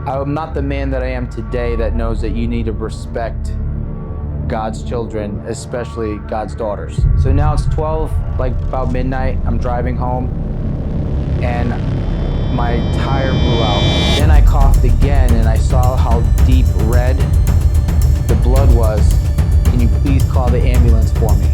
I'm not the man that I am today that knows that you need to respect God's children, especially God's daughters. So now it's 12, like about midnight. I'm driving home and my tire blew out. Then I coughed again and I saw how deep red the blood was. Can you please call the ambulance for me?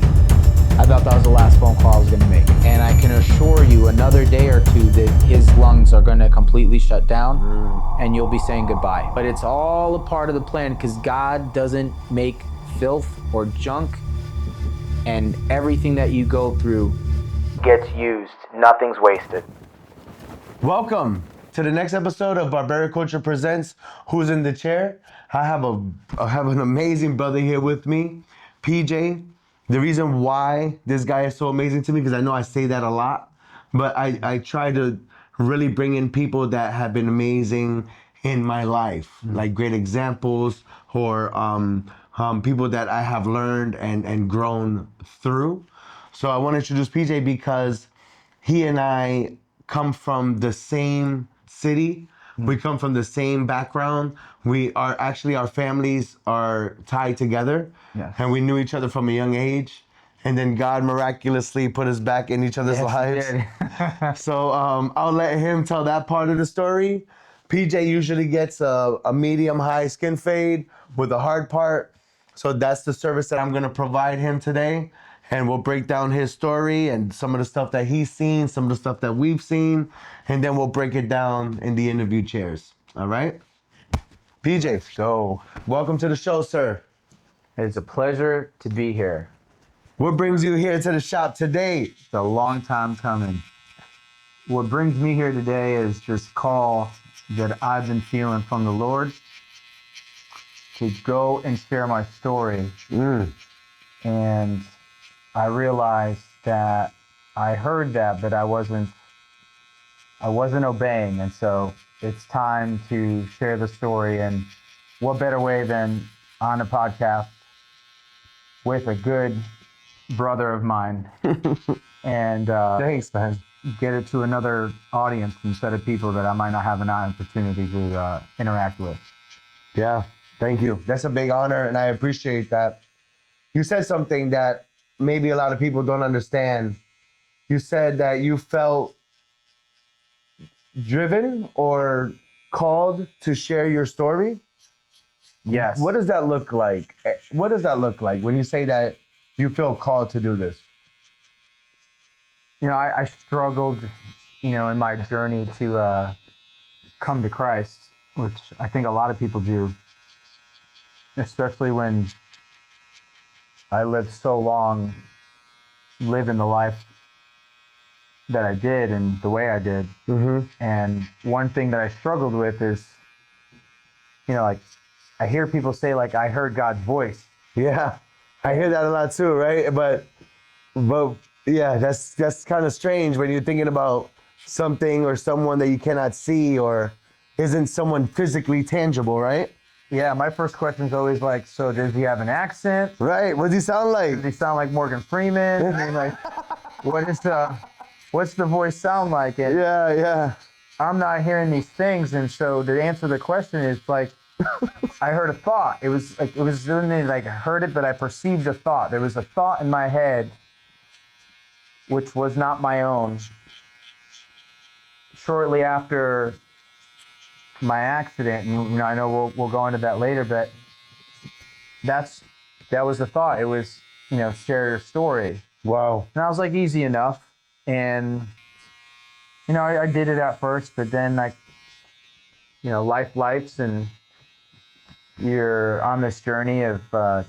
I thought that was the last phone call I was gonna make. And I can assure you another day or two that his lungs are gonna completely shut down and you'll be saying goodbye. But it's all a part of the plan because God doesn't make filth or junk, and everything that you go through gets used. Nothing's wasted. Welcome to the next episode of Barberic Culture Presents. Who's in the chair? I have an amazing brother here with me, PJ. The reason why this guy is so amazing to me, because I know I say that a lot, but I try to really bring in people that have been amazing in my life, like great examples or people that I have learned and grown through. So I want to introduce PJ because he and I come from the same city. We come from the same background. Our families are tied together. Yes. And we knew each other from a young age. And then God miraculously put us back in each other's lives. So I'll let him tell that part of the story. PJ usually gets a medium-high skin fade with a hard part. So that's the service that I'm gonna provide him today. And we'll break down his story and some of the stuff that he's seen, some of the stuff that we've seen, and then we'll break it down in the interview chairs. All right? PJ, So welcome to the show, sir. it's a pleasure to be here. What brings you here to the shop today? It's a long time coming. What brings me here today is just call that I've been feeling from the Lord to go and share my story. And I realized that I heard that, but I wasn't obeying. And so it's time to share the story. And what better way than on a podcast with a good brother of mine and Thanks, man. get it to another audience instead of people that I might not have an opportunity to interact with. Yeah, thank you. That's a big honor, and I appreciate that. You said something that maybe a lot of people don't understand. You said that you felt driven or called to share your story. Yes. What does that look like? What does that look like when you say that you feel called to do this? You know, I struggled, in my journey to come to Christ, which I think a lot of people do, especially when I lived so long living the life that I did and the way I did. Mm-hmm. And one thing that I struggled with is, like I hear people say, like, I heard God's voice. Yeah, I hear that a lot too, right? But yeah, that's kind of strange when you're thinking about something or someone that you cannot see or isn't someone physically tangible, right? Yeah, my first question is always like, so does he have an accent? Right. What does he sound like? Does he sound like Morgan Freeman? I mean, like, what's the voice sound like? And Yeah. I'm not hearing these things, and so to answer the question is like, I heard a thought. It was something like I heard it, but I perceived a thought. There was a thought in my head, which was not my own. Shortly after my accident, and I know we'll go into that later, but that was the thought. It was, share your story. Wow. And I was like, easy enough. And, I did it at first, but then life's and you're on this journey of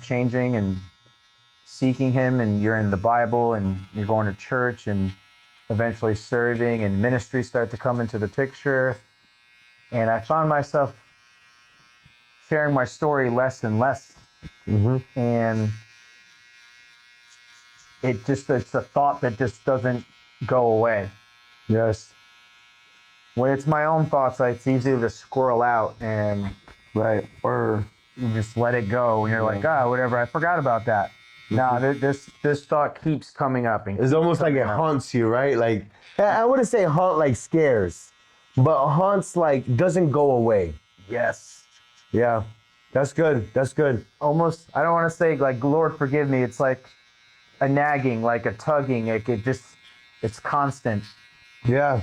changing and seeking him, and you're in the Bible and you're going to church and eventually serving, and ministry start to come into the picture. And I found myself sharing my story less and less. Mm-hmm. And it's a thought that just doesn't go away. Yes. When it's my own thoughts, it's easy to squirrel out and Right. or you just let it go. And you're like, whatever, I forgot about that. No, this thought keeps coming up. And It's almost like it haunts you, right? Like, I wouldn't say haunt like scares, but haunts like doesn't go away. Yes. Yeah, that's good. That's good. Almost, I don't want to say like, Lord, forgive me. It's like a nagging, like a tugging. Like it's constant. Yeah,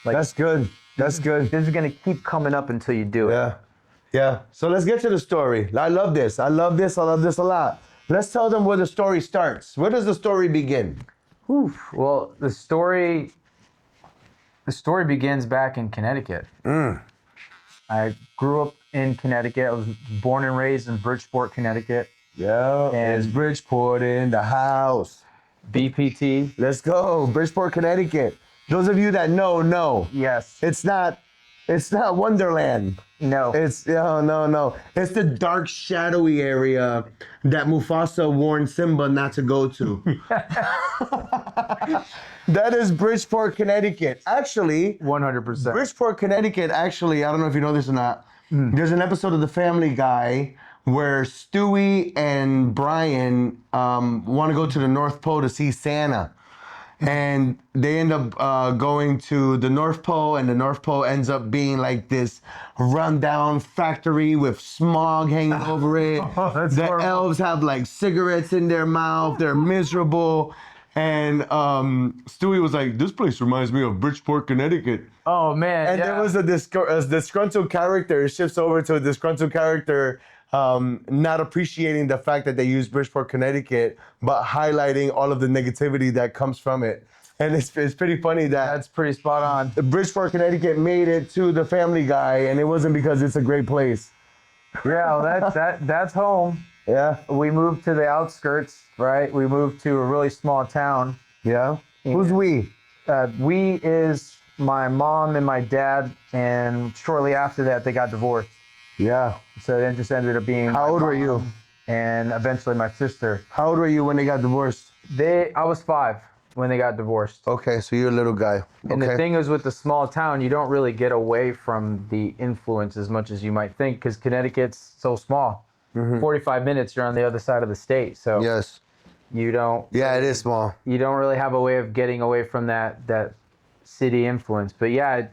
Like, that's good. That's good. this is going to keep coming up until you do it. Yeah, yeah. So let's get to the story. I love this. I love this. I love this a lot. Let's tell them where the story starts. Where does the story begin? Whew. Well, the story begins back in Connecticut. I grew up in Connecticut. I was born and raised in Bridgeport, Connecticut. Yeah, And it's Bridgeport in the house. BPT. Let's go, Bridgeport, Connecticut. Those of you that know. Yes. It's not Wonderland. No. It's no. It's the dark, shadowy area that Mufasa warned Simba not to go to. That is Bridgeport, Connecticut. Actually, 100%. Bridgeport, Connecticut, actually, I don't know if you know this or not. There's an episode of The Family Guy where Stewie and Brian want to go to the North Pole to see Santa. And they end up going to the North Pole, and the North Pole ends up being like this rundown factory with smog hanging over it. That's the horrible. elves have like cigarettes in their mouth. They're miserable. And Stewie was like, "This place reminds me of Bridgeport, Connecticut." Oh, man. And there was a disgruntled character. It shifts over to a disgruntled character, not appreciating the fact that they use Bridgeport, Connecticut, but highlighting all of the negativity that comes from it. And it's pretty funny that That's pretty spot on. Bridgeport, Connecticut made it to the Family Guy, and it wasn't because it's a great place. Yeah, well, that's home. Yeah, We moved to the outskirts, right? We moved to a really small town. yeah. Who's we? We is my mom and my dad, and shortly after that, they got divorced. Yeah. So then just ended up being How old were you? and eventually my sister. How old were you when they got divorced? I was 5 when they got divorced. Okay, so you're a little guy. And the thing is, with the small town, you don't really get away from the influence as much as you might think, because Connecticut's so small. 45 minutes, you're on the other side of the state. So Yes. you don't Yeah, it is small. really have a way of getting away from that city influence. But yeah,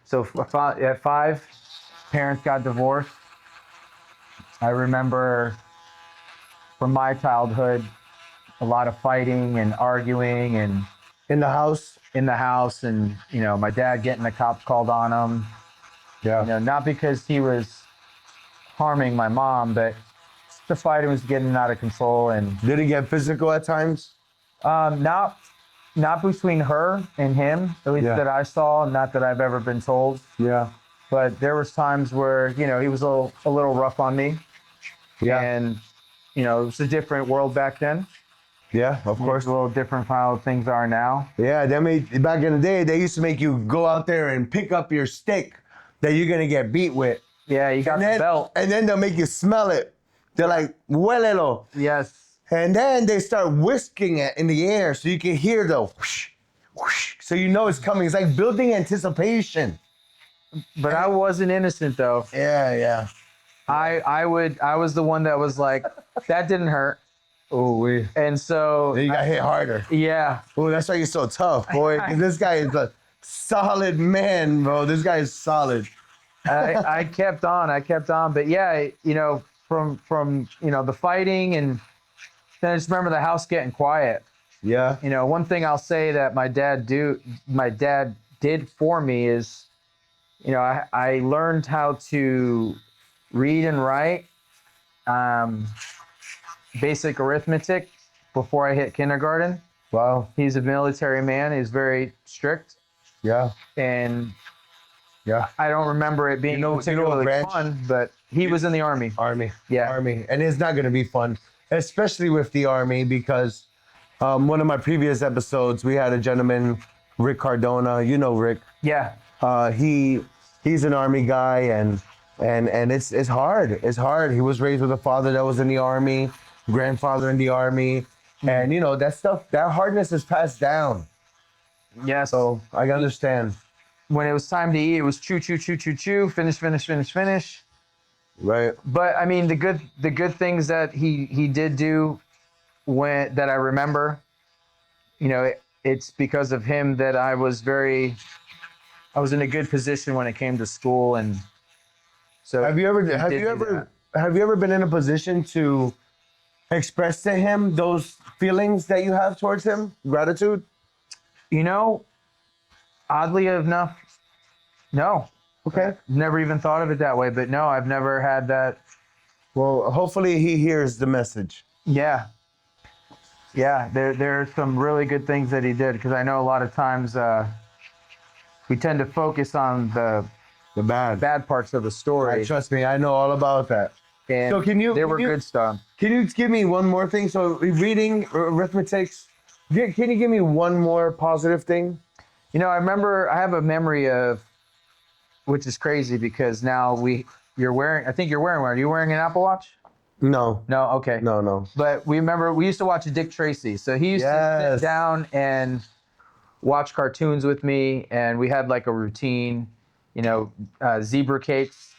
so at 5, parents got divorced. I remember from my childhood a lot of fighting and arguing and In the house? in the house, and my dad getting the cops called on him. Yeah. Not because he was harming my mom, but the fighting was getting out of control. And Did it get physical at times? not between her and him, at least Yeah. that I saw, not that I've ever been told. Yeah. But there was times where he was a little rough on me. Yeah. And it was a different world back then. Yeah, of Of course, course. a little different from how things are now. Yeah, back in the day, they used to make you go out there and pick up your stick that you're gonna get beat with. Yeah, you got the belt. And then they'll make you smell it. They're like, huélelo. Yes. And then they start whisking it in the air so you can hear the whoosh, whoosh. So you know it's coming. It's like building anticipation. But I wasn't innocent though. Yeah. I was the one that was like, that didn't hurt. Oh, And so you got hit harder. yeah. Oh, that's why you're so tough, boy. 'Cause this guy is a solid man, bro. This guy is solid. I kept on. But yeah, from the fighting, and then I just remember the house getting quiet. Yeah. One thing I'll say that my dad did for me is, I learned how to read and write, basic arithmetic before I hit kindergarten. Wow. He's a military man. He's very strict, Yeah. and Yeah. I don't remember it being what particularly branch? fun, but he was in the Army. Army. Yeah. Army. And it's not going to be fun, especially with the Army, because one of my previous episodes, we had a gentleman, Rick Cardona. You know Rick. Yeah. He's an Army guy, and it's hard. It's hard. He was raised with a father that was in the Army, grandfather in the Army. And, that stuff, that hardness is passed down. Yes. So I understand. When it was time to eat, it was chew, chew, chew, chew, chew, finish. Right. But I mean, the good things that he did do that I remember, it's because of him that I was in a good position when it came to school, and So Have you ever been in a position to express to him those feelings that you have towards him? Gratitude? You know, oddly enough, no. Okay. Never even thought of it that way, but no, I've never had that. Well, hopefully he hears the message. Yeah. Yeah, there are some really good things that he did, because I know a lot of times we tend to focus on the bad parts of the story. Trust me, I know all about that. And So there were good stuff. Can you give me one more thing? So reading, arithmetic, can you give me one more positive thing? You know, I remember, I have a memory of, which is crazy because now you're wearing, I think you're wearing one. Are you wearing an Apple Watch? No. No, okay. No. But we used to watch Dick Tracy. So he used to sit down and watch cartoons with me, and we had like a routine, you know, zebra cakes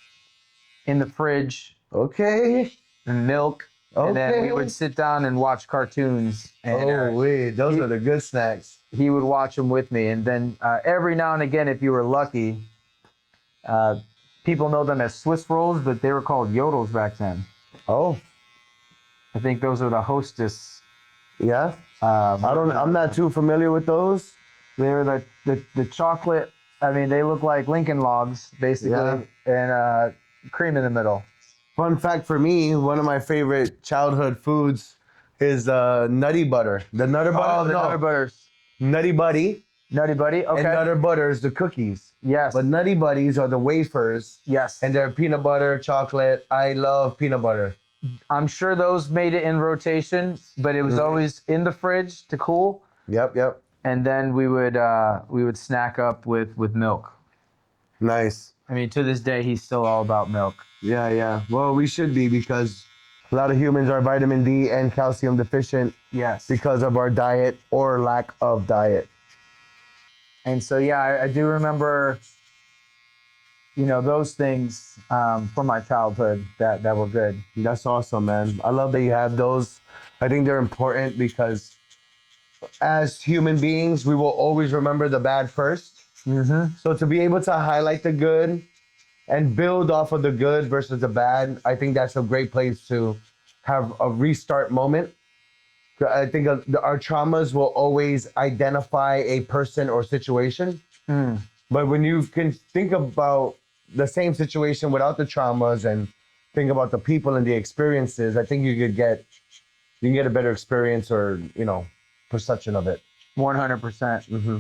in the fridge. Okay. And milk. Okay. And then we would sit down and watch cartoons. And, those are the good snacks. He would watch them with me. And then every now and again, if you were lucky, people know them as Swiss rolls, but they were called yodels back then. Oh. I think those are the Hostess. Yeah. I'm not too familiar with those. They're the chocolate. I mean, they look like Lincoln Logs, basically, and cream in the middle. Fun fact for me, one of my favorite childhood foods is Nutty Butter. The Nutter Butter? Oh, the Nutter Butters. Nutty Buddy. Nutty Buddy, okay. And Nutter Butter is the cookies. Yes. But Nutty Buddies are the wafers. Yes. And they're peanut butter, chocolate. I love peanut butter. I'm sure those made it in rotation, but it was always in the fridge to cool. Yep. And then we would snack up with milk. Nice. I mean, to this day, he's still all about milk. Yeah. Well, we should be, because a lot of humans are vitamin D and calcium deficient. Yes. Because of our diet or lack of diet. And so, yeah, I do remember, you know, those things from my childhood that were good. That's awesome, man. I love that you have those. I think they're important because as human beings, we will always remember the bad first. Mm-hmm. So to be able to highlight the good and build off of the good versus the bad, I think that's a great place to have a restart moment. I think our traumas will always identify a person or situation. But when you can think about the same situation without the traumas and think about the people and the experiences, I think you can get a better experience or, you know, perception of it. 100%. Mm-hmm.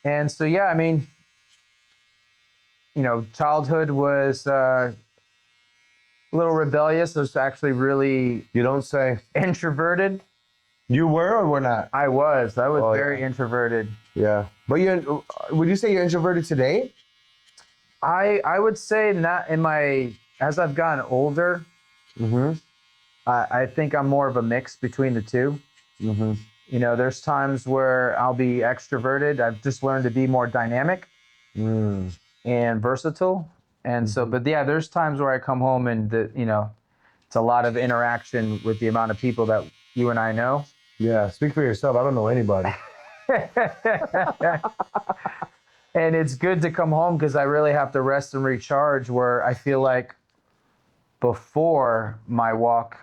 And so, yeah, I mean, you know, childhood was a little rebellious. It was actually really... You don't say. Introverted. You were or were not? I was very introverted. Yeah. But would you say you're introverted today? I would say not as I've gotten older, I think I'm more of a mix between the two. Mm-hmm. You know, there's times where I'll be extroverted. I've just learned to be more dynamic and versatile. And so, but yeah, there's times where I come home and, you know, it's a lot of interaction with the amount of people that you and I know. Yeah, speak for yourself. I don't know anybody. And it's good to come home because I really have to rest and recharge, where I feel like before my walk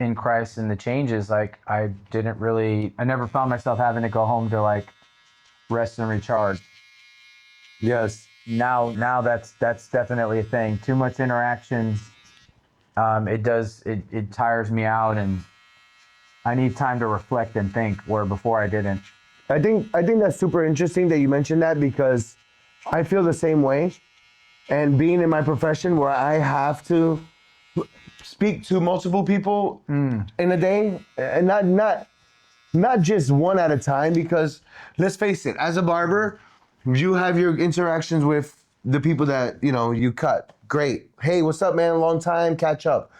in Christ and the changes, like I never found myself having to go home to like rest and recharge. Yes. Now that's definitely a thing. Too much interaction. It tires me out, and I need time to reflect and think, where before I didn't. I think that's super interesting that you mentioned that, because I feel the same way. And being in my profession where I have to speak to multiple people in a day, and not just one at a time, because let's face it, as a barber, you have your interactions with the people that, you know, you cut. Great. Hey, what's up, man? Long time, catch up.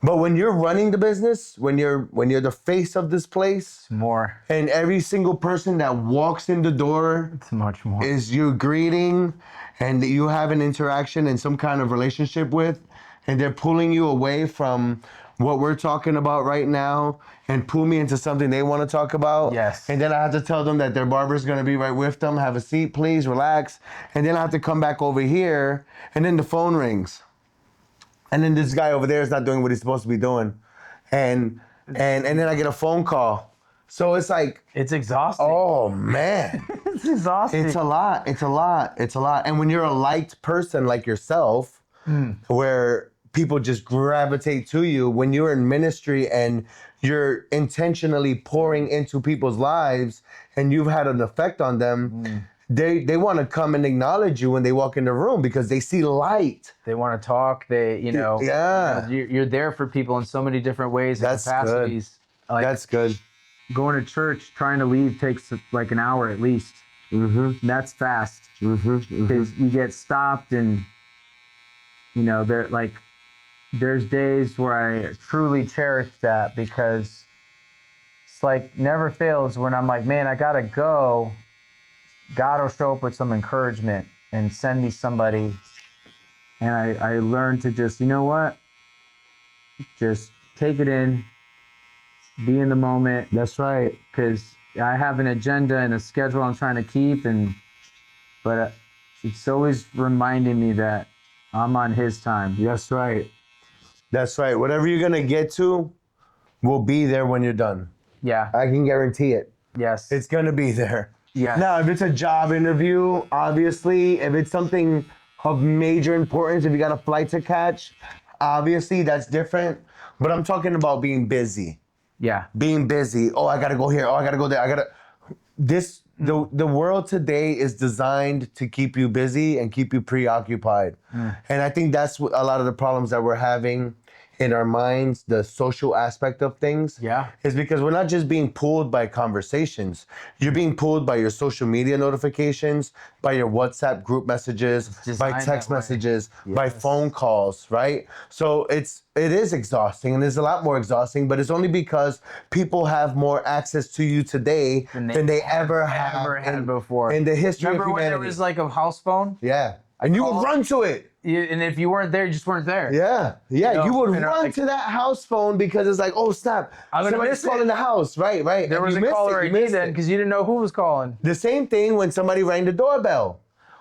But when you're running the business, when you're the face of this place, It's more. and every single person that walks in the door It's much more. is you greeting, and you have an interaction and some kind of relationship with, and they're pulling you away from what we're talking about right now and pull me into something they want to talk about. Yes. And then I have to tell them that their barber's going to be right with them. Have a seat, please, relax. And then I have to come back over here, and then the phone rings. and then this guy over there is not doing what he's supposed to be doing, and then I get a phone call. So it's like, It's exhausting. oh man, It's exhausting. it's a lot. It's a lot. It's a lot. And when you're a liked person like yourself, where people just gravitate to you, when you're in ministry and you're intentionally pouring into people's lives and you've had an effect on them, they want to come and acknowledge you when they walk in the room because they see light. They want to talk. Yeah. You're there for people in so many different ways and That's capacities. Like That's good. going to church, trying to leave takes like an hour at least. Mm-hmm. And that's fast Mm-hmm. because you get stopped, and there's days where I truly cherish that, because it's like never fails when I'm like, man, I gotta go. God will show up with some encouragement and send me somebody. And I learned to just, you know what? Just take it in, be in the moment. That's right. Because I have an agenda and a schedule I'm trying to keep, but it's always reminding me that I'm on His time. That's right. That's right. Whatever you're gonna get to will be there when you're done. Yeah. I can guarantee it. Yes. It's gonna be there. Yes. Now, if it's a job interview, obviously, if it's something of major importance, if you got a flight to catch, obviously that's different. But I'm talking about being busy. Yeah. Being busy. Oh, I gotta go here. Oh, I gotta go there. The world today is designed to keep you busy and keep you preoccupied. And I think that's what a lot of the problems that we're having in our minds, the social aspect of things, is because we're not just being pulled by conversations. You're being pulled by your social media notifications, by your WhatsApp group messages, by text messages, by phone calls, right? So it is exhausting, and it's a lot more exhausting, but it's only because people have more access to you today than they ever had before in the history Remember of humanity. when there was like a house phone? Yeah. And you would run to it. And if you weren't there, you just weren't there. Yeah. You would run to that house phone because it's like, oh, snap. Somebody's calling the house. Right. There was a caller ID then because you didn't know who was calling. The same thing when somebody rang the doorbell.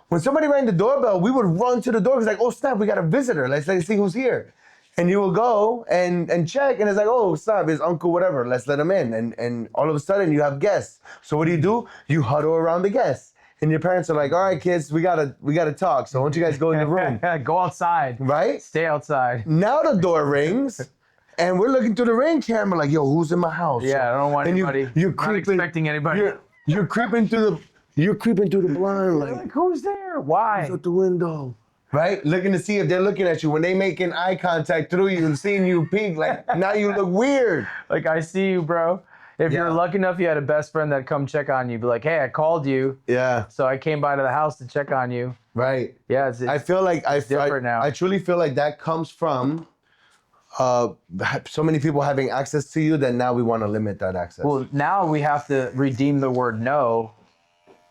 When somebody rang the doorbell, we would run to the door. It's like, oh, snap, we got a visitor. Let's see who's here. And you will go and check, and it's like, oh, snap, it's uncle whatever. Let's let him in. And all of a sudden, you have guests. So what do? You huddle around the guests. And your parents are like, all right, kids, we gotta talk. So why don't you guys go in the room? Go outside. Right? Stay outside. Now the door rings, and we're looking through the ring camera like, yo, who's in my house? Yeah, I don't want anybody. You're not expecting anybody. You're creeping through the blind like who's there? Why? Who's at the window? Right? Looking to see if they're looking at you. When they making eye contact through you and seeing you peek, like now you look weird. Like, I see you, bro. If you're lucky enough, you had a best friend that come check on you. Be like, hey, I called you. Yeah. So I came by to the house to check on you. Right. Yeah. It's I feel like it's different now. I truly feel like that comes from so many people having access to you that now we want to limit that access. Well, now we have to redeem the word no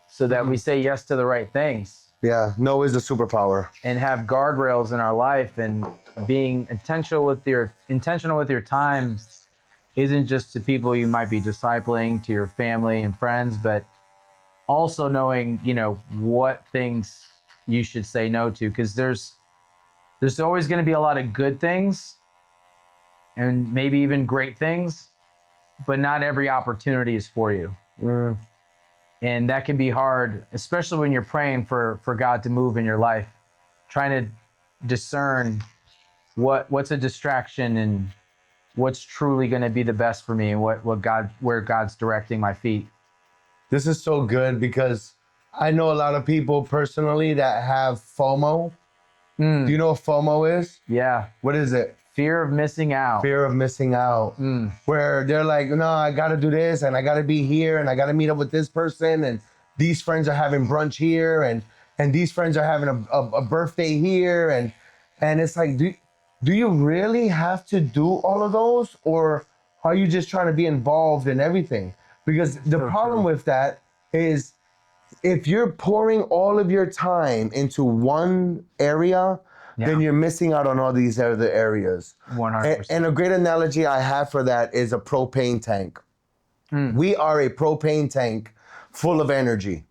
so that we say yes to the right things. Yeah. No is a superpower. And have guardrails in our life, and being intentional with your time isn't just to people you might be discipling, to your family and friends, but also knowing, what things you should say no to, because there's always going to be a lot of good things and maybe even great things, but not every opportunity is for you. And that can be hard, especially when you're praying for God to move in your life, trying to discern what's a distraction and what's truly going to be the best for me, and where God's directing my feet. This is so good because I know a lot of people personally that have FOMO. Do you know what FOMO is? Yeah. What is it? Fear of missing out. Fear of missing out. Where they're like, no, I got to do this, and I got to be here, and I got to meet up with this person, and these friends are having brunch here, and these friends are having a birthday here, and it's like, do you really have to do all of those, or are you just trying to be involved in everything? Because the problem with that is if you're pouring all of your time into one area, then you're missing out on all these other areas. 100%. And a great analogy I have for that is a propane tank. We are a propane tank full of energy,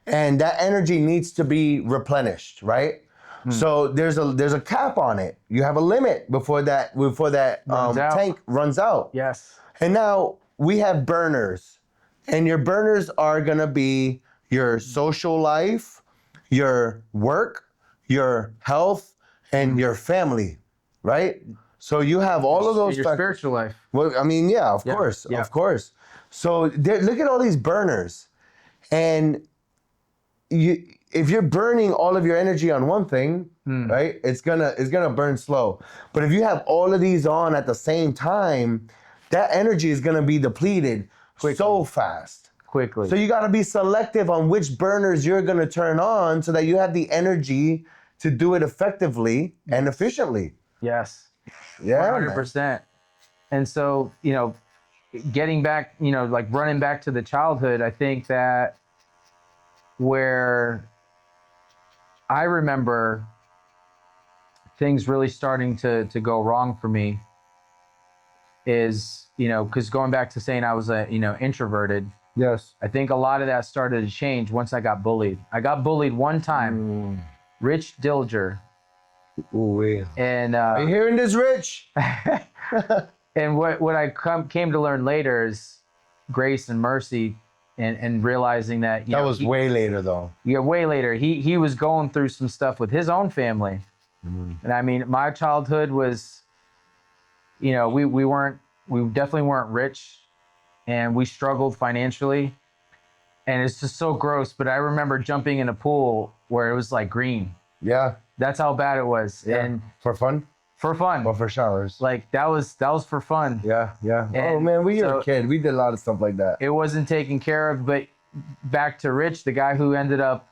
and that energy needs to be replenished, right? So there's a cap on it. You have a limit before that Runs out. tank runs out. Yes. And now we have burners, and your burners are gonna be your social life, your work, your health, and your family, right? So you have all of those Your spiritual life. Well, I mean, yeah, of course, yeah. of course. So look at all these burners, and if you're burning all of your energy on one thing, right, it's gonna burn slow. But if you have all of these on at the same time, that energy is gonna be depleted so fast. Quickly. So you gotta be selective on which burners you're gonna turn on so that you have the energy to do it effectively and efficiently. Yes. Yeah, 100%. And so, getting back, like running back to the childhood, I think that where I remember things really starting to go wrong for me is, because going back to saying I was introverted, Yes. I think a lot of that started to change once I got bullied. I got bullied one time, Rich Dilger. Ooh, and are you hearing this, Rich? And what I came to learn later is grace and mercy, and realizing that That was way later, though. Yeah, way later. He was going through some stuff with his own family, and I mean, my childhood was, we definitely weren't rich, and we struggled financially, and it's just so gross. But I remember jumping in a pool where it was like green. Yeah. That's how bad it was. Yeah. And for fun? For fun. Or for showers? Like that was for fun. Yeah. And oh man, we were a kid. We did a lot of stuff like that. It wasn't taken care of. But back to Rich, the guy who ended up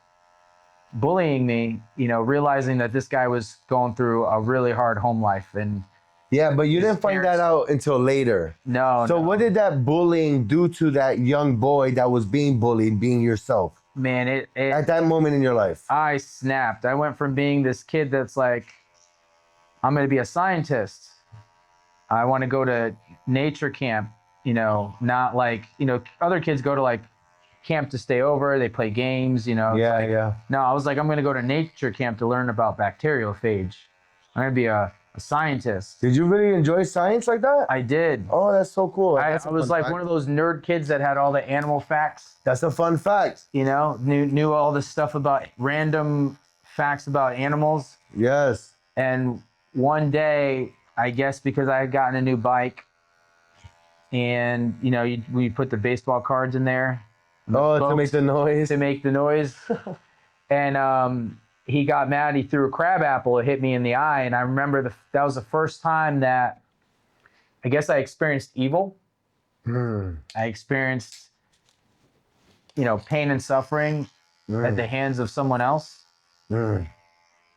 bullying me, realizing that this guy was going through a really hard home life. And yeah, but you didn't find that out until later. No. So what did that bullying do to that young boy that was being bullied, being yourself? Man, it at that moment in your life, I snapped. I went from being this kid that's like, I'm going to be a scientist. I want to go to nature camp, not like, other kids go to like camp to stay over. They play games, Yeah. No, I was like, I'm going to go to nature camp to learn about bacteriophage. I'm going to be a scientist. Did you really enjoy science like that? I did. Oh, that's so cool. I was like one of those nerd kids that had all the animal facts. That's a fun fact. Knew all this stuff about random facts about animals. Yes. And one day, I guess because I had gotten a new bike, and we put the baseball cards in there. To make the noise. To make the noise. And he got mad. He threw a crab apple. It hit me in the eye, and I remember that was the first time that I guess I experienced evil. I experienced, pain and suffering at the hands of someone else. So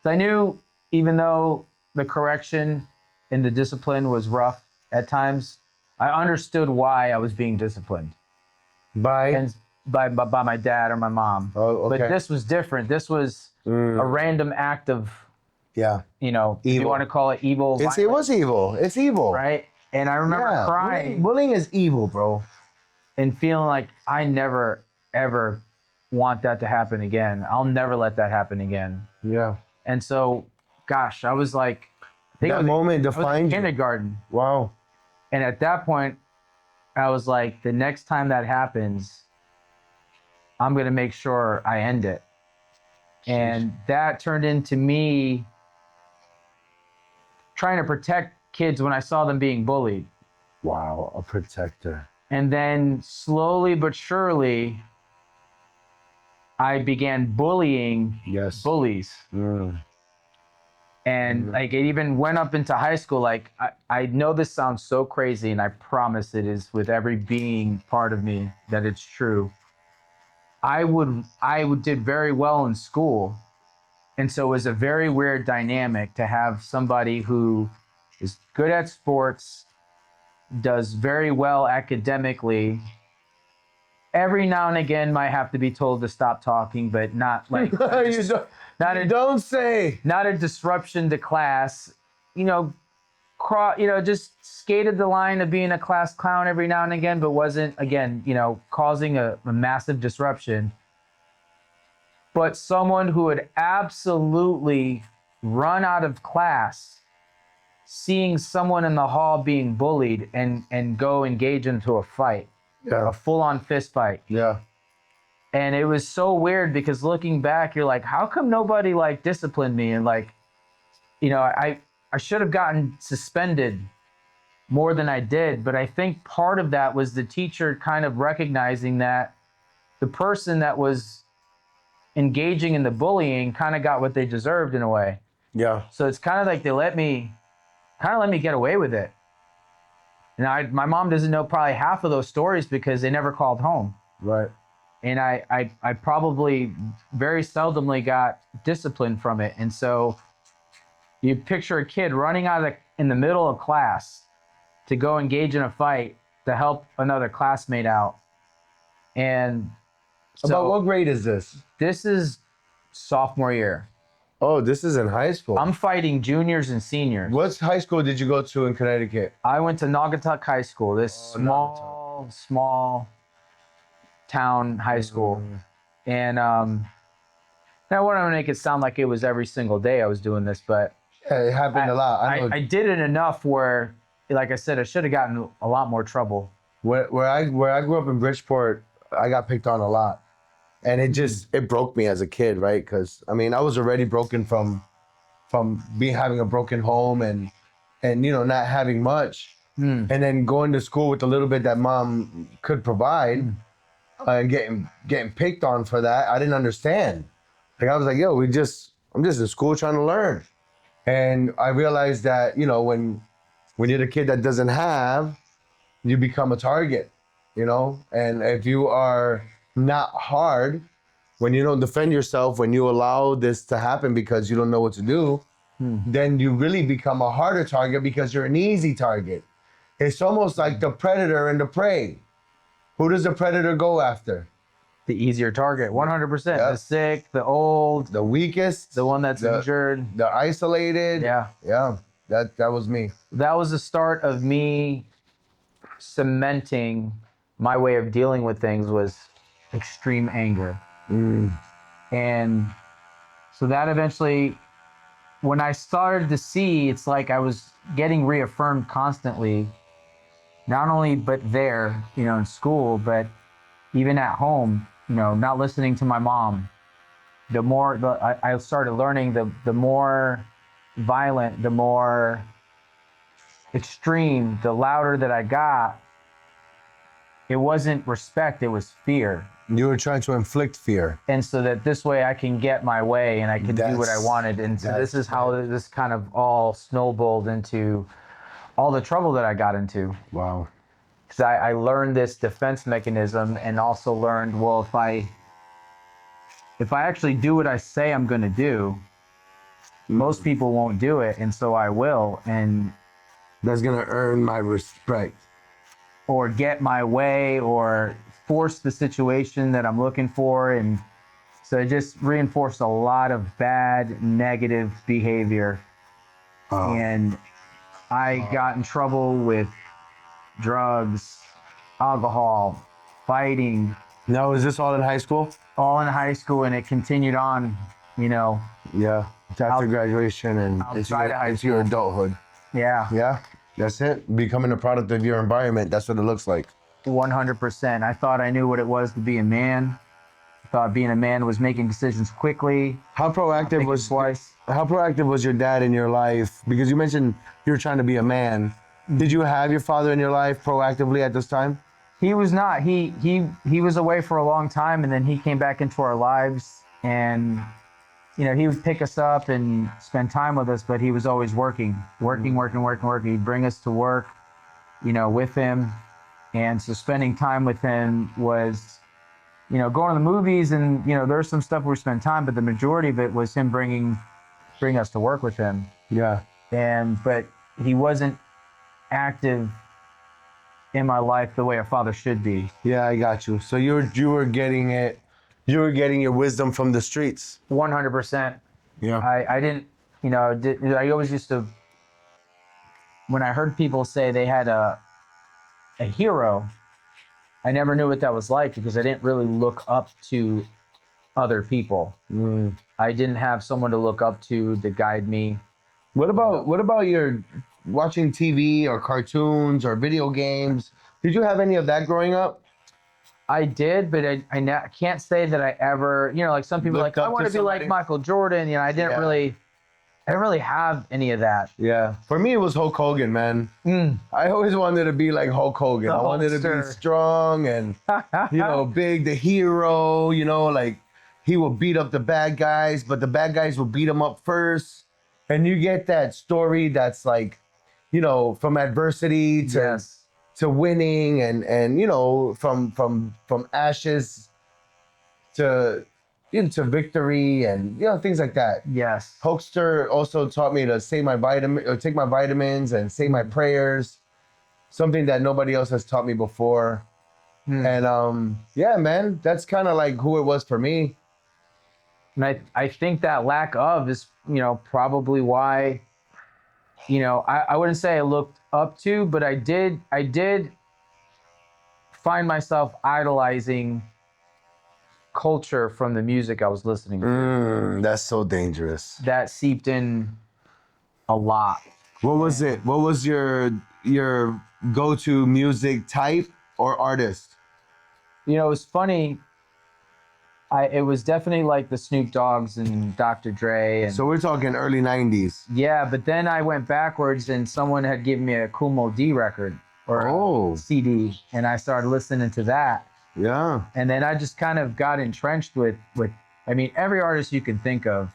I knew, even though the correction and the discipline was rough at times, I understood why I was being disciplined. By my dad or my mom. Oh, okay. But this was different. This was a random act of, evil. If you want to call it evil. It was evil. It's evil. Right? And I remember crying. Bullying is evil, bro. And feeling like I never, ever want that to happen again. I'll never let that happen again. Yeah. And so, gosh, I was like, I think that moment defined you. Kindergarten. Wow. And at that point, I was like, the next time that happens, I'm going to make sure I end it. And that turned into me trying to protect kids when I saw them being bullied. Wow, a protector. And then slowly but surely, I began bullying bullies. And like it even went up into high school. Like I know this sounds so crazy, and I promise it is with every being part of me that it's true. I did very well in school. And so it was a very weird dynamic to have somebody who is good at sports, does very well academically, every now and again might have to be told to stop talking, but not like don't say. Not a disruption to class. Just skated the line of being a class clown every now and again, but wasn't, again, causing a massive disruption. But someone who would absolutely run out of class, seeing someone in the hall being bullied and go engage into a fight, a full-on fist fight. Yeah. And it was so weird because looking back, you're like, how come nobody like disciplined me? And like, you know, I should have gotten suspended more than I did. But I think part of that was the teacher kind of recognizing that the person that was engaging in the bullying kind of got what they deserved in a way. Yeah. So it's kind of like they let me get away with it. And my mom doesn't know probably half of those stories because they never called home. Right. And I probably very seldomly got disciplined from it. And so you picture a kid running in the middle of class to go engage in a fight to help another classmate out. And so About what grade is this? This is sophomore year. Oh, this is in high school. I'm fighting juniors and seniors. What high school did you go to in Connecticut? I went to Naugatuck High School, this small town high school. And now I don't want to make it sound like it was every single day I was doing this, but Yeah, it happened a lot. I did it enough where, like I said, I should have gotten a lot more trouble. Where I grew up in Bridgeport, I got picked on a lot. And it broke me as a kid, right? Because I mean, I was already broken from having a broken home and you know, not having much, and then going to school with the little bit that mom could provide, and getting picked on for that. I didn't understand. Like I was like, yo, I'm just in school trying to learn, and I realized that, you know, when you're the kid that doesn't have, you become a target, you know, and if you are not hard, when you don't defend yourself, when you allow this to happen because you don't know what to do, then you really become a harder target because you're an easy target. It's almost like the predator and the prey. Who does the predator go after? The easier target, 100%. Yep. The sick, the old, The weakest, the one that's injured. the isolated. Yeah. Yeah. That was me. That was the start of me cementing my way of dealing with things was extreme anger. And so that eventually, when I started to see, it's like I was getting reaffirmed constantly, not only but there, you know, in school, but even at home, you know, not listening to my mom. I started learning the more violent, the more extreme, the louder that I got, it wasn't respect, it was fear. You were trying to inflict fear. And so that this way I can get my way and I can do what I wanted. And so this is how this kind of all snowballed into all the trouble that I got into. Wow. Because I learned this defense mechanism and also learned, well, if I actually do what I say I'm going to do, most people won't do it. And so I will. And that's going to earn my respect. Or get my way or force the situation that I'm looking for. And so it just reinforced a lot of bad, negative behavior. And I got in trouble with drugs, alcohol, fighting. Now, is this all in high school? All in high school, and it continued on, you know. Yeah, after graduation and it's your adulthood. Yeah. Yeah, that's it. Becoming a product of your environment. That's what it looks like. 100%. I thought I knew what it was to be a man. I thought being a man was making decisions quickly. How proactive was your dad in your life? Because you mentioned you were trying to be a man. Did you have your father in your life proactively at this time? He was not. He was away for a long time, and then he came back into our lives, and you know, he would pick us up and spend time with us, but he was always working. He'd bring us to work, you know, with him. And so spending time with him was, you know, going to the movies, and you know, there's some stuff where we spent time, but the majority of it was him bring us to work with him. Yeah. But he wasn't active in my life the way a father should be. Yeah, I got you. So you were getting it. You were getting your wisdom from the streets. 100%. Yeah. I didn't, you know, I always used to, when I heard people say they had a hero, I never knew what that was like because I didn't really look up to other people. I didn't have someone to look up to guide me. What about your watching TV or cartoons or video games? Did you have any of that growing up? I did, but I can't say that I ever, like some people are Looked like, I up want to to be like somebody? Michael Jordan. I didn't Yeah. I didn't really have any of that. Yeah. For me, it was Hulk Hogan, man. I always wanted to be like Hulk Hogan. The I wanted to be Hulkster. strong and, big, the hero, like he will beat up the bad guys, but the bad guys will beat him up first. And you get that story that's like, from adversity to Yes. to winning and from ashes to into victory and things like that. Yes. Hulkster also taught me to say my vitamin or take my vitamins and say my prayers, something that nobody else has taught me before. And yeah, man, that's kind of like who it was for me. And I think that lack of is, probably why, I wouldn't say I looked up to, but I did find myself idolizing culture from the music I was listening to. That's so dangerous. That seeped in a lot. What was it? What was your go-to music type or artist? It was funny. It was definitely like the Snoop Dogg's and Dr. Dre. And So we're talking early 90s. yeah, but then I went backwards and someone had given me a Kumo D record or a CD, and I started listening to that. Yeah. And then I just kind of got entrenched with every artist you can think of,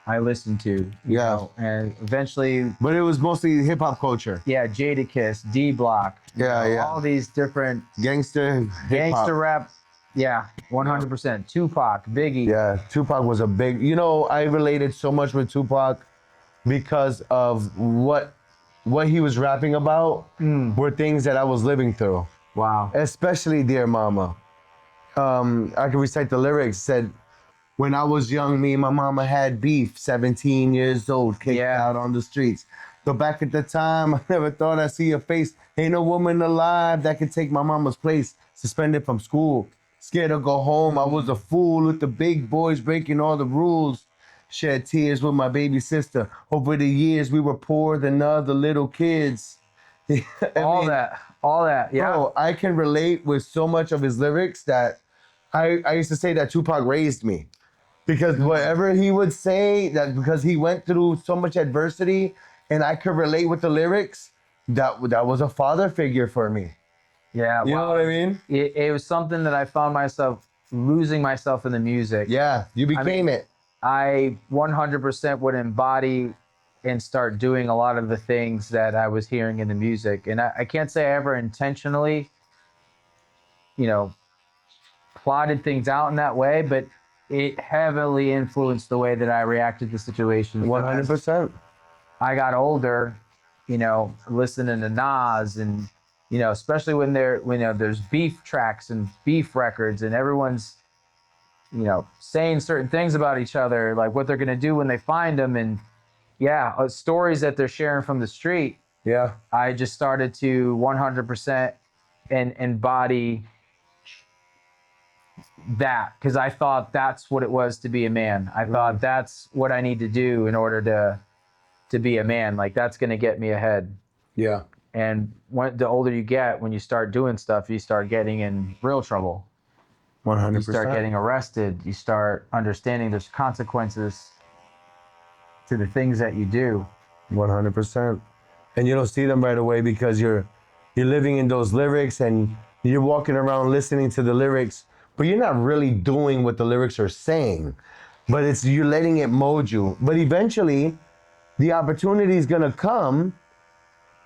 I listened to. You know, and eventually. But it was mostly hip hop culture. Yeah, Jadakiss, D Block. Yeah. All these different Gangster rap. Yeah, 100%. Tupac, Biggie. Yeah, Tupac was a big. I related so much with Tupac because of what he was rapping about were things that I was living through. Wow. Especially Dear Mama. I can recite the lyrics. Said, when I was young, me and my mama had beef. 17 years old, kicked out on the streets. But back at the time, I never thought I'd see your face. Ain't no woman alive that could take my mama's place. Suspended from school. Scared to go home. I was a fool with the big boys breaking all the rules. Shed tears with my baby sister. Over the years, we were poorer than other little kids. All that, yeah. Bro, I can relate with so much of his lyrics that I used to say that Tupac raised me. Because whatever he would say, that because he went through so much adversity and I could relate with the lyrics, that was a father figure for me. Yeah. You know what I mean? It was something that I found myself losing myself in the music. Yeah, you became it. I 100% would embody and start doing a lot of the things that I was hearing in the music. And I can't say I ever intentionally, plotted things out in that way, but it heavily influenced the way that I reacted to situations. 100%. I got older, listening to Nas and, especially when there's beef tracks and beef records and everyone's, saying certain things about each other, like what they're going to do when they find them. And stories that they're sharing from the street. Yeah. I just started to 100% embody that because I thought that's what it was to be a man. I thought that's what I need to do in order to be a man. Like that's going to get me ahead. Yeah. And the older you get, when you start doing stuff, you start getting in real trouble. 100%. You start getting arrested. You start understanding there's consequences to the things that you do. 100%. And you don't see them right away because you're living in those lyrics and you're walking around listening to the lyrics, but you're not really doing what the lyrics are saying. But you're letting it mold you. But eventually, the opportunity is gonna come,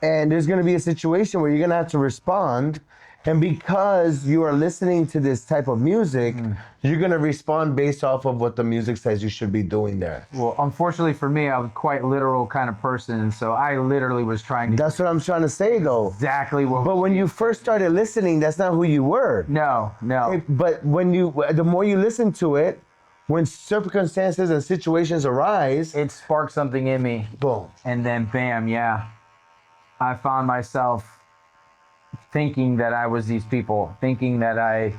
and there's gonna be a situation where you're gonna have to respond. And because you are listening to this type of music, you're gonna respond based off of what the music says you should be doing there. Well, unfortunately for me, I was quite literal kind of person, and so I literally was trying to. That's what I'm trying to say, though. Exactly what. But when you first started listening, that's not who you were. No. But the more you listen to it, when circumstances and situations arise, it sparked something in me. Boom. And then bam, I found myself thinking that I was these people, thinking that I,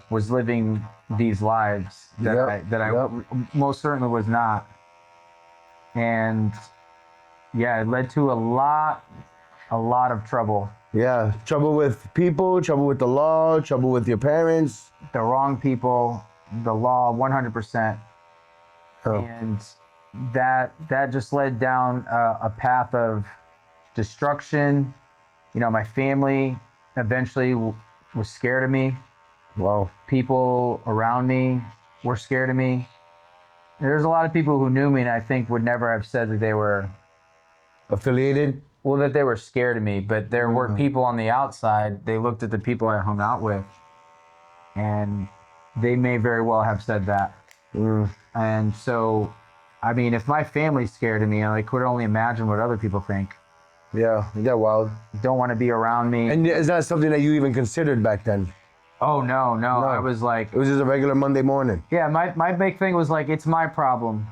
was living these lives that I most certainly was not. And yeah, it led to a lot of trouble. Yeah, trouble with people, trouble with the law, trouble with your parents. The wrong people, the law, 100%. Oh. And that just led down a path of destruction. My family eventually was scared of me. Wow. People around me were scared of me. There's a lot of people who knew me and I think would never have said that they were Affiliated? well, that they were scared of me, but there were people on the outside. They looked at the people I hung out with and they may very well have said that. And so, I mean, if my family's scared of me, I could only imagine what other people think. Yeah, wild. Don't want to be around me. And is that something that you even considered back then? Oh, no. I was like... It was just a regular Monday morning. Yeah, my big thing was like, it's my problem.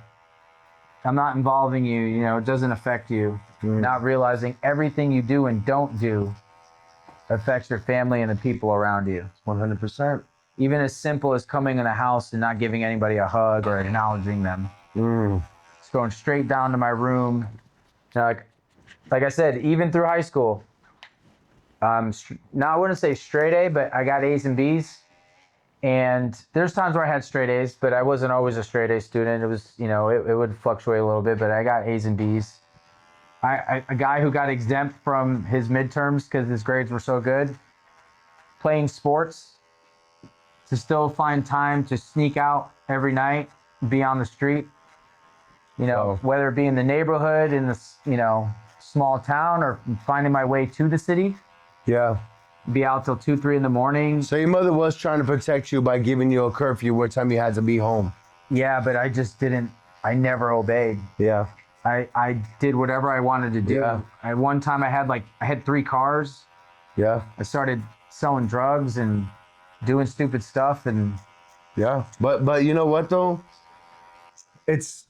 I'm not involving you, it doesn't affect you. Not realizing everything you do and don't do affects your family and the people around you. 100%. Even as simple as coming in a house and not giving anybody a hug or acknowledging them. Just going straight down to my room. Like I said, even through high school, now I wouldn't say straight A, but I got A's and B's. And there's times where I had straight A's, but I wasn't always a straight A student. It was, it would fluctuate a little bit, but I got A's and B's. A guy who got exempt from his midterms because his grades were so good, playing sports, to still find time to sneak out every night, be on the street, whether it be in the neighborhood, in the, small town, or finding my way to the city. Yeah. Be out till 2, 3 in the morning. So your mother was trying to protect you by giving you a curfew what time you had to be home. Yeah, but I never obeyed. Yeah. I did whatever I wanted to do. Yeah. At one time I had 3 cars. Yeah. I started selling drugs and doing stupid stuff and yeah. But you know what though? It's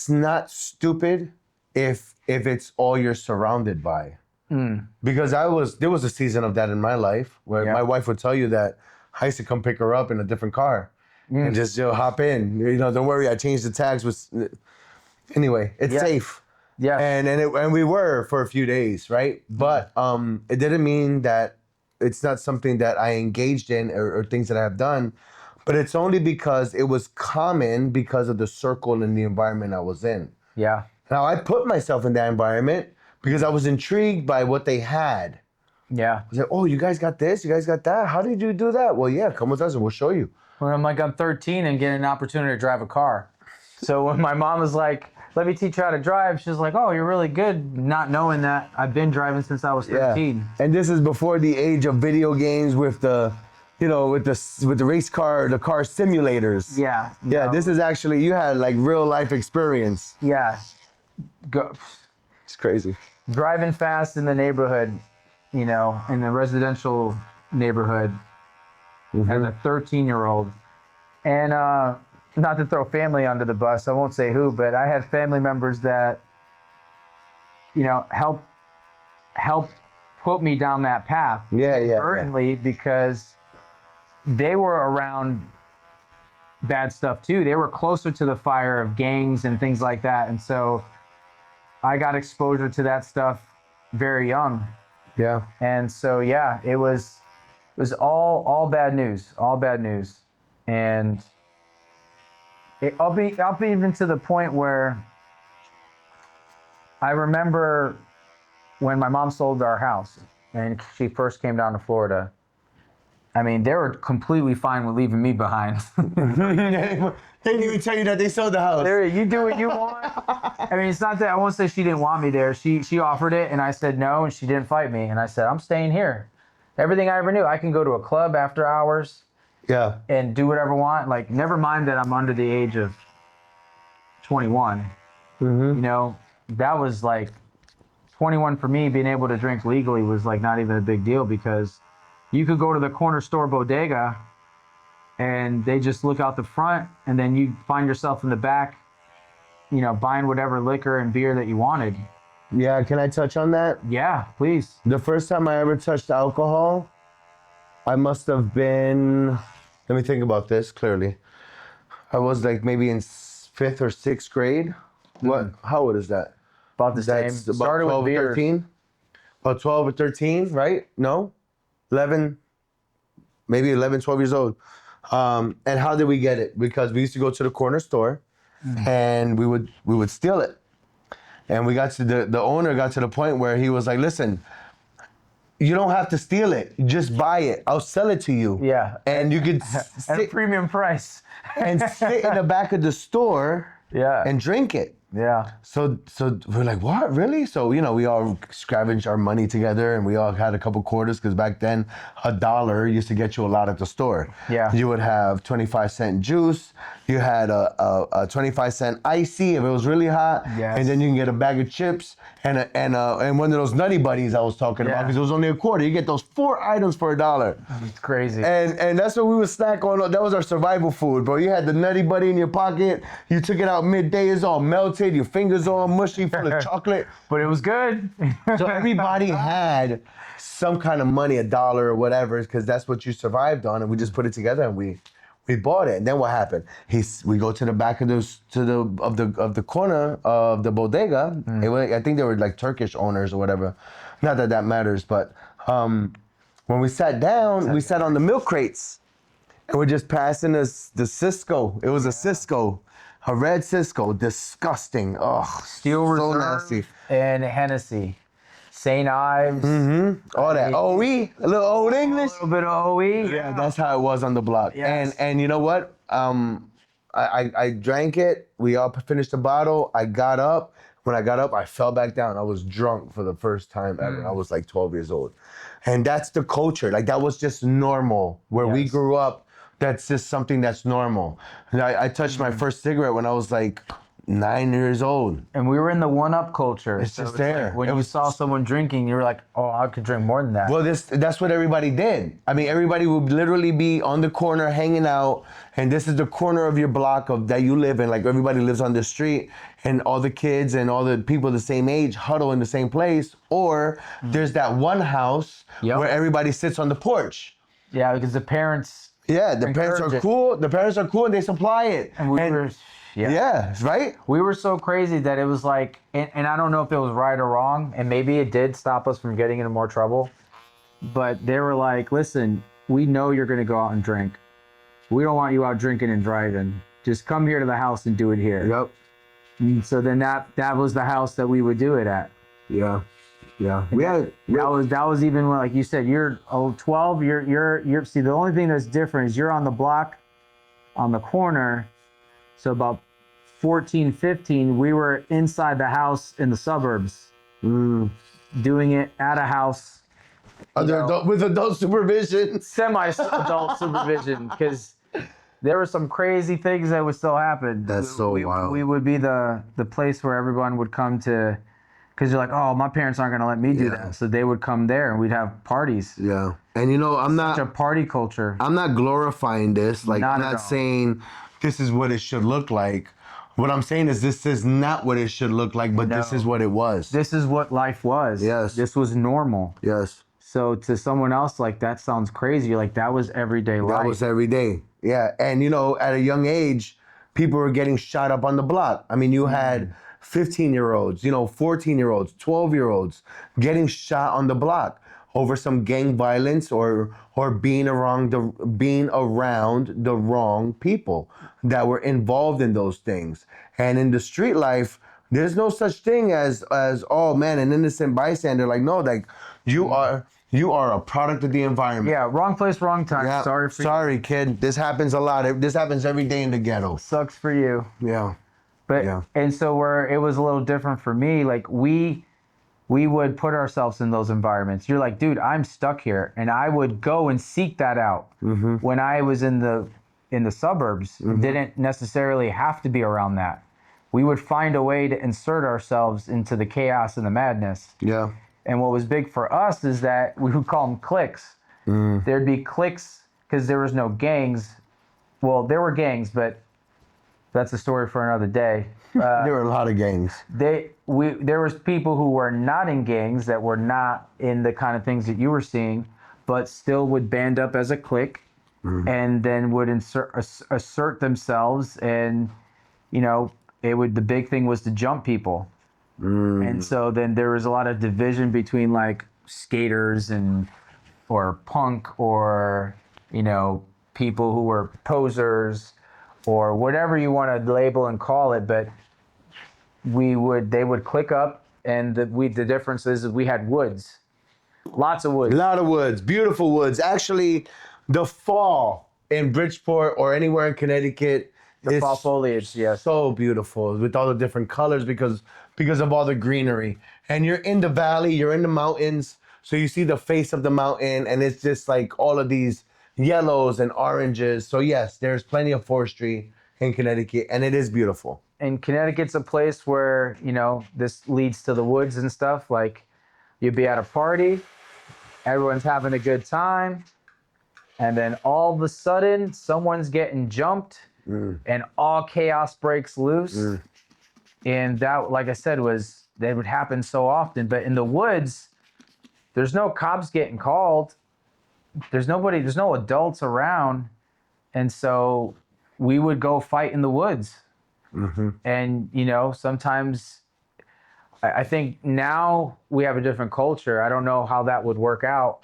not stupid if it's all you're surrounded by. Because there was a season of that in my life where my wife would tell you that I used to come pick her up in a different car and just hop in. Don't worry, I changed the tags. Anyway, it's safe. Yeah. And we were for a few days, right? But it didn't mean that it's not something that I engaged in or things that I have done. But it's only because it was common because of the circle and the environment I was in. Yeah. Now I put myself in that environment because I was intrigued by what they had. Yeah. I was like, oh, you guys got this? You guys got that? How did you do that? Well, yeah, come with us and we'll show you. When I'm 13 and getting an opportunity to drive a car. So when my mom was like, let me teach you how to drive, she's like, oh, you're really good, not knowing that I've been driving since I was 13. Yeah. And this is before the age of video games with the, with the race car, the car simulators. Yeah. Yeah, no. this is actually, you had like real life experience. Yeah. It's crazy. Driving fast in the neighborhood, in the residential neighborhood as a 13-year-old. And not to throw family under the bus, I won't say who, but I had family members that, help put me down that path. Inadvertently, because they were around bad stuff too. They were closer to the fire of gangs and things like that. And so I got exposure to that stuff very young. Yeah. And so, yeah, it was all bad news, And I'll be even to the point where I remember when my mom sold our house and she first came down to Florida. I mean, they were completely fine with leaving me behind. They didn't even tell you that they sold the house. You do what you want. I mean, it's not that I won't say she didn't want me there. She offered it and I said no, and she didn't fight me. And I said, I'm staying here. Everything I ever knew, I can go to a club after hours. Yeah. And do whatever I want. Like, never mind that I'm under the age of 21. That was like 21 for me. Being able to drink legally was like not even a big deal because you could go to the corner store bodega and they just look out the front and then you find yourself in the back, buying whatever liquor and beer that you wanted. Yeah, can I touch on that? Yeah, please. The first time I ever touched alcohol, I must have been let me think about this clearly. I was like maybe in 5th or 6th grade. What? How old is that? About the same. That's about Started 12 with or beers. 13. About 12 or 13, right? No? 11, maybe 11, 12 years old. And how did we get it? Because we used to go to the corner store and we would steal it. And we got to the owner got to the point where he was like, listen, you don't have to steal it. Just buy it. I'll sell it to you. Yeah. And you could At a sit premium price. and sit in the back of the store Yeah. and drink it. Yeah. So we're like, what, really? So, we all scavenged our money together and we all had a couple quarters because back then $1 used to get you a lot at the store. Yeah. You would have 25-cent juice. You had a 25-cent icy if it was really hot. Yes. And then you can get a bag of chips and one of those Nutty Buddies I was talking about because it was only a quarter. You get those 4 items for $1. It's crazy. And that's what we would snack on. That was our survival food, bro. You had the Nutty Buddy in your pocket. You took it out midday. It's all melted. Your fingers all mushy, full of chocolate. But it was good. So everybody had some kind of money, $1 or whatever, because that's what you survived on. And we just put it together and we bought it. And then what happened? We go to the back of the corner of the bodega. I think they were like Turkish owners or whatever. Not that that matters, but when we sat down, we sat on the milk crates. And we're just passing the Cisco. It was a Cisco. A red Cisco, disgusting. Oh, Steel so Reserve nasty. and Hennessy. St. Ives. All that OE, a little old English. A little bit of OE. Yeah, that's how it was on the block. Yes. And you know what? I drank it. We all finished the bottle. I got up. When I got up, I fell back down. I was drunk for the first time ever. I was like 12 years old. And that's the culture. Like that was just normal where we grew up. That's just something that's normal. And I touched my first cigarette when I was like 9 years old. And we were in the one-up culture. It's just there. Like when you saw someone drinking, you were like, oh, I could drink more than that. Well, that's what everybody did. I mean, everybody would literally be on the corner hanging out, and this is the corner of your block that you live in. Like everybody lives on the street, and all the kids and all the people the same age huddle in the same place. Or there's that one house where everybody sits on the porch. Yeah, because the parents... Yeah, the parents are cool. The parents are cool, and they supply it. And we were... Yeah, right? We were so crazy that it was like, and I don't know if it was right or wrong, and maybe it did stop us from getting into more trouble, but they were like, listen, we know you're going to go out and drink. We don't want you out drinking and driving. Just come here to the house and do it here. Yep. And so then that was the house that we would do it at. Yeah. Yeah. That was even when, like you said, you're 12, you're see, the only thing that's different is you're on the block on the corner. So about 14, 15, we were inside the house in the suburbs, doing it at a house. With adult supervision. Semi-adult supervision, because there were some crazy things that would still happen. That's so wild. We would be the place where everyone would come to, because you're like, oh, my parents aren't going to let me do that. So they would come there and we'd have parties. Yeah. And I'm not... Such a party culture. I'm not glorifying this. Like, I'm Not not saying this is what it should look like. What I'm saying is this is not what it should look like, but this is what it was. This is what life was. Yes. This was normal. Yes. So to someone else, like, that sounds crazy. Like, that was everyday life. That was every day. Yeah. And, at a young age, people were getting shot up on the block. I mean, you had 15-year-olds, 14-year-olds, 12-year-olds getting shot on the block over some gang violence or being around the wrong people that were involved in those things. And in the street life, there's no such thing as oh man, an innocent bystander. Like, no, like you are a product of the environment. Yeah, wrong place, wrong time. Yeah, sorry, kid. This happens a lot. This happens every day in the ghetto. Sucks for you. Yeah. But and so it was a little different for me. Like we would put ourselves in those environments. You're like, dude, I'm stuck here, and I would go and seek that out. When I was in the suburbs, didn't necessarily have to be around that. We would find a way to insert ourselves into the chaos and the madness. Yeah. And what was big for us is that we would call them cliques. There'd be cliques because there was no gangs. Well, there were gangs, but that's a story for another day. There were a lot of gangs. There was people who were not in gangs that were not in the kind of things that you were seeing, but still would band up as a clique and then would assert themselves, and the big thing was to jump people. And so then there was a lot of division between like skaters or punk, or people who were posers, or whatever you want to label and call it. But they would click up, and the difference is we had woods, lots of A woods. lot of woods, beautiful woods. Actually, the fall in Bridgeport or anywhere in Connecticut is Fall foliage, yes. so beautiful with all the different colors because of all the greenery. And you're in the valley, you're in the mountains, so you see the face of the mountain, and it's just like all of these yellows and oranges. So yes, there's plenty of forestry in Connecticut, and it is beautiful. And Connecticut's a place where this leads to the woods and stuff. Like, you'd be at a party, everyone's having a good time, and then all of a sudden someone's getting jumped, and all chaos breaks loose. And that, like I said, that would happen so often. But in the woods, there's no cops getting called, there's no adults around, and so we would go fight in the woods. And sometimes I think now we have a different culture. I don't know how that would work out,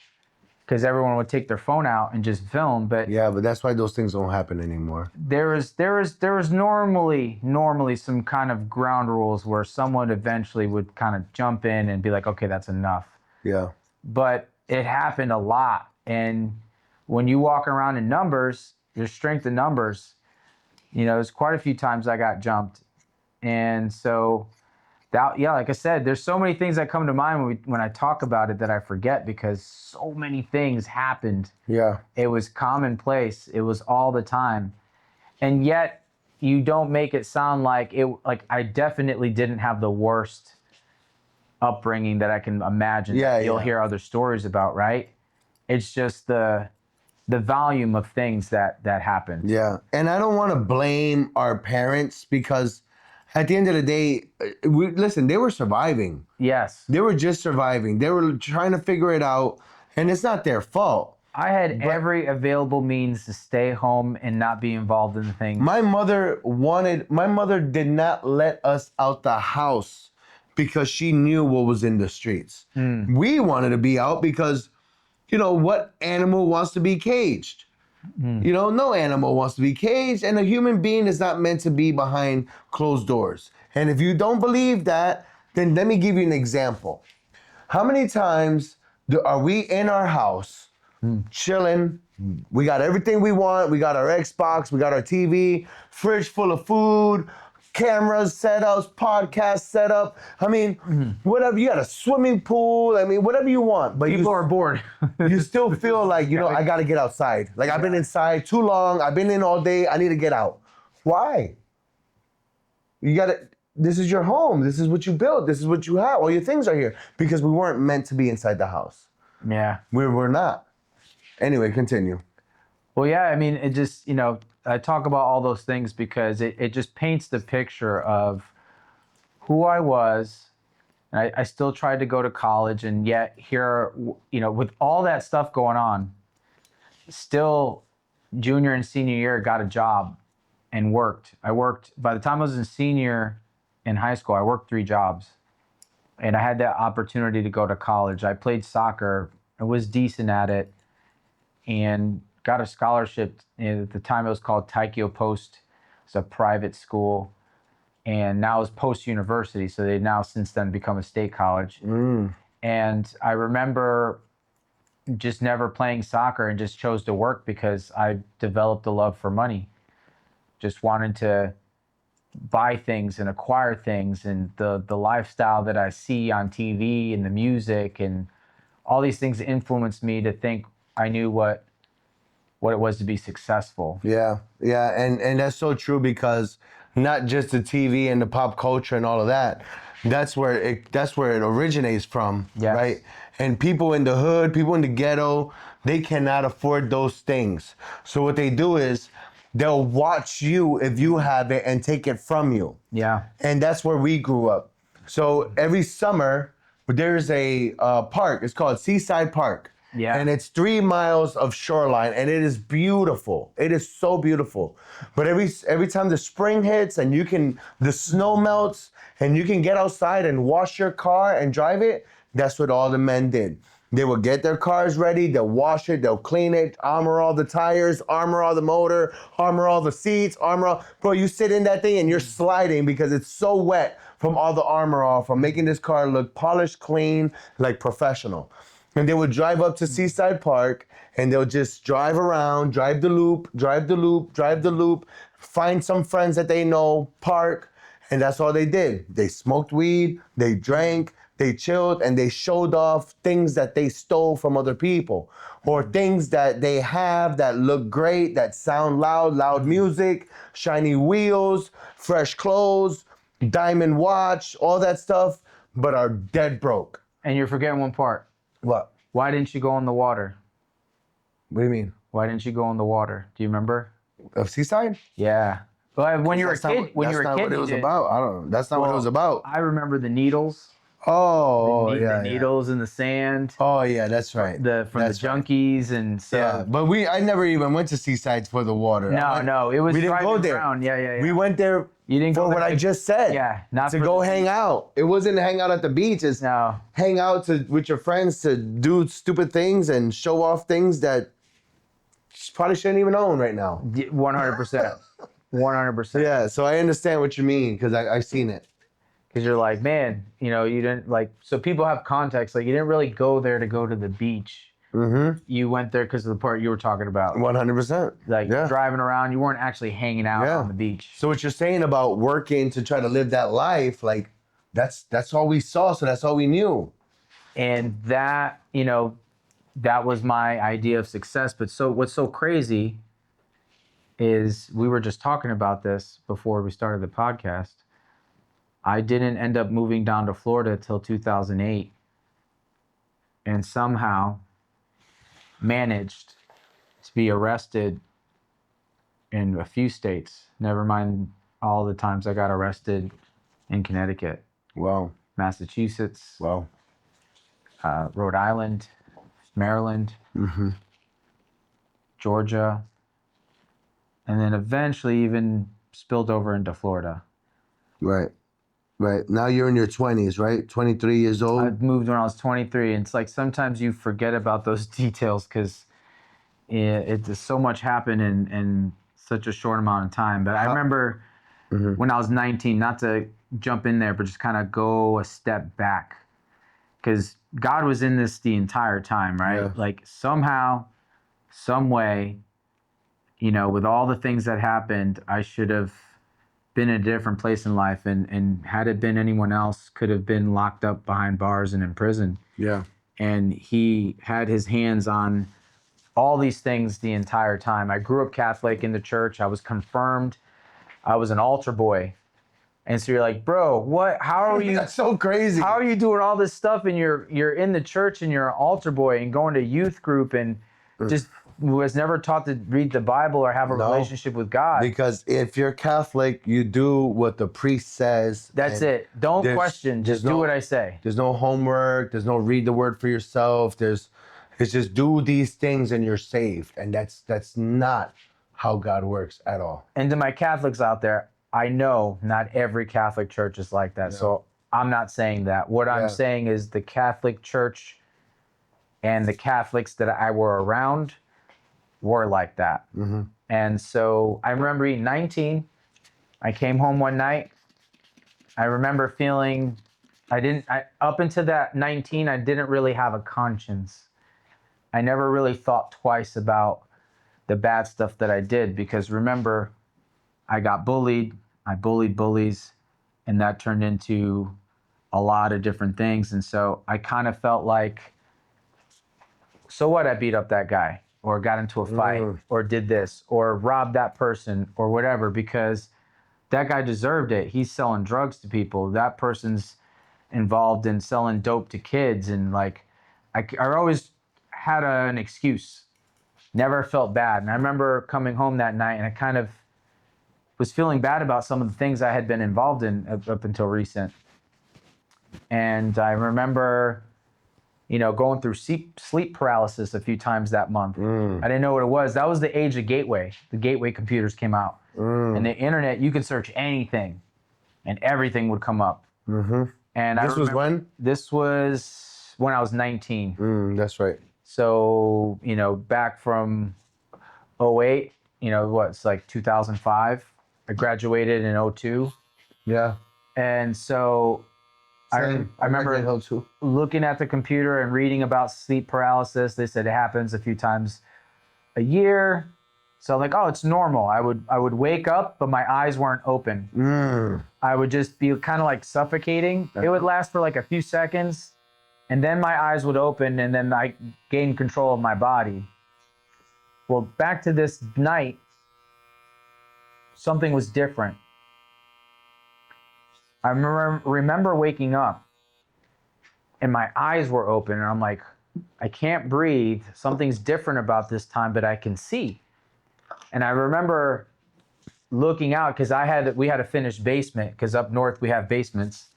because everyone would take their phone out and just film. But Yeah, but that's why those things don't happen anymore. there was normally some kind of ground rules where someone eventually would kind of jump in and be like, okay, that's enough. Yeah. But it happened a lot. And when you walk around in numbers, there's strength in numbers. There's quite a few times I got jumped. And so like I said, there's so many things that come to mind when I talk about it that I forget, because so many things happened. Yeah. It was commonplace. It was all the time. And yet you don't make it sound like I definitely didn't have the worst upbringing that I can imagine. Yeah, You'll yeah. hear other stories about, right? It's just the volume of things that happened. Yeah. And I don't want to blame our parents, because at the end of the day, listen, they were surviving. Yes. They were just surviving. They were trying to figure it out, and it's not their fault. I had every available means to stay home and not be involved in the things. My mother did not let us out the house because she knew what was in the streets. We wanted to be out because, what animal wants to be caged? No animal wants to be caged, and a human being is not meant to be behind closed doors. And if you don't believe that, then let me give you an example. How many times are we in our house chilling? We got everything we want. We got our Xbox, we got our TV, fridge full of food, cameras, setups, podcast setup. I mean, whatever. You got a swimming pool. I mean, whatever you want. But People are bored. you still feel like, I got to get outside. Like, I've been inside too long. I've been in all day. I need to get out. Why? This is your home. This is what you built. This is what you have. All your things are here. Because we weren't meant to be inside the house. Yeah. We're not. Anyway, continue. Well, yeah, I mean, it just, I talk about all those things because it just paints the picture of who I was. And I still tried to go to college, and yet here, with all that stuff going on, still junior and senior year, got a job and worked. By the time I was a senior in high school, I worked 3 jobs. And I had that opportunity to go to college. I played soccer. I was decent at it, and got a scholarship. At the time, it was called Taikyo Post. It's a private school, and now it's Post University. So they've now since then become a state college. And I remember just never playing soccer and just chose to work because I developed a love for money. Just wanted to buy things and acquire things, and the lifestyle that I see on TV and the music and all these things influenced me to think I knew what it was to be successful. Yeah, and that's so true, because not just the TV and the pop culture and all of that. That's where it originates from, Yes. right? And people in the hood, people in the ghetto, they cannot afford those things. So what they do is they'll watch you if you have it and take it from you. Yeah. And that's where we grew up. So every summer, there's a park. It's called Seaside Park. Yeah. And it's 3 miles of shoreline, and it is beautiful. It is so beautiful. But every time the spring hits and the snow melts and you can get outside and wash your car and drive it, that's what all the men did. They would get their cars ready, they'll wash it, they'll clean it, armor all the tires, armor all the motor, armor all the seats, Bro, you sit in that thing and you're sliding because it's so wet from all the armor off, from making this car look polished, clean, like professional. And they would drive up to Seaside Park and they'll just drive around, drive the loop, find some friends that they know, park, and that's all they did. They smoked weed, they drank, they chilled, and they showed off things that they stole from other people or things that they have that look great, that sound loud music, shiny wheels, fresh clothes, diamond watch, all that stuff, but are dead broke. And you're forgetting one part. What? Why didn't you go in the water? What do you mean? Why didn't you go in the water? Do you remember? Of Seaside? Yeah. Well, when you were a kid, That's not what it was about. I don't know. That's not what it was about. I remember the needles. Yeah. The needles in the sand. Oh yeah, that's right. From the junkies and so. Yeah, but I never even went to Seaside for the water. No, it was. We didn't go there. Around. Yeah. We went there. You didn't for go what I just said. Yeah, not to go hang out. It wasn't to hang out at the beach. It's hang out with your friends to do stupid things and show off things that you probably shouldn't even own right now. 100%. 100%. Yeah, so I understand what you mean because I've seen it. Because you're like, man, you didn't so people have context. Like, you didn't really go there to go to the beach. Mm-hmm. You went there because of the part you were talking about. 100%. Like, driving around, you weren't actually hanging out on the beach. So what you're saying about working to try to live that life, like, that's all we saw, so that's all we knew. And that, that was my idea of success. But what's so crazy is we were just talking about this before we started the podcast. I didn't end up moving down to Florida till 2008 and somehow managed to be arrested in a few states. Never mind all the times I got arrested in Connecticut. Wow. Massachusetts. Wow. Rhode Island, Maryland, Georgia, and then eventually even spilled over into Florida. Right. Now you're in your 20s, right? 23 years old? I moved when I was 23, and it's like sometimes you forget about those details because it's so much happened in such a short amount of time. But I remember when I was 19, not to jump in there, but just kind of go a step back. Because God was in this the entire time, right? Yeah. Like somehow, some way, with all the things that happened, I should have been in a different place in life. And had it been anyone else, could have been locked up behind bars and in prison. Yeah. And he had his hands on all these things the entire time. I grew up Catholic in the church. I was confirmed. I was an altar boy. And so you're like, bro, what? How are you? That's so crazy. How are you doing all this stuff and you're in the church and you're an altar boy and going to youth group and just was never taught to read the Bible or have a relationship with God? Because if you're Catholic, you do what the priest says. That's it. Don't question. Just do what I say. There's no homework. There's no read the word for yourself. It's just do these things and you're saved. And that's not how God works at all. And to my Catholics out there, I know not every Catholic church is like that. Yeah. So I'm not saying that. What I'm saying is the Catholic Church and the Catholics that I were around were like that. Mm-hmm. And so I remember being 19. I came home one night. I remember feeling up until that 19, I didn't really have a conscience. I never really thought twice about the bad stuff that I did because remember, I got bullied. I bullied bullies, and that turned into a lot of different things. And so I kind of felt like, so what? I beat up that guy or got into a fight or did this or robbed that person or whatever because that guy deserved it. He's selling drugs to people. That person's involved in selling dope to kids. And like, I always had an excuse. Never felt bad. And I remember coming home that night and I kind of was feeling bad about some of the things I had been involved in up until recent. And I remember going through sleep paralysis a few times that month. I didn't know what it was. That was the age of Gateway. The Gateway computers came out. And the internet, you could search anything and everything would come up. And This was when? This was when I was 19. That's right. So, back from 08, it's like 2005. I graduated in 02. Yeah. And so I remember looking at the computer and reading about sleep paralysis. They said it happens a few times a year. So I'm like, oh, it's normal. I would wake up, but my eyes weren't open. I would just be kind of like suffocating. It would last for like a few seconds, and then my eyes would open, and then I gained control of my body. Well, back to this night, something was different. I remember waking up, and my eyes were open, and I'm like, I can't breathe. Something's different about this time, but I can see. And I remember looking out because we had a finished basement because up north we have basements,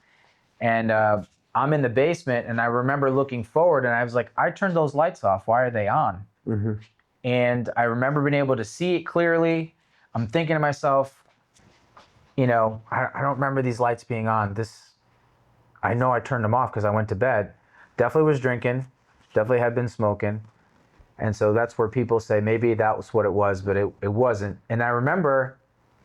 and I'm in the basement, and I remember looking forward, and I was like, I turned those lights off. Why are they on? And I remember being able to see it clearly. I'm thinking to myself, I don't remember these lights being on. I know I turned them off because I went to bed. Definitely was drinking. Definitely had been smoking. And so that's where people say maybe that was what it was, but it wasn't. And I remember,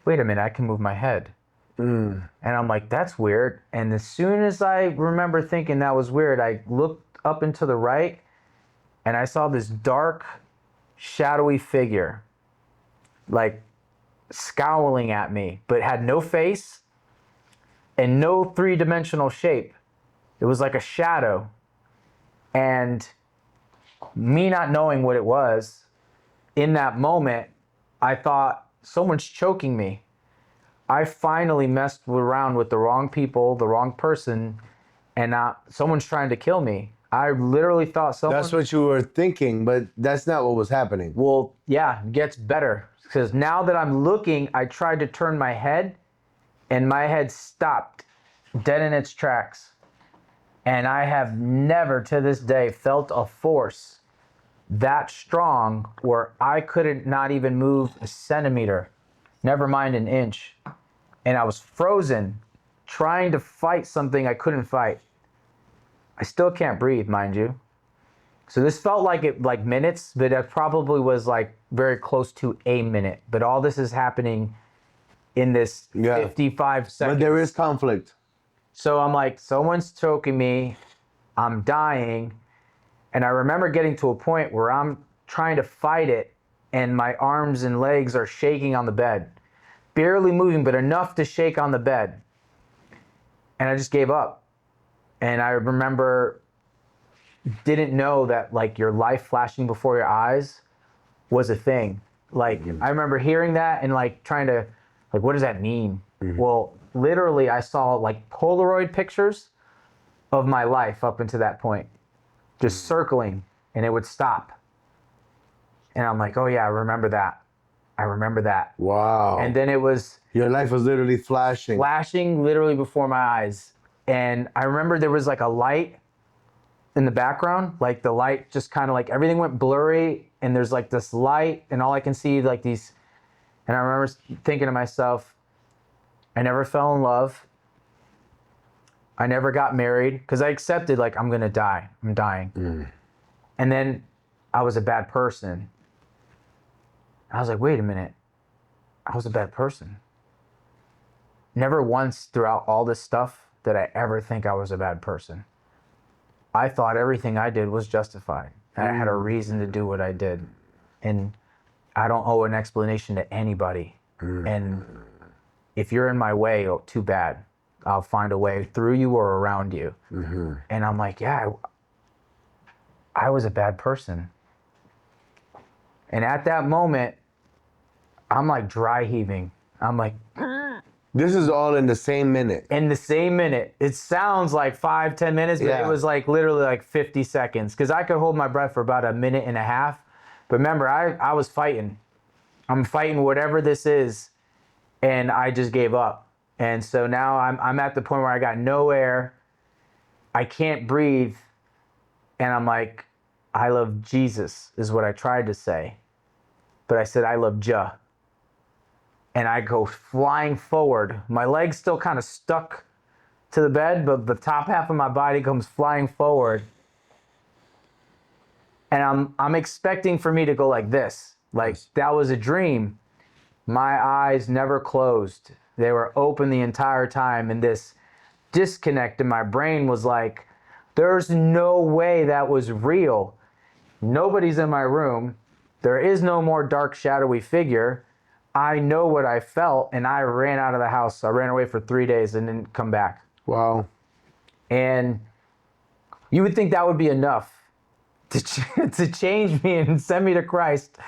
wait a minute, I can move my head. And I'm like, that's weird. And as soon as I remember thinking that was weird, I looked up and to the right, and I saw this dark, shadowy figure, like scowling at me, but had no face and no three-dimensional shape. It was like a shadow. And me not knowing what it was, in that moment, I thought, someone's choking me. I finally messed around with the wrong people, the wrong person, and someone's trying to kill me. I literally thought someone... That's what you were thinking, but that's not what was happening. Well, yeah, it gets better. Because now that I'm looking, I tried to turn my head, and my head stopped dead in its tracks. And I have never to this day felt a force that strong where I couldn't not even move a centimeter, never mind an inch. And I was frozen, trying to fight something I couldn't fight. I still can't breathe, mind you. So this felt like minutes, but it probably was like very close to a minute. But all this is happening in this 55 seconds. But there is conflict. So I'm like, someone's choking me, I'm dying. And I remember getting to a point where I'm trying to fight it, and my arms and legs are shaking on the bed. Barely moving, but enough to shake on the bed. And I just gave up. And I remember, didn't know that like your life flashing before your eyes was a thing. Like, I remember hearing that and like trying to, like, what does that mean? Well, literally I saw like Polaroid pictures of my life up until that point, just circling, and it would stop. And I'm like, oh yeah, I remember that. I remember that. Wow. And then it was... Your life was literally flashing. Flashing literally before my eyes. And I remember there was like a light in the background, like the light just kind of like everything went blurry, and there's like this light, and all I can see like these... And I remember thinking to myself, I never fell in love. I never got married because I accepted like I'm gonna die. I'm dying. And then I was a bad person. I was like, wait a minute. I was a bad person. Never once throughout all this stuff did I ever think I was a bad person. I thought everything I did was justified. I had a reason to do what I did. And I don't owe an explanation to anybody. And if you're in my way, oh, too bad. I'll find a way through you or around you. And I'm like, yeah, I was a bad person. And at that moment, I'm like dry heaving. I'm like... This is all in the same minute. In the same minute. It sounds like 5-10 minutes, but it was like literally like 50 seconds. Because I could hold my breath for about a minute and a half. But remember, I was fighting. I'm fighting whatever this is. And I just gave up. And so now I'm at the point where I got no air. I can't breathe. And I'm like, I love Jesus is what I tried to say. But I said, I love Ja. And I go flying forward. My leg's still kind of stuck to the bed, but the top half of my body comes flying forward. And I'm expecting for me to go like this. Like that was a dream. My eyes never closed. They were open the entire time. And this disconnect in my brain was like, there's no way that was real. Nobody's in my room. There is no more dark, shadowy figure. I know what I felt, and I ran out of the house. I ran away for 3 days and didn't come back. Wow. And you would think that would be enough to change me and send me to Christ.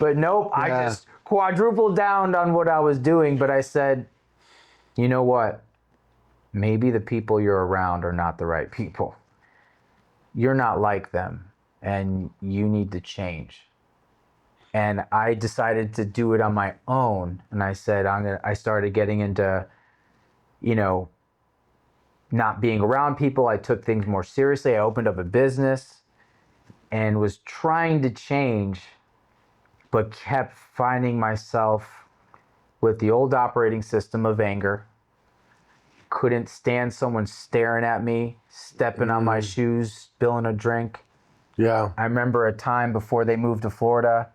But nope, I just quadrupled down on what I was doing. But I said, you know what? Maybe the people you're around are not the right people. You're not like them, and you need to change. And I decided to do it on my own. And I said, I started getting into, not being around people. I took things more seriously. I opened up a business and was trying to change, but kept finding myself with the old operating system of anger. Couldn't stand someone staring at me, stepping on my shoes, spilling a drink. Yeah. I remember a time before they moved to Florida,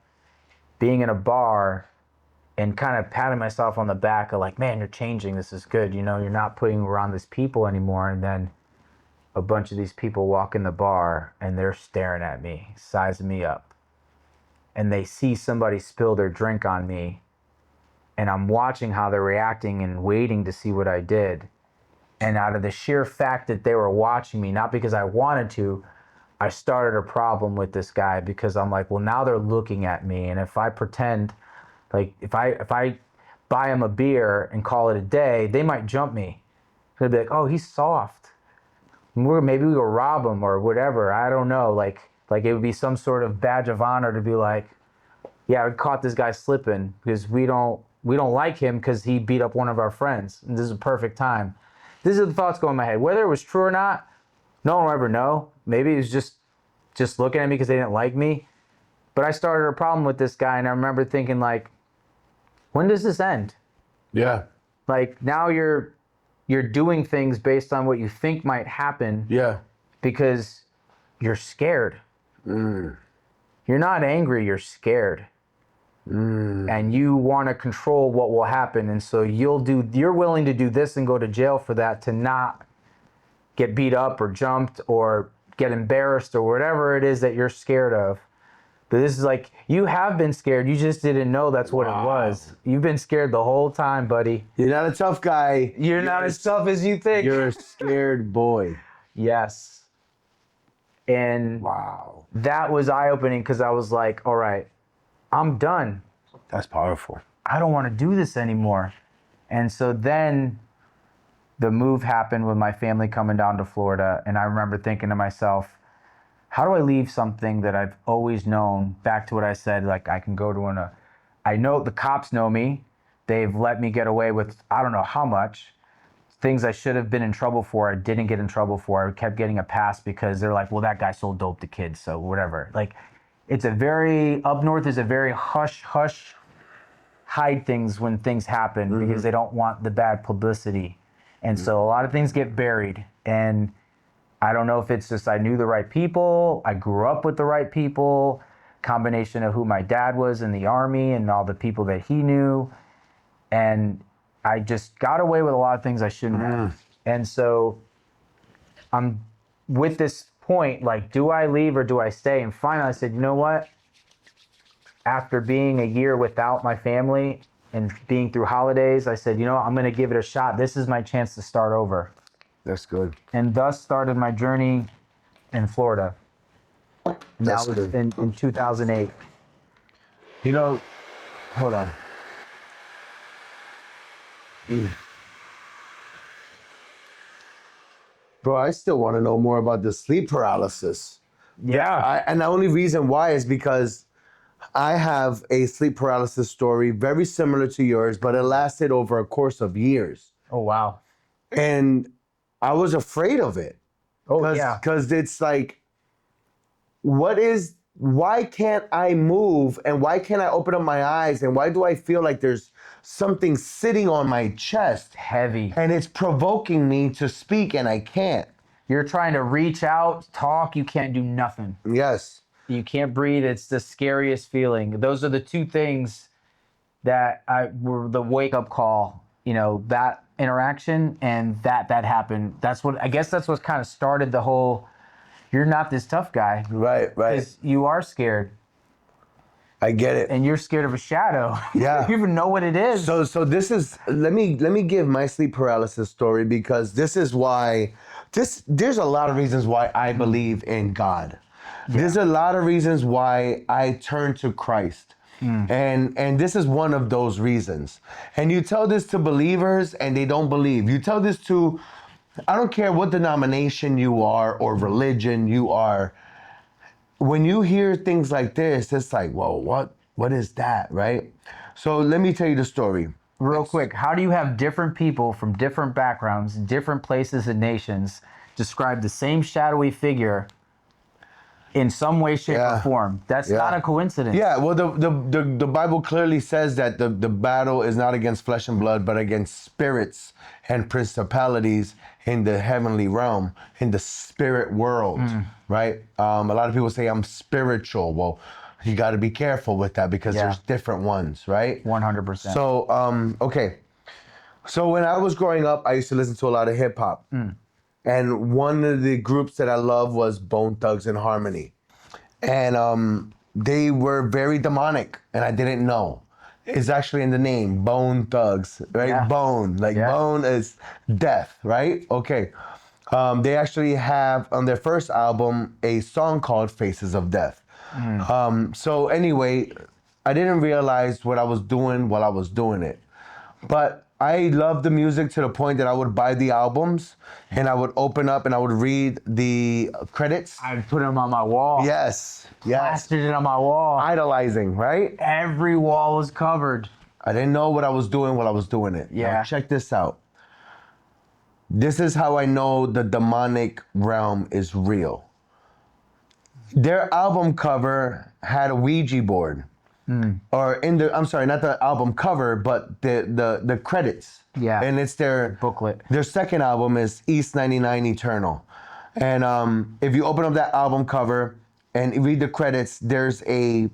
being in a bar and kind of patting myself on the back of like, man, you're changing. This is good. You're not putting around these people anymore. And then a bunch of these people walk in the bar and they're staring at me, sizing me up. And they see somebody spill their drink on me. And I'm watching how they're reacting and waiting to see what I did. And out of the sheer fact that they were watching me, not because I wanted to, I started a problem with this guy because I'm like, well, now they're looking at me. And if I pretend, like if I buy him a beer and call it a day, they might jump me. They'd be like, oh, he's soft. Maybe we will rob him or whatever. I don't know. Like it would be some sort of badge of honor to be like, yeah, we caught this guy slipping because we don't like him because he beat up one of our friends. And this is a perfect time. These are the thoughts going in my head. Whether it was true or not, no one will ever know. Maybe it was just looking at me because they didn't like me. But I started a problem with this guy, and I remember thinking, like, when does this end? Yeah. Like, now you're doing things based on what you think might happen. Yeah. Because you're scared. You're not angry, you're scared. And you want to control what will happen. And so you're willing to do this and go to jail for that to not get beat up or jumped or get embarrassed or whatever it is that you're scared of. But this is like, you have been scared. You just didn't know that's what it was. You've been scared the whole time, buddy. You're not a tough guy. You're not as tough as you think. You're a scared boy. Yes. And Wow. that was eye-opening because I was like, all right, I'm done. That's powerful. I don't want to do this anymore. And so then the move happened with my family coming down to Florida. And I remember thinking to myself, how do I leave something that I've always known? Back to what I said, like I can go to I know the cops know me. They've let me get away with, I don't know how much. Things I should have been in trouble for, I didn't get in trouble for. I kept getting a pass because they're like, well, that guy sold dope to kids, so whatever. Like, up north is a very hush, hide things when things happen because they don't want the bad publicity. And so a lot of things get buried. And I don't know if it's just I knew the right people, I grew up with the right people, combination of who my dad was in the Army and all the people that he knew. And I just got away with a lot of things I shouldn't have. And so I'm with this point, like, do I leave or do I stay? And finally I said, you know what? After being a year without my family and being through holidays, I said, you know what? I'm going to give it a shot. This is my chance to start over. That's good. And thus started my journey in Florida. And that was in 2008. Hold on. Bro, I still want to know more about the sleep paralysis. Yeah. And the only reason why is because I have a sleep paralysis story very similar to yours, but it lasted over a course of years. Oh, wow. And I was afraid of it. Oh, yeah. Because it's like, why can't I move and why can't I open up my eyes and why do I feel like there's something sitting on my chest Heavy. and it's provoking me to speak and I can't. You're trying to reach out, talk, you can't do nothing. Yes. You can't breathe. It's the scariest feeling. Those are the two things that were the wake up call. You know, that interaction and that happened. I guess that's what kind of started the whole. You're not this tough guy. Right. Because you are scared. I get it. And you're scared of a shadow. Yeah. You even know what it is. So this is let me give my sleep paralysis story because this is why there's a lot of reasons why I believe in God. Yeah. There's a lot of reasons why I turn to Christ. And this is one of those reasons. And you tell this to believers and they don't believe. You tell this to I don't care what denomination you are or religion you are. When you hear things like this, it's like, whoa, what is that, right? So let me tell you the story. Real quick, how do you have different people from different backgrounds, different places and nations describe the same shadowy figure in some way, shape, or form? That's not a coincidence. Yeah, well, the Bible clearly says that the battle is not against flesh and blood, but against spirits and principalities in the heavenly realm, in the spirit world, right? A lot of people say I'm spiritual. Well, you got to be careful with that because there's different ones, right? 100%. So, okay. So when I was growing up, I used to listen to a lot of hip hop. And one of the groups that I loved was Bone Thugs and Harmony. And they were very demonic, and I didn't know. It's actually in the name, Bone Thugs, right? Yeah. Bone, bone is death, right? Okay. They actually have on their first album a song called Faces of Death. So anyway, I didn't realize what I was doing while I was doing it. But I loved the music to the point that I would buy the albums and I would open up and I would read the credits. I'd put them on my wall. Yes. Plastered it on my wall. Idolizing, right? Every wall was covered. I didn't know what I was doing while I was doing it. Yeah. Now check this out. This is how I know the demonic realm is real. Their album cover had a Ouija board. Or I'm sorry, not the album cover, but the credits. Yeah. And it's their booklet. Their second album is East 99 Eternal. And if you open up that album cover and read the credits, there's a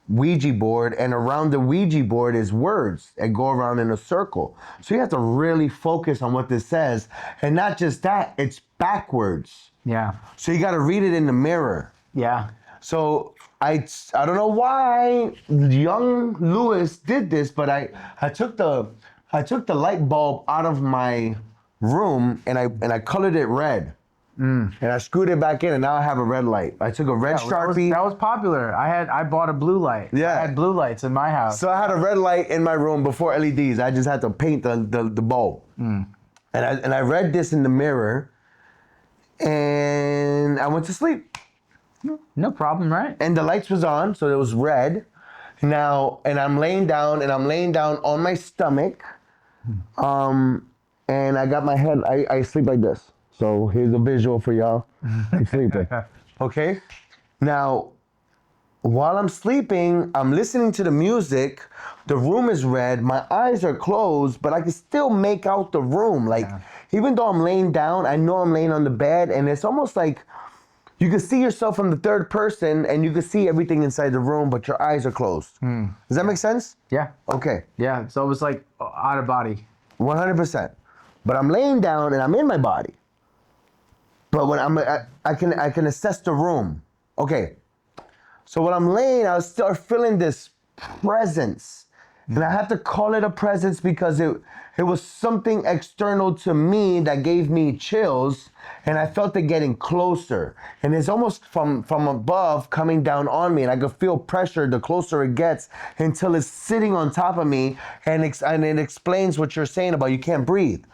Ouija board, and around the Ouija board is words that go around in a circle. So you have to really focus on what this says. And not just that, it's backwards. Yeah. So you got to read it in the mirror. Yeah. So I don't know why young Lewis did this, but I took the light bulb out of my room and I colored it red. And I screwed it back in and now I have a red light. I took a red Sharpie. That was popular. I bought a blue light. Yeah. I had blue lights in my house. So I had a red light in my room before LEDs. I just had to paint the bulb. And I read this in the mirror and I went to sleep. No problem, right? And the lights was on, so it was red. Now, and I'm laying down on my stomach. And I got my head, I sleep like this. So here's a visual for y'all. I'm sleeping. Okay? Now, while I'm sleeping, I'm listening to the music. The room is red. My eyes are closed, but I can still make out the room. Even though I'm laying down, I know I'm laying on the bed, and it's almost like you can see yourself from the third person and you can see everything inside the room, but your eyes are closed. Does that make sense? Yeah. Okay. Yeah. So it was like out of body. 100%. But I'm laying down and I'm in my body. But when I can assess the room. Okay. So when I'm laying, I start feeling this presence. And I have to call it a presence because it was something external to me that gave me chills, and I felt it getting closer. And it's almost from above coming down on me, and I could feel pressure the closer it gets until it's sitting on top of me, and it explains what you're saying about you can't breathe.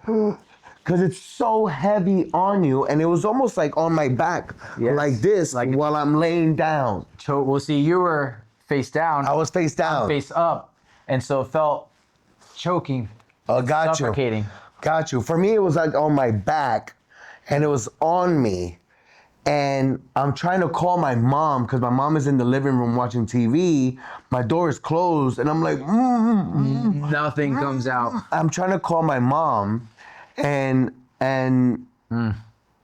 Because it's so heavy on you, and it was almost like on my back, like this, while I'm laying down. Well, see, you were face down. I was face down. I'm face up, and so it felt choking. Got suffocating. you. Got you. For me, it was like on my back, and it was on me, And I'm trying to call my mom because my mom is in the living room watching TV. My door is closed, and I'm like, Nothing comes out. I'm trying to call my mom, and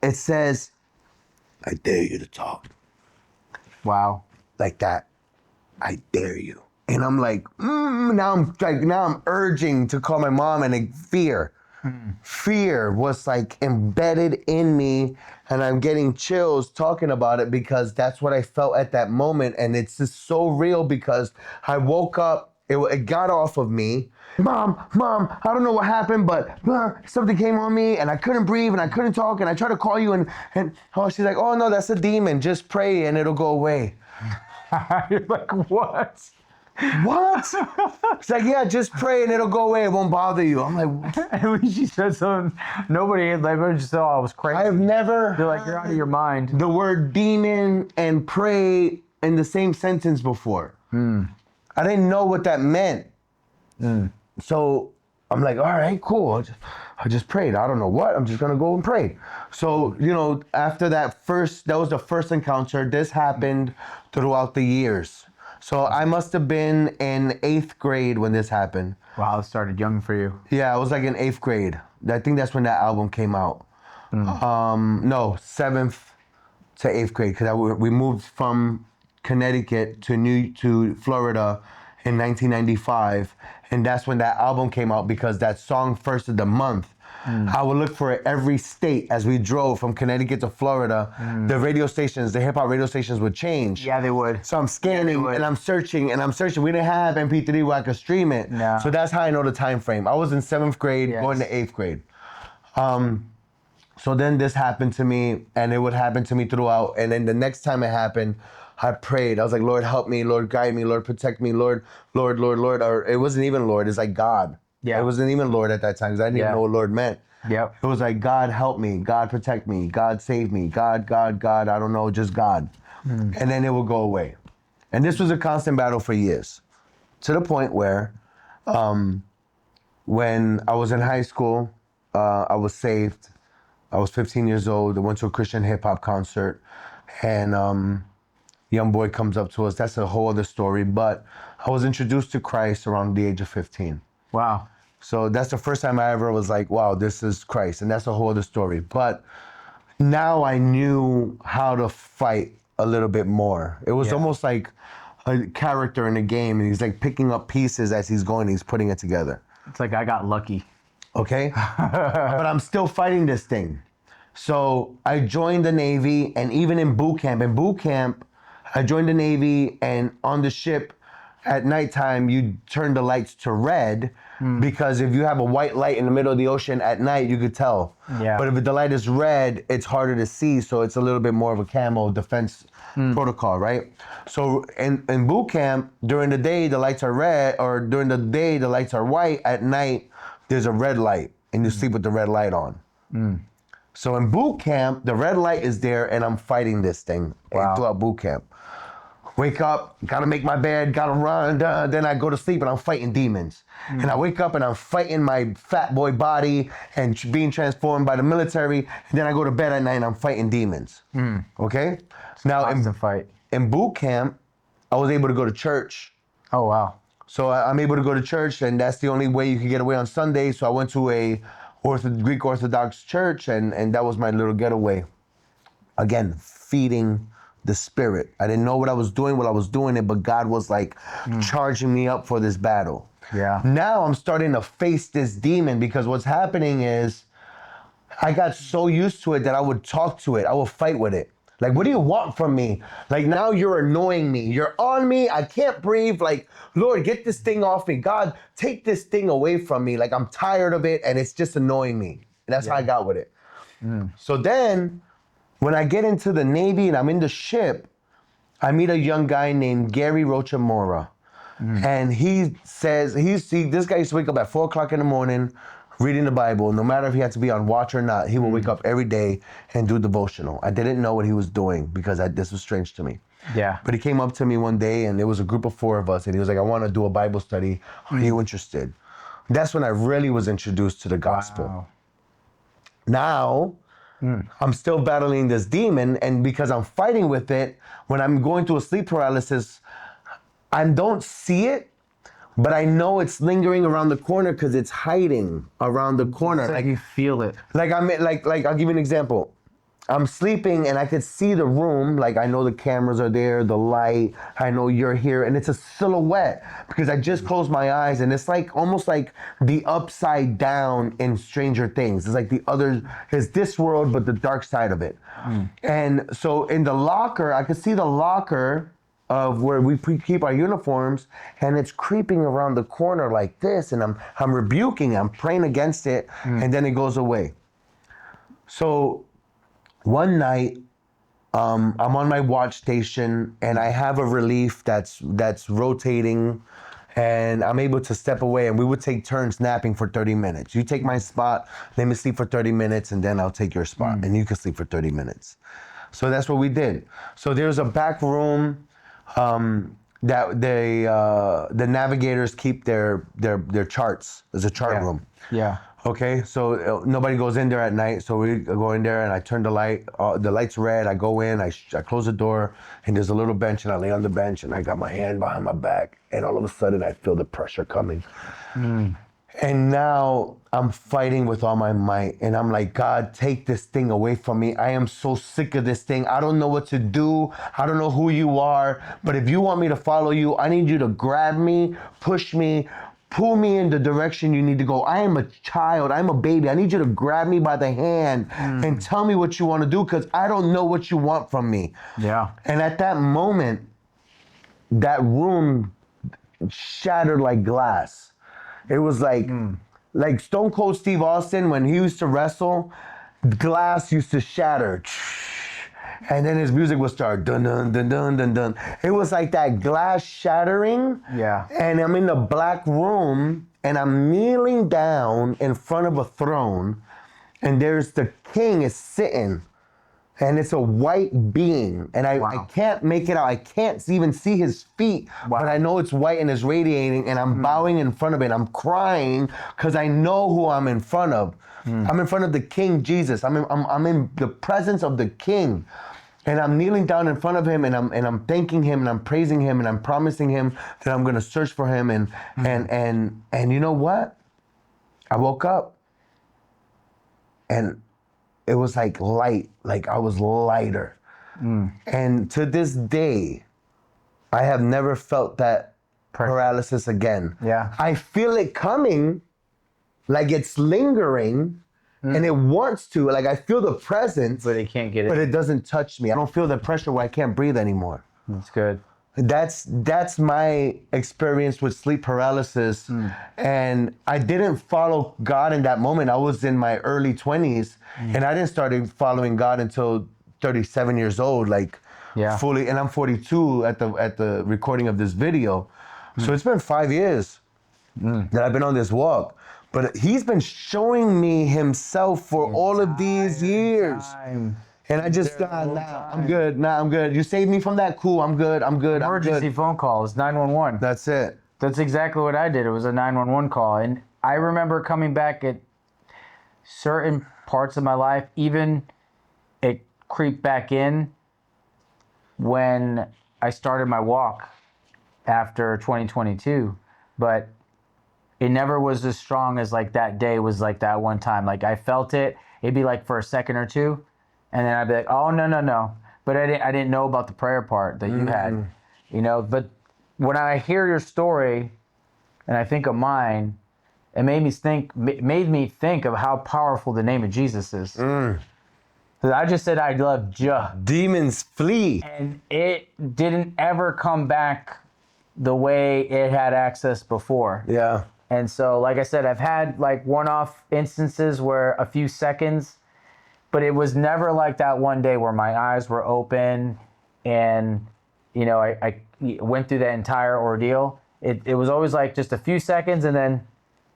it says, "I dare you to talk." Wow. Like that. I dare you. And I'm like, now I'm urging to call my mom, and like fear was like embedded in me, and I'm getting chills talking about it because that's what I felt at that moment. And it's just so real because I woke up, it got off of me. Mom, I don't know what happened, but something came on me and I couldn't breathe and I couldn't talk, and I tried to call you, and oh, she's like, oh no, that's a demon. Just pray and it'll go away. You're like, what? What? It's like, yeah, just pray and it'll go away. It won't bother you. I'm like, And when she said something, nobody had like, just thought I was crazy. I've never They're like, you're out of your mind. the word demon and pray in the same sentence before. I didn't know what that meant. So I'm like, all right, cool. I just prayed. I don't know what. I'm just going to go and pray. So, after that was the first encounter. This happened throughout the years. So I must have been in 8th grade when this happened. Wow, it started young for you. Yeah, I was like in 8th grade. I think that's when that album came out. No, 7th to 8th grade, because we moved from Connecticut to Florida in 1995, and that's when that album came out, because that song First of the Month, I would look for it every state as we drove from Connecticut to Florida. The radio stations, the hip hop radio stations would change. Yeah, they would. So I'm scanning and I'm searching and I'm searching. We didn't have MP3 where I could stream it. No. So that's how I know the time frame. I was in 7th grade, going to 8th grade. So then this happened to me, and it would happen to me throughout. And then the next time it happened, I prayed. I was like, Lord, help me. Lord, guide me. Lord, protect me. Lord. Or it wasn't even Lord. It's like God. Yeah. It wasn't even Lord at that time, because I didn't even know what Lord meant. Yep. It was like, God, help me. God, protect me. God, save me. God, I don't know, just God. And then it would go away. And this was a constant battle for years, to the point where when I was in high school, I was saved. I was 15 years old. I went to a Christian hip hop concert, and young boy comes up to us. That's a whole other story. But I was introduced to Christ around the age of 15. Wow. So that's the first time I ever was like, wow, this is Christ. And that's a whole other story. But now I knew how to fight a little bit more. It was almost like a character in a game, and he's like picking up pieces as he's going, he's putting it together. It's like I got lucky. Okay? But I'm still fighting this thing. So I joined the Navy, and even in boot camp, I joined the Navy, and on the ship at nighttime, you turn the lights to red, because if you have a white light in the middle of the ocean at night, you could tell. Yeah. But if the light is red, it's harder to see, so it's a little bit more of a camo defense protocol, right? So in boot camp, during the day, the lights are red, or during the day, the lights are white. At night, there's a red light, and you sleep with the red light on. So in boot camp, the red light is there, and I'm fighting this thing throughout boot camp. Wake up, gotta make my bed, gotta run, then I go to sleep and I'm fighting demons. And I wake up and I'm fighting my fat boy body and being transformed by the military. And then I go to bed at night and I'm fighting demons. Okay? Now in boot camp, I was able to go to church. Oh, wow. So I'm able to go to church, and that's the only way you can get away on Sunday. So I went to a Greek Orthodox church, and that was my little getaway. Again, feeding the spirit. I didn't know what I was doing while I was doing it, but God was like charging me up for this battle. Yeah. Now I'm starting to face this demon, because what's happening is I got so used to it that I would talk to it. I would fight with it. Like, what do you want from me? Like, now you're annoying me. You're on me. I can't breathe. Like, Lord, get this thing off me. God, take this thing away from me. Like, I'm tired of it, and it's just annoying me. And that's how I got with it. So then, when I get into the Navy and I'm in the ship, I meet a young guy named Gary Rochamora. And he says, this guy used to wake up at 4 o'clock in the morning reading the Bible. No matter if he had to be on watch or not, he would wake up every day and do devotional. I didn't know what he was doing, because this was strange to me. Yeah. But he came up to me one day, and there was a group of 4 of us, and he was like, I want to do a Bible study. Are you interested? That's when I really was introduced to the gospel. Wow. Now, I'm still battling this demon, and because I'm fighting with it, when I'm going through a sleep paralysis, I don't see it, but I know it's lingering around the corner because it's hiding around the corner. It's like you feel it. Like I'll give you an example. I'm sleeping and I could see the room. Like I know the cameras are there, the light. I know you're here, and it's a silhouette because I just closed my eyes, and it's like almost like the upside down in Stranger Things. It's like it's this world, but the dark side of it. And so in the locker, I could see the locker of where we keep our uniforms, and it's creeping around the corner like this, and I'm rebuking, I'm praying against it, and then it goes away. So one night, I'm on my watch station, and I have a relief that's rotating, and I'm able to step away, and we would take turns napping for 30 minutes. You take my spot, let me sleep for 30 minutes, and then I'll take your spot, and you can sleep for 30 minutes. So that's what we did. So there's a back room that the navigators keep their charts. There's a chart room. Yeah. Okay, so nobody goes in there at night, so we go in there and I turn the light, the light's red, I go in, I close the door, and there's a little bench, and I lay on the bench, and I got my hand behind my back, and all of a sudden I feel the pressure coming. And now I'm fighting with all my might, and I'm like, God, take this thing away from me. I am so sick of this thing. I don't know what to do. I don't know who you are, but if you want me to follow you, I need you to grab me, push me, pull me in the direction you need to go. I am a child. I'm a baby. I need you to grab me by the hand and tell me what you want to do, because I don't know what you want from me. Yeah. And at that moment, that room shattered like glass. It was like Stone Cold Steve Austin, when he used to wrestle, glass used to shatter. And then his music would start dun dun dun dun dun dun. It was like that glass shattering. Yeah. And I'm in the black room, and I'm kneeling down in front of a throne, and there's the king is sitting, and it's a white being, and I can't make it out. I can't even see his feet, but I know it's white and it's radiating, and I'm bowing in front of it. I'm crying because I know who I'm in front of. I'm in front of the King Jesus. I'm in the presence of the King. And I'm kneeling down in front of him, and I'm thanking him, and I'm praising him, and I'm promising him that I'm gonna search for him, and you know what? I woke up, and it was like light, like I was lighter. And to this day, I have never felt that paralysis again. Yeah. I feel it coming, like it's lingering, and it wants to, like I feel the presence, But it can't get it. but it doesn't touch me. I don't feel the pressure where I can't breathe anymore. That's good. That's my experience with sleep paralysis. And I didn't follow God in that moment. I was in my early 20s, and I didn't start following God until 37 years old, like fully. And I'm 42 at the recording of this video. So it's been 5 years that I've been on this walk. But he's been showing me himself for all of these years. And I just, I'm good. I'm good. You saved me from that. Cool. I'm good. Emergency phone call is 911. That's it. That's exactly what I did. It was a 911 call. And I remember coming back at certain parts of my life, even it creeped back in when I started my walk after 2022. But it never was as strong as like that day was like that one time. Like I felt it. It'd be like for a second or two. And then I'd be like, oh, no. But I didn't know about the prayer part that you had, you know. But when I hear your story and I think of mine, it made me think of how powerful the name of Jesus is. I just said I love Demons flee. and it didn't ever come back the way it had access before. Yeah. And so, like I said, I've had like one-off instances where a few seconds, but it was never like that one day where my eyes were open and, you know, I went through that entire ordeal. It was always like just a few seconds, and then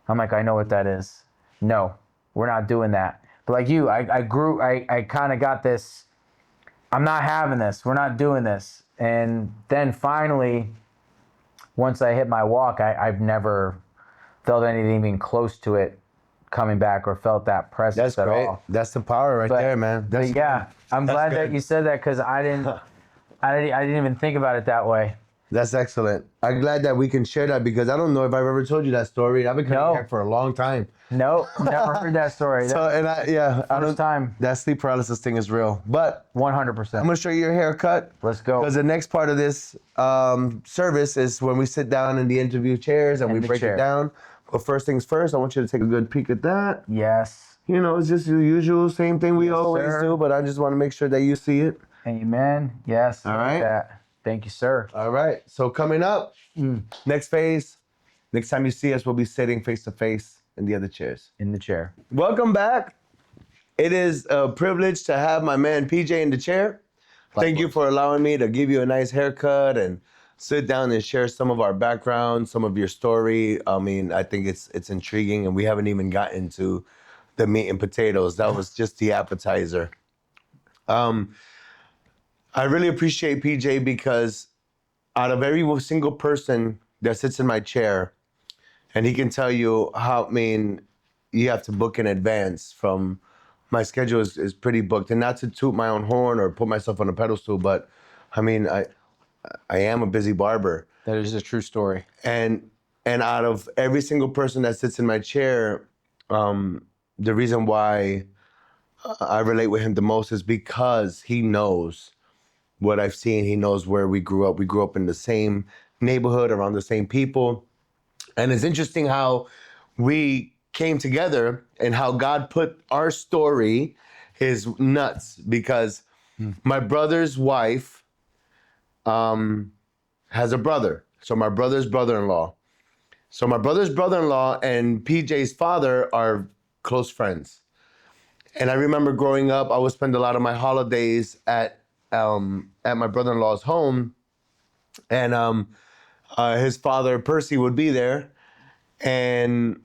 I'm like, I know what that is. No, we're not doing that. But like you, I kind of got this, I'm not having this. We're not doing this. And then finally, once I hit my walk, I've never felt anything even close to it coming back or felt that presence That's at great. all. That's the power right there, man. But yeah, I'm glad that good. you said that because I didn't even think about it that way. That's excellent. I'm glad that we can share that because I don't know if I've ever told you that story. I've been coming No. here for a long time. No, never heard that story. So I First time. That sleep paralysis thing is real. But 100%. I'm gonna show you your haircut. Let's go. Because the next part of this service is when we sit down in the interview chairs and we break it down. But first things first, I want you to take a good peek at that. Yes. You know, it's just the usual same thing we always do, but I just want to make sure that you see it. Amen. Yes. All right. That. Thank you, sir. All right. So coming up, next phase, next time you see us, we'll be sitting face to face in the other chairs. In the chair. Welcome back. It is a privilege to have my man PJ in the chair. Thank you for allowing me to give you a nice haircut and sit down and share some of our background, some of your story. I mean, I think it's intriguing, and we haven't even gotten to the meat and potatoes. That was just the appetizer. I really appreciate PJ because out of every single person that sits in my chair, and he can tell you how, I mean, you have to book in advance from, my schedule is pretty booked. And not to toot my own horn or put myself on a pedestal, but I mean, I am a busy barber. That is a true story. And out of every single person that sits in my chair, the reason why I relate with him the most is because he knows what I've seen. He knows where we grew up. We grew up in the same neighborhood, around the same people. And it's interesting how we came together and how God put our story is nuts because my brother's wife has a brother. So my brother's brother-in-law. So my brother's brother-in-law and PJ's father are close friends. And I remember growing up, I would spend a lot of my holidays at my brother-in-law's home, and his father Percy would be there, and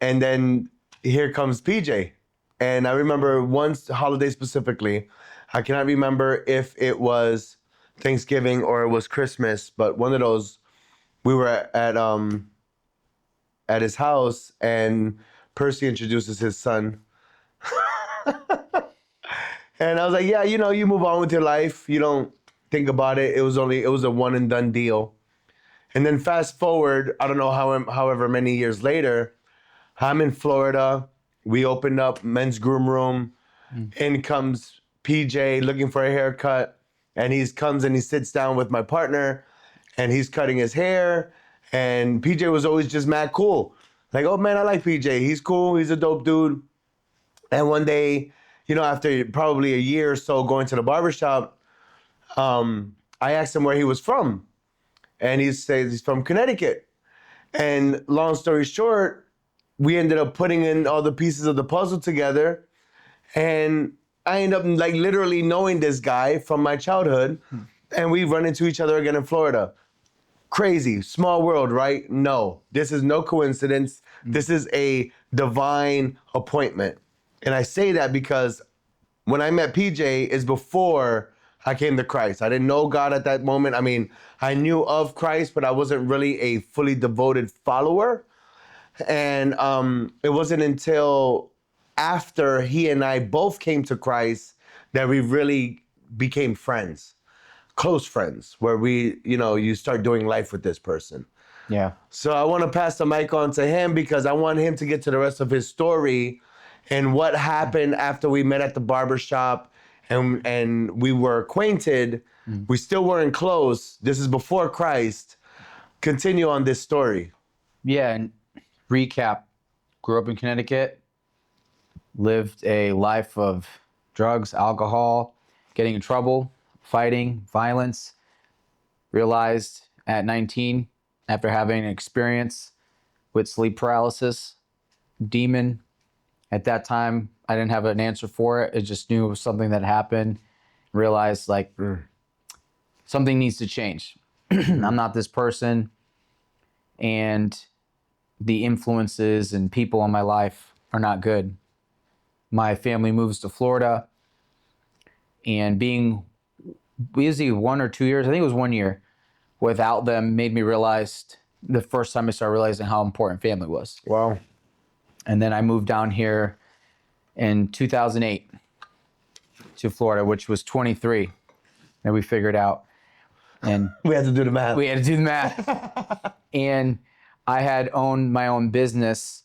then here comes PJ. And I remember one holiday specifically, I cannot remember if it was Thanksgiving or it was Christmas, but one of those, we were at his house and Percy introduces his son. And I was like, yeah, you know, you move on with your life. You don't think about it. It was a one and done deal. And then fast forward, I don't know however many years later, I'm in Florida. We opened up men's groom room. In comes PJ looking for a haircut. And he comes and he sits down with my partner and he's cutting his hair. And PJ was always just mad cool. Like, oh man, I like PJ. He's cool. He's a dope dude. And one day, you know, after probably a year or so going to the barbershop, I asked him where he was from. And he says he's from Connecticut. And long story short, we ended up putting in all the pieces of the puzzle together. And I ended up like literally knowing this guy from my childhood. And we run into each other again in Florida. Crazy, small world, right? No, this is no coincidence. This is a divine appointment. And I say that because when I met PJ is before I came to Christ. I didn't know God at that moment. I mean, I knew of Christ, but I wasn't really a fully devoted follower. And it wasn't until after he and I both came to Christ that we really became friends, close friends, where we, you know, you start doing life with this person. Yeah. So I want to pass the mic on to him because I want him to get to the rest of his story and what happened after we met at the barbershop and we were acquainted. We still weren't close. This is before Christ. Continue on this story. Yeah, and recap. Grew up in Connecticut. Lived a life of drugs, alcohol, getting in trouble, fighting, violence. Realized at 19, after having an experience with sleep paralysis, demon. At that time, I didn't have an answer for it. I just knew it was something that happened. Realized like something needs to change. I'm not this person. And the influences and people in my life are not good. My family moves to Florida. And being busy 1 or 2 years, I think it was 1 year, without them made me realize the first time I started realizing how important family was. Wow. And then I moved down here in 2008 to Florida, which was 23. And we figured out. And We had to do the math. we had to do the math. And I had owned my own business.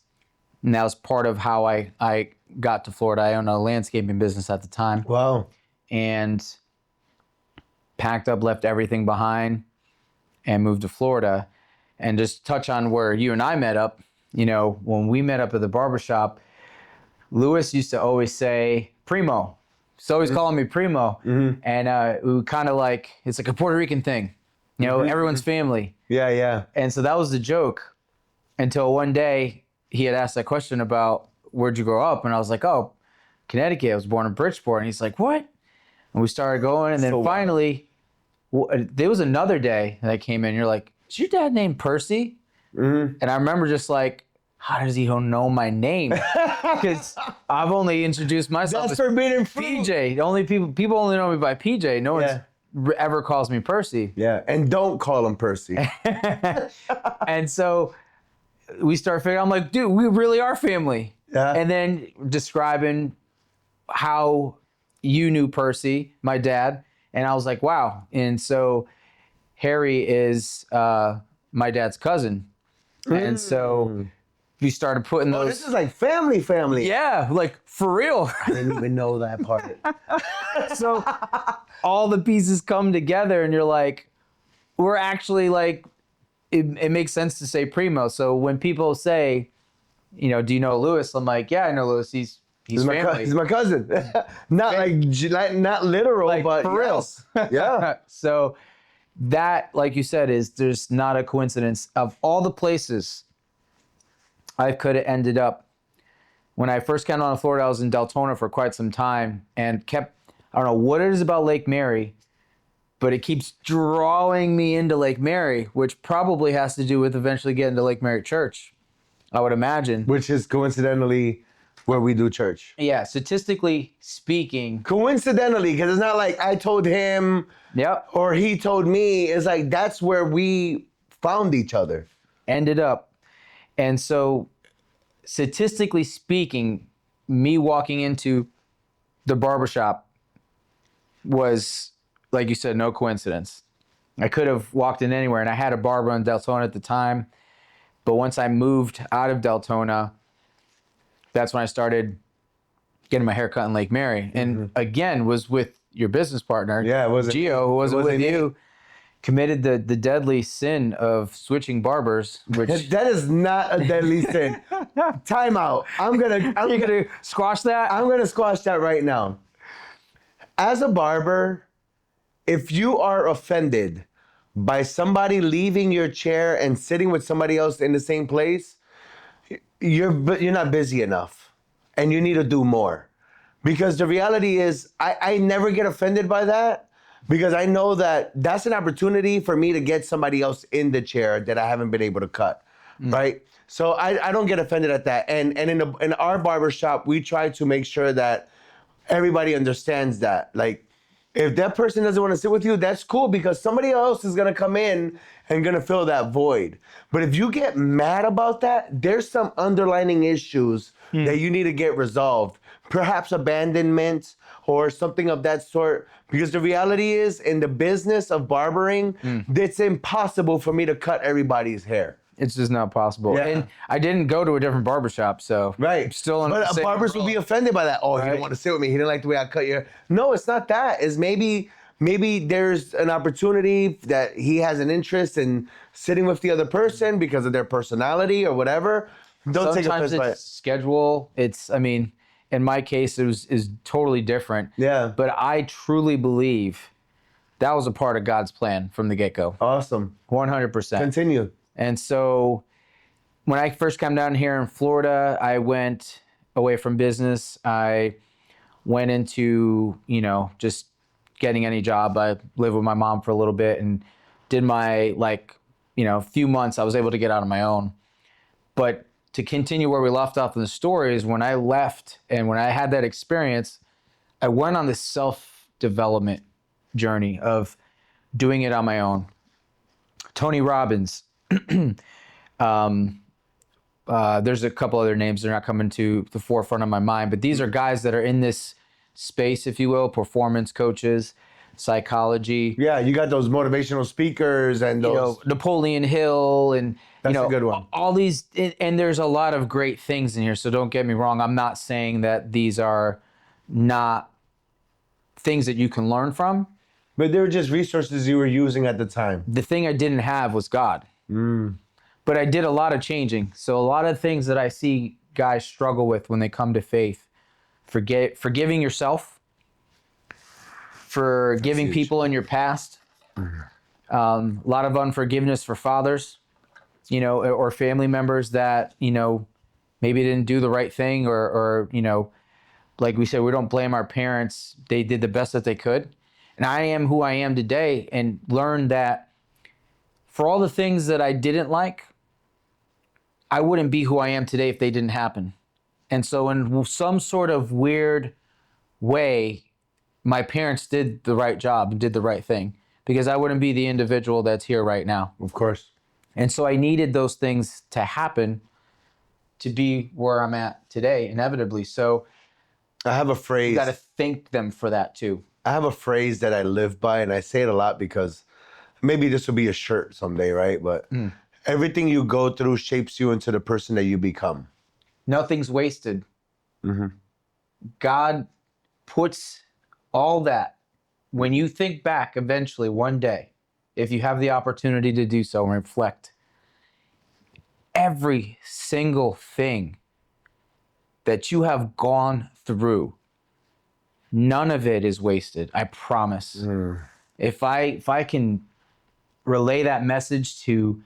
And that was part of how I got to Florida. I owned a landscaping business at the time. Wow. And packed up, left everything behind, and moved to Florida. And just touch on where you and I met up. When we met up at the barbershop, Lewis used to always say, Primo. He's always calling me Primo. Mm-hmm. And we kind of it's like a Puerto Rican thing. Everyone's family. Yeah, yeah. And so that was the joke until one day he had asked that question about where'd you grow up? And I was like, oh, Connecticut. I was born in Bridgeport. And he's like, what? And we started going. And then finally, there was another day that I came in. You're like, is your dad named Percy? Mm-hmm. And I remember just how does he know my name? Because I've only introduced myself That's as forbidden fruit. PJ. The only people only know me by PJ. No one ever calls me Percy. Yeah, and don't call him Percy. And so we start figuring. I'm like, dude, we really are family. Yeah. And then describing how you knew Percy, my dad, and I was like, wow. And so Harry is my dad's cousin, and so we started putting those. This is like family. Yeah, for real. I didn't even know that part. So all the pieces come together, and you're like, we're actually it makes sense to say Primo. So when people say, do you know Lewis? I'm like, yeah, I know Lewis. He's family. He's my cousin. Not literal, but for real. Yes. Yeah. So that, like you said, there's not a coincidence. Of all the places I could have ended up, when I first came down to Florida, I was in Deltona for quite some time and I don't know what it is about Lake Mary, but it keeps drawing me into Lake Mary, which probably has to do with eventually getting to Lake Mary Church, I would imagine. Which is coincidentally where we do church. Yeah, statistically speaking. Coincidentally, because it's not like I told him or he told me. It's like that's where we found each other. Ended up. And so statistically speaking, me walking into the barbershop was, like you said, no coincidence. I could have walked in anywhere, and I had a barber in Deltona at the time. But once I moved out of Deltona, that's when I started getting my hair cut in Lake Mary. And again, was with your business partner, Gio, who wasn't with you, committed the deadly sin of switching barbers, which that is not a deadly sin. Time out. You're gonna squash that? I'm gonna squash that right now. As a barber, if you are offended by somebody leaving your chair and sitting with somebody else in the same place, you're not busy enough, and you need to do more. Because the reality is, I never get offended by that, because I know that that's an opportunity for me to get somebody else in the chair that I haven't been able to cut, right? So I don't get offended at that. And in our barbershop, we try to make sure that everybody understands that. Like, if that person doesn't want to sit with you, that's cool, because somebody else is going to come in and going to fill that void. But if you get mad about that, there's some underlying issues that you need to get resolved. Perhaps abandonment or something of that sort. Because the reality is, in the business of barbering, it's impossible for me to cut everybody's hair. It's just not possible. Yeah. And I didn't go to a different barbershop, so I'm still in the same barbers role. will be offended by that. Oh, he didn't want to sit with me. He didn't like the way I cut your hair. No, it's not that. It's maybe there's an opportunity that he has an interest in sitting with the other person because of their personality or whatever. Don't take offense by it. Schedule. In my case, is totally different. Yeah. But I truly believe that was a part of God's plan from the get-go. Awesome. 100%. Continue. And so when I first came down here in Florida, I went away from business. I went into, just getting any job. I lived with my mom for a little bit and did my, few months, I was able to get out on my own. But to continue where we left off in the story is when I left and when I had that experience, I went on this self-development journey of doing it on my own. Tony Robbins There's a couple other names. They're not coming to the forefront of my mind, but these are guys that are in this space, if you will, performance coaches, psychology. Yeah, you got those motivational speakers and those. Napoleon Hill and That's a good one. all these, and there's a lot of great things in here. So don't get me wrong. I'm not saying that these are not things that you can learn from. But they were just resources you were using at the time. The thing I didn't have was God. But I did a lot of changing. So a lot of things that I see guys struggle with when they come to faith, forgiving yourself, forgiving people in your past, a lot of unforgiveness for fathers, or family members that, maybe didn't do the right thing or like we said, we don't blame our parents. They did the best that they could. And I am who I am today and learned that for all the things that I didn't like, I wouldn't be who I am today if they didn't happen. And so in some sort of weird way, my parents did the right job and did the right thing because I wouldn't be the individual that's here right now. Of course. And so I needed those things to happen to be where I'm at today, inevitably. So I have a phrase. you got to thank them for that too. I have a phrase that I live by, and I say it a lot because maybe this will be a shirt someday, right? But everything you go through shapes you into the person that you become. Nothing's wasted. God puts all that, when you think back eventually one day, if you have the opportunity to do so and reflect, every single thing that you have gone through, none of it is wasted. I promise. If I can relay that message to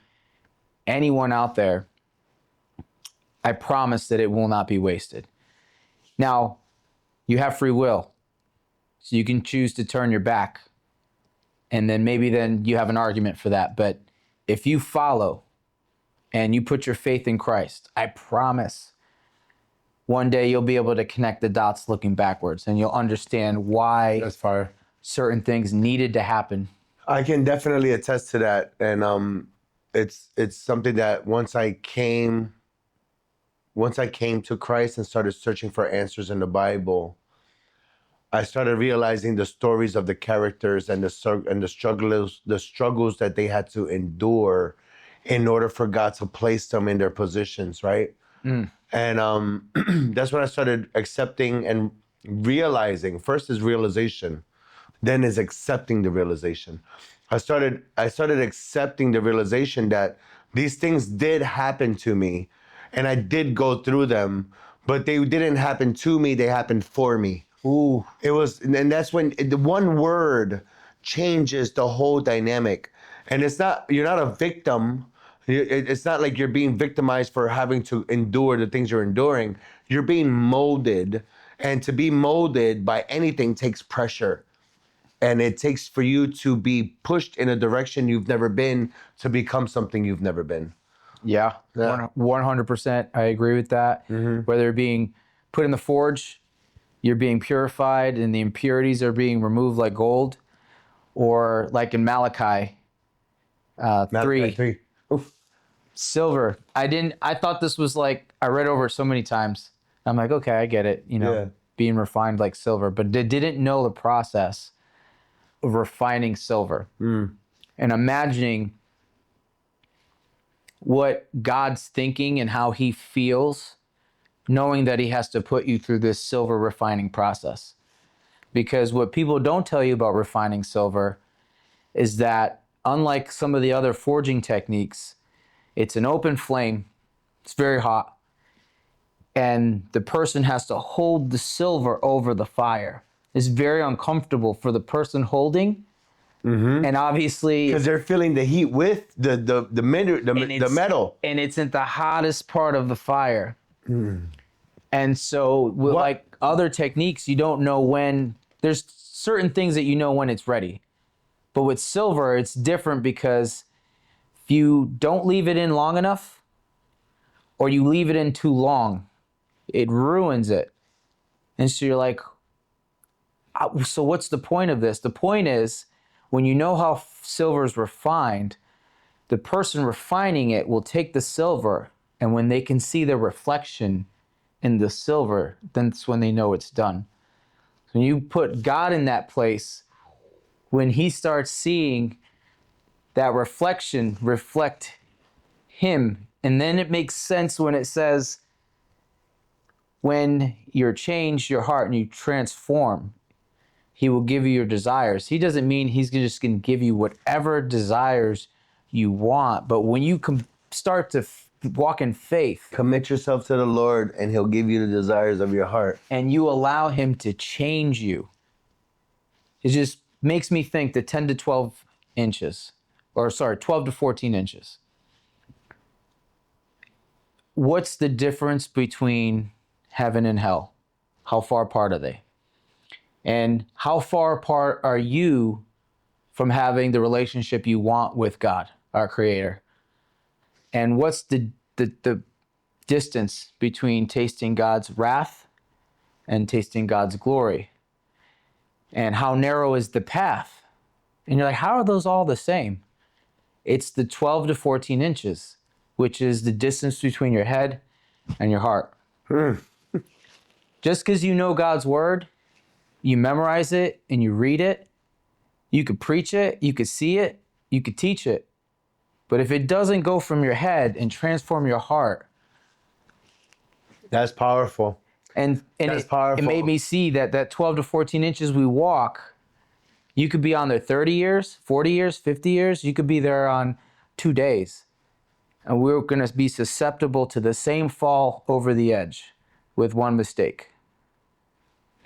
anyone out there, I promise that it will not be wasted. Now, you have free will, so you can choose to turn your back, and then you have an argument for that. But if you follow and you put your faith in Christ, I promise one day you'll be able to connect the dots looking backwards, and you'll understand why That's fire. certain things needed to happen. I can definitely attest to that, and it's something that once I came to Christ and started searching for answers in the Bible, I started realizing the stories of the characters and the struggles that they had to endure in order for God to place them in their positions, right? And that's when I started accepting and realizing. First is realization, then is accepting the realization. I started accepting the realization that these things did happen to me, and I did go through them, but they didn't happen to me, they happened for me. Ooh. It was, and that's when the one word changes the whole dynamic. And you're not a victim. It's not like you're being victimized for having to endure the things you're enduring. You're being molded, and to be molded by anything takes pressure. And it takes for you to be pushed in a direction you've never been to become something you've never been. Yeah. 100%. I agree with that. Whether you're being put in the forge, you're being purified and the impurities are being removed like gold, or like in Malachi 3. Oof. Silver. I thought this was like, I read over it so many times. I'm like, okay, I get it, being refined like silver, but they didn't know the process of refining silver and imagining what God's thinking and how he feels, knowing that he has to put you through this silver refining process. Because what people don't tell you about refining silver is that, unlike some of the other forging techniques, it's an open flame, it's very hot, and the person has to hold the silver over the fire. It's very uncomfortable for the person holding, and obviously because they're feeling the heat with the metal, and it's at the hottest part of the fire. And so with like other techniques, you don't know when. There's certain things that you know when it's ready, but with silver it's different, because if you don't leave it in long enough, or you leave it in too long, it ruins it. And so you're like, so what's the point of this? The point is, when you know how silver is refined, the person refining it will take the silver And when they can see the reflection in the silver, that's when they know it's done. When you put God in that place, when he starts seeing that reflection reflect him, and then it makes sense when it says, when you're changed your heart and you transform, he will give you your desires. He doesn't mean he's just going to give you whatever desires you want, but when you start to walk in faith, Commit yourself to the Lord and he'll give you the desires of your heart. and you allow him to change you, it just makes me think the 10 to 12 inches, 12 to 14 inches. What's the difference between heaven and hell? How far apart are they? And how far apart are you from having the relationship you want with God, our Creator? And what's the distance between tasting God's wrath and tasting God's glory? And how narrow is the path? And you're like, how are those all the same? It's the 12 to 14 inches, which is the distance between your head and your heart. Just because you know God's word, you memorize it and you read it, you could preach it, you could see it, you could teach it. But if it doesn't go from your head and transform your heart, That's powerful. and That's it powerful. made me see that 12 to 14 inches we walk, you could be on there 30 years, 40 years, 50 years, you could be there on 2 days. And we're going to be susceptible to the same fall over the edge with one mistake.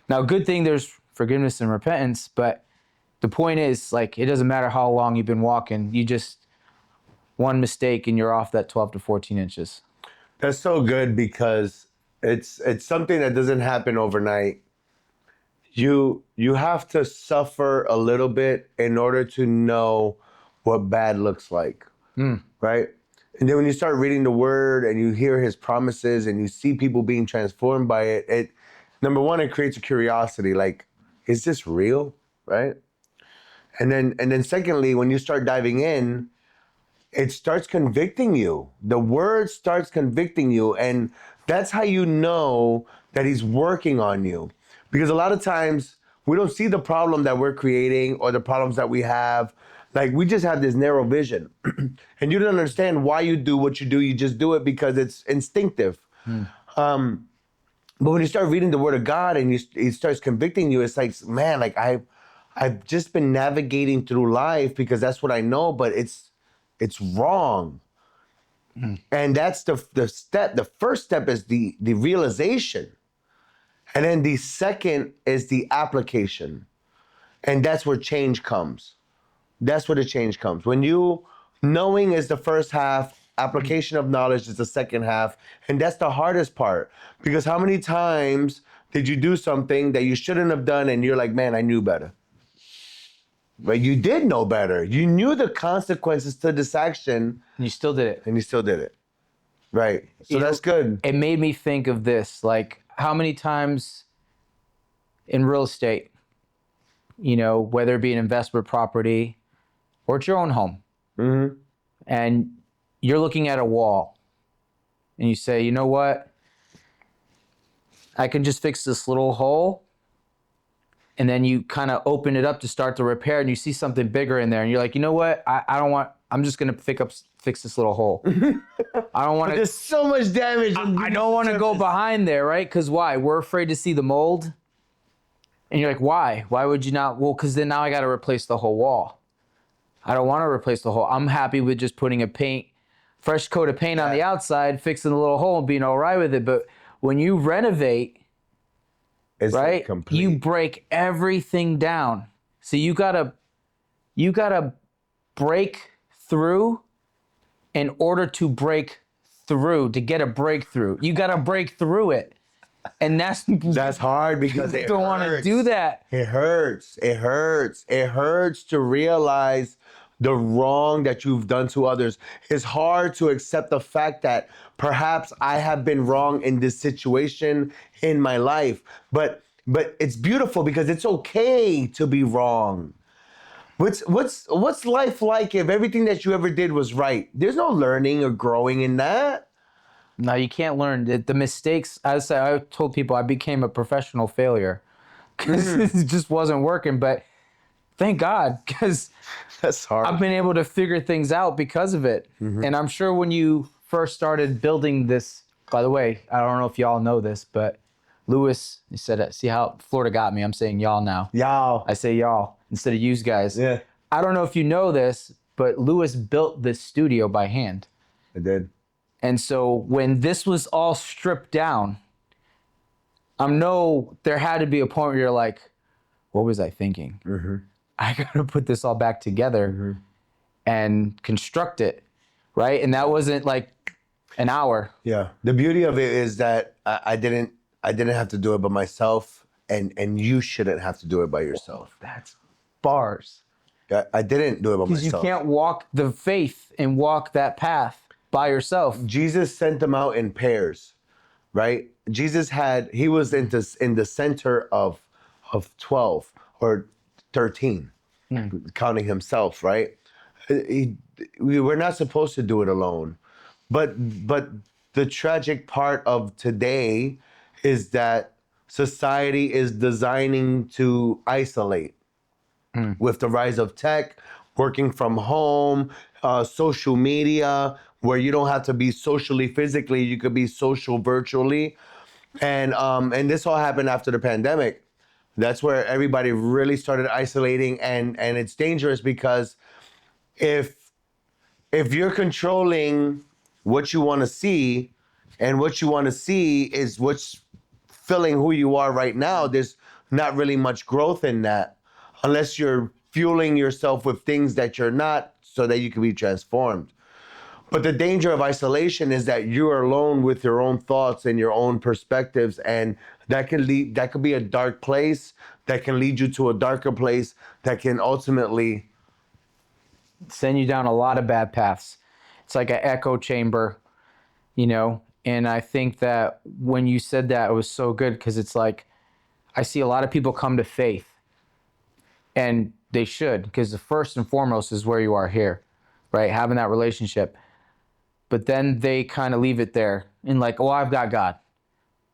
Now, good thing there's forgiveness and repentance, but the point is, like, it doesn't matter how long you've been walking, you just, one mistake and you're off that 12 to 14 inches. That's so good because it's something that doesn't happen overnight. You have to suffer a little bit in order to know what bad looks like, right? And then when you start reading the word and you hear his promises and you see people being transformed by it, number one, it creates a curiosity. Like, is this real, right? And then secondly, when you start diving in, it starts convicting you. The word starts convicting you, and that's how you know that he's working on you. Because a lot of times we don't see the problem that we're creating or the problems that we have. Like, we just have this narrow vision. And you don't understand why you do what you do. You just do it because it's instinctive. But when you start reading the word of God and it starts convicting you, it's like, man, like I've just been navigating through life because that's what I know, but it's wrong. And that's the step. The first step is the realization. And then the second is the application. And that's where change comes. That's where the change comes. When knowing is the first half, application of knowledge is the second half. And that's the hardest part. Because how many times did you do something that you shouldn't have done and you're like, man, I knew better. But you did know better. You knew the consequences to this action. And you still did it. And you still did it. Right. So that's good. It made me think of this, like, how many times in real estate, whether it be an investment property or it's your own home, and you're looking at a wall and you say, you know what? I can just fix this little hole. And then you kind of open it up to start the repair and you see something bigger in there and you're like, you know what? I'm just going to fix this little hole. I don't want to. There's so much damage. I don't want to go behind there, right? Because why? We're afraid to see the mold. And you're like, why? Why would you not? Well, because then now I got to replace the whole wall. I don't want to replace the whole. I'm happy with just putting a fresh coat of paint on the outside, fixing the little hole and being all right with it. But when you renovate, it's right, complete. you break everything down. So you gotta break through in order to break through, to get a breakthrough. You gotta break through it. And that's hard because you don't want to do that. It hurts. It hurts. It hurts to realize the wrong that you've done to others. It's hard to accept the fact that perhaps I have been wrong in this situation in my life. But it's beautiful because it's okay to be wrong. What's life like if everything that you ever did was right? There's no learning or growing in that. No, you can't learn the mistakes. I told people I became a professional failure because it just wasn't working. But thank God, because That's hard. I've been able to figure things out because of it. And I'm sure when you first started building this, by the way, I don't know if y'all know this, but Lewis, he said, see how Florida got me? I'm saying y'all now. Y'all. I say y'all instead of yous guys. Yeah. I don't know if you know this, but Lewis built this studio by hand. I did. And so when this was all stripped down, I know there had to be a point where you're like, what was I thinking? I got to put this all back together and construct it, right? And that wasn't like an hour. Yeah. The beauty of it is that I didn't have to do it by myself, and you shouldn't have to do it by yourself. That's bars. I didn't do it by Because you myself. can't walk the faith and walk that path by yourself. Jesus sent them out in pairs, right? He was in the center of 12 or 13, counting himself, right? We were not supposed to do it alone. But the tragic part of today is that society is designing to isolate. With the rise of tech, working from home, social media, where you don't have to be socially, physically, you could be social virtually. And this all happened after the pandemic. That's where everybody really started isolating, and it's dangerous because if you're controlling what you want to see, and what you want to see is what's filling who you are right now, there's not really much growth in that unless you're fueling yourself with things that you're not, so that you can be transformed. But the danger of isolation is that you're alone with your own thoughts and your own perspectives, and that could be a dark place that can lead you to a darker place that can ultimately Send you down a lot of bad paths. It's like an echo chamber, you know? And I think that when you said that, it was so good because it's like, I see a lot of people come to faith, and they should, because the first and foremost is where you are here, right? Having that relationship. But then they kind of leave it there and like, oh, I've got God.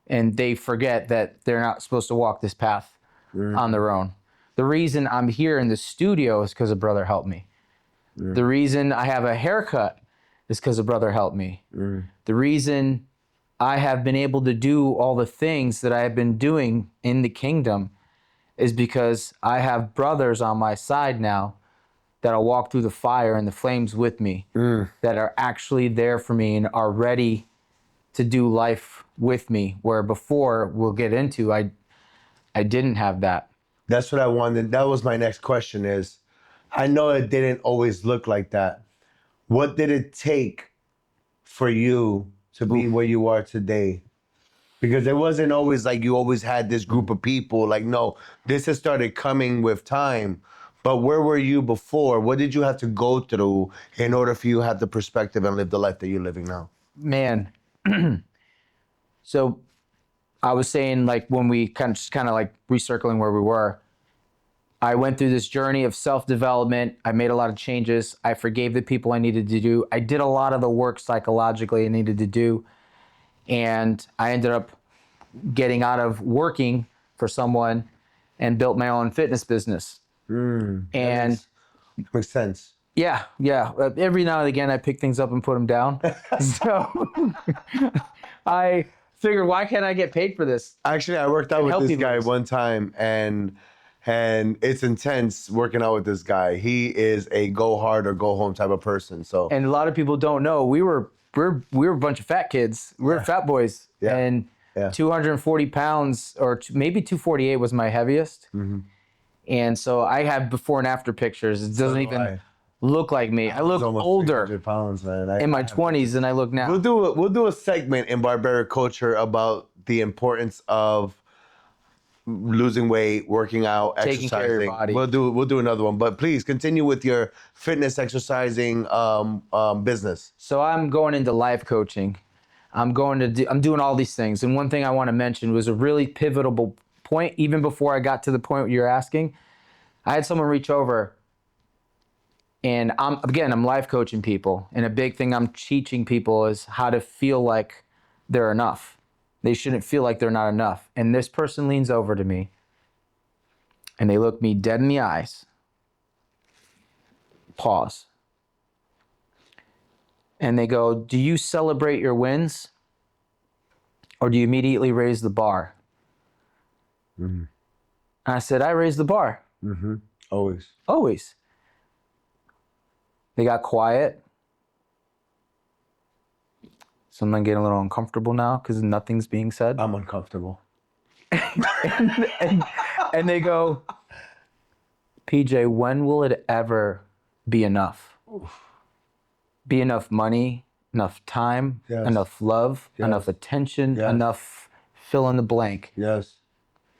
And they forget that they're not supposed to walk this path on their own. The reason I'm here in the studio is because a brother helped me. The reason I have a haircut is because a brother helped me. The reason I have been able to do all the things that I have been doing in the kingdom is because I have brothers on my side now that'll walk through the fire and the flames with me, that are actually there for me and are ready to do life with me, where before we'll get into, I didn't have that. That's what I wanted. That was my next question is, I know it didn't always look like that. What did it take for you to be where you are today? Because it wasn't always like you always had this group of people. Like, no, this has started coming with time. But where were you before? What did you have to go through in order for you to have the perspective and live the life that you're living now? Man. So I was saying, like, when we kind of like recircling where we were, I went through this journey of self-development. I made a lot of changes. I forgave the people I needed to do. I did a lot of the work psychologically I needed to do. And I ended up getting out of working for someone and built my own fitness business. And makes sense. yeah. Every now and again, I pick things up and put them down. So I figured, why can't I get paid for this? Actually, I worked out with help this people. guy one time, and it's intense working out with this guy. He is a go hard or go home type of person. So And a lot of people don't know, we were a bunch of fat kids. We were fat boys. Yeah. And 240 pounds, or maybe 248 was my heaviest. And so I have before and after pictures. It doesn't even look like me. I look older 300 pounds, man. in my 20s than I look now. We'll do a segment in Barberic Culture about the importance of losing weight, working out, Taking exercising. care of your body. We'll do another one. But please continue with your fitness exercising business. So I'm going into life coaching. I'm doing all these things. And one thing I want to mention was a really pivotal point, even before I got to the point you're asking. I had someone reach over, and I'm life coaching people. And a big thing I'm teaching people is how to feel like they're enough. They shouldn't feel like they're not enough. And this person leans over to me and they look me dead in the eyes. Pause. And they go, "Do you celebrate your wins or do you immediately raise the bar?" And I said, "I raise the bar." Always. Always. They got quiet. So I'm getting a little uncomfortable now because nothing's being said. I'm uncomfortable. And they go, "PJ, when will it ever be enough? Be enough money, enough time, Yes. enough love, Yes. enough attention, Yes. enough fill in the blank." Yes.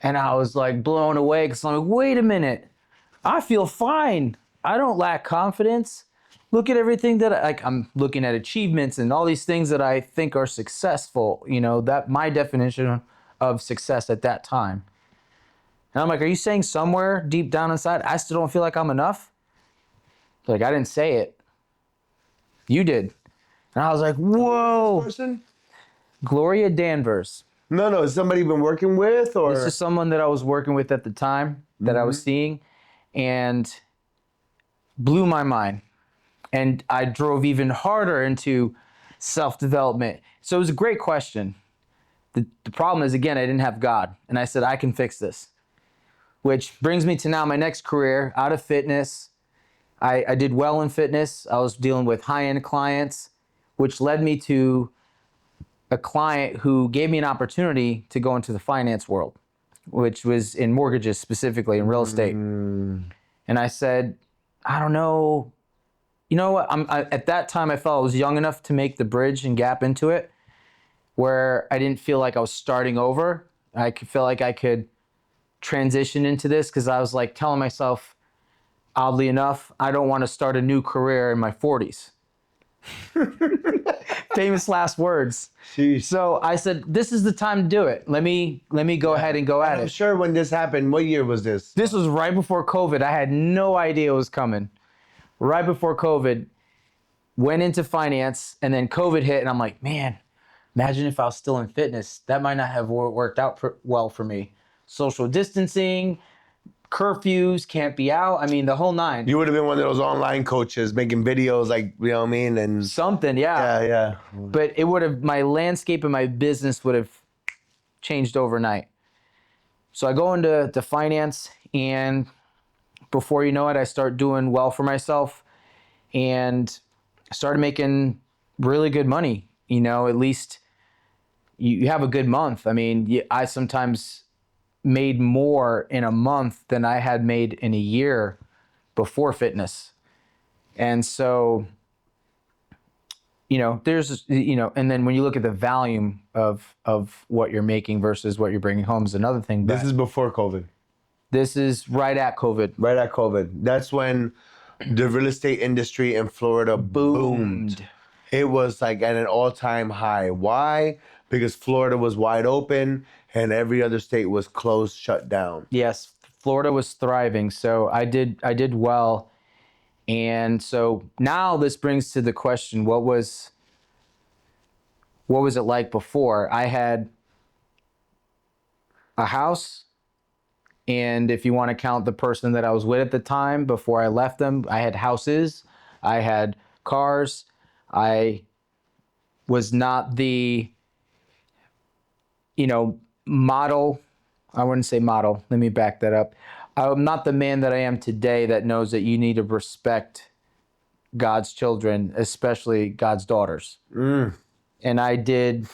And I was like blown away because I'm like, wait a minute. I feel fine. I don't lack confidence. Look at everything that I'm looking at achievements and all these things that I think are successful, that my definition of success at that time. And I'm like, are you saying somewhere deep down inside, I still don't feel like I'm enough? Like, I didn't say it. You did. And I was like, whoa. Person? Gloria Danvers. No. Is somebody you've been working with, or? This is someone that I was working with at the time that I was seeing, and blew my mind. And I drove even harder into self-development. So it was a great question. The problem is, again, I didn't have God. And I said, I can fix this. Which brings me to now my next career, out of fitness. I did well in fitness. I was dealing with high-end clients, which led me to a client who gave me an opportunity to go into the finance world, which was in mortgages, specifically in real estate. And I said, I don't know. You know what? At that time, I felt I was young enough to make the bridge and gap into it, where I didn't feel like I was starting over. I could feel like I could transition into this because I was like telling myself, oddly enough, I don't want to start a new career in my 40s. Famous last words. Sheesh. So I said, this is the time to do it. Let me go ahead and go at I'm it. sure when this happened, what year was this? This was right before COVID. I had no idea it was coming. Right before COVID, went into finance, and then COVID hit, and I'm like, man, imagine if I was still in fitness. That might not have worked out well for me. Social distancing, curfews, can't be out. I mean, the whole nine. You would have been one of those online coaches making videos, like, you know what I mean? And Something, yeah. yeah. But it would have, my landscape and my business would have changed overnight. So I go into finance, and before you know it, I start doing well for myself and started making really good money. At least you have a good month. I mean, I sometimes made more in a month than I had made in a year before fitness. And so, there's, and then when you look at the volume of what you're making versus what you're bringing home is another thing. This is before COVID. This is right at COVID. Right at COVID. That's when the real estate industry in Florida boomed. It was like at an all-time high. Why? Because Florida was wide open and every other state was closed, shut down. Yes, Florida was thriving. So I did well. And so now this brings to the question, what was it like before? I had a house, and if you want to count the person that I was with at the time before I left them, I had houses, I had cars. I was not the, model. I wouldn't say model. Let me back that up. I'm not the man that I am today that knows that you need to respect God's children, especially God's daughters. And I did,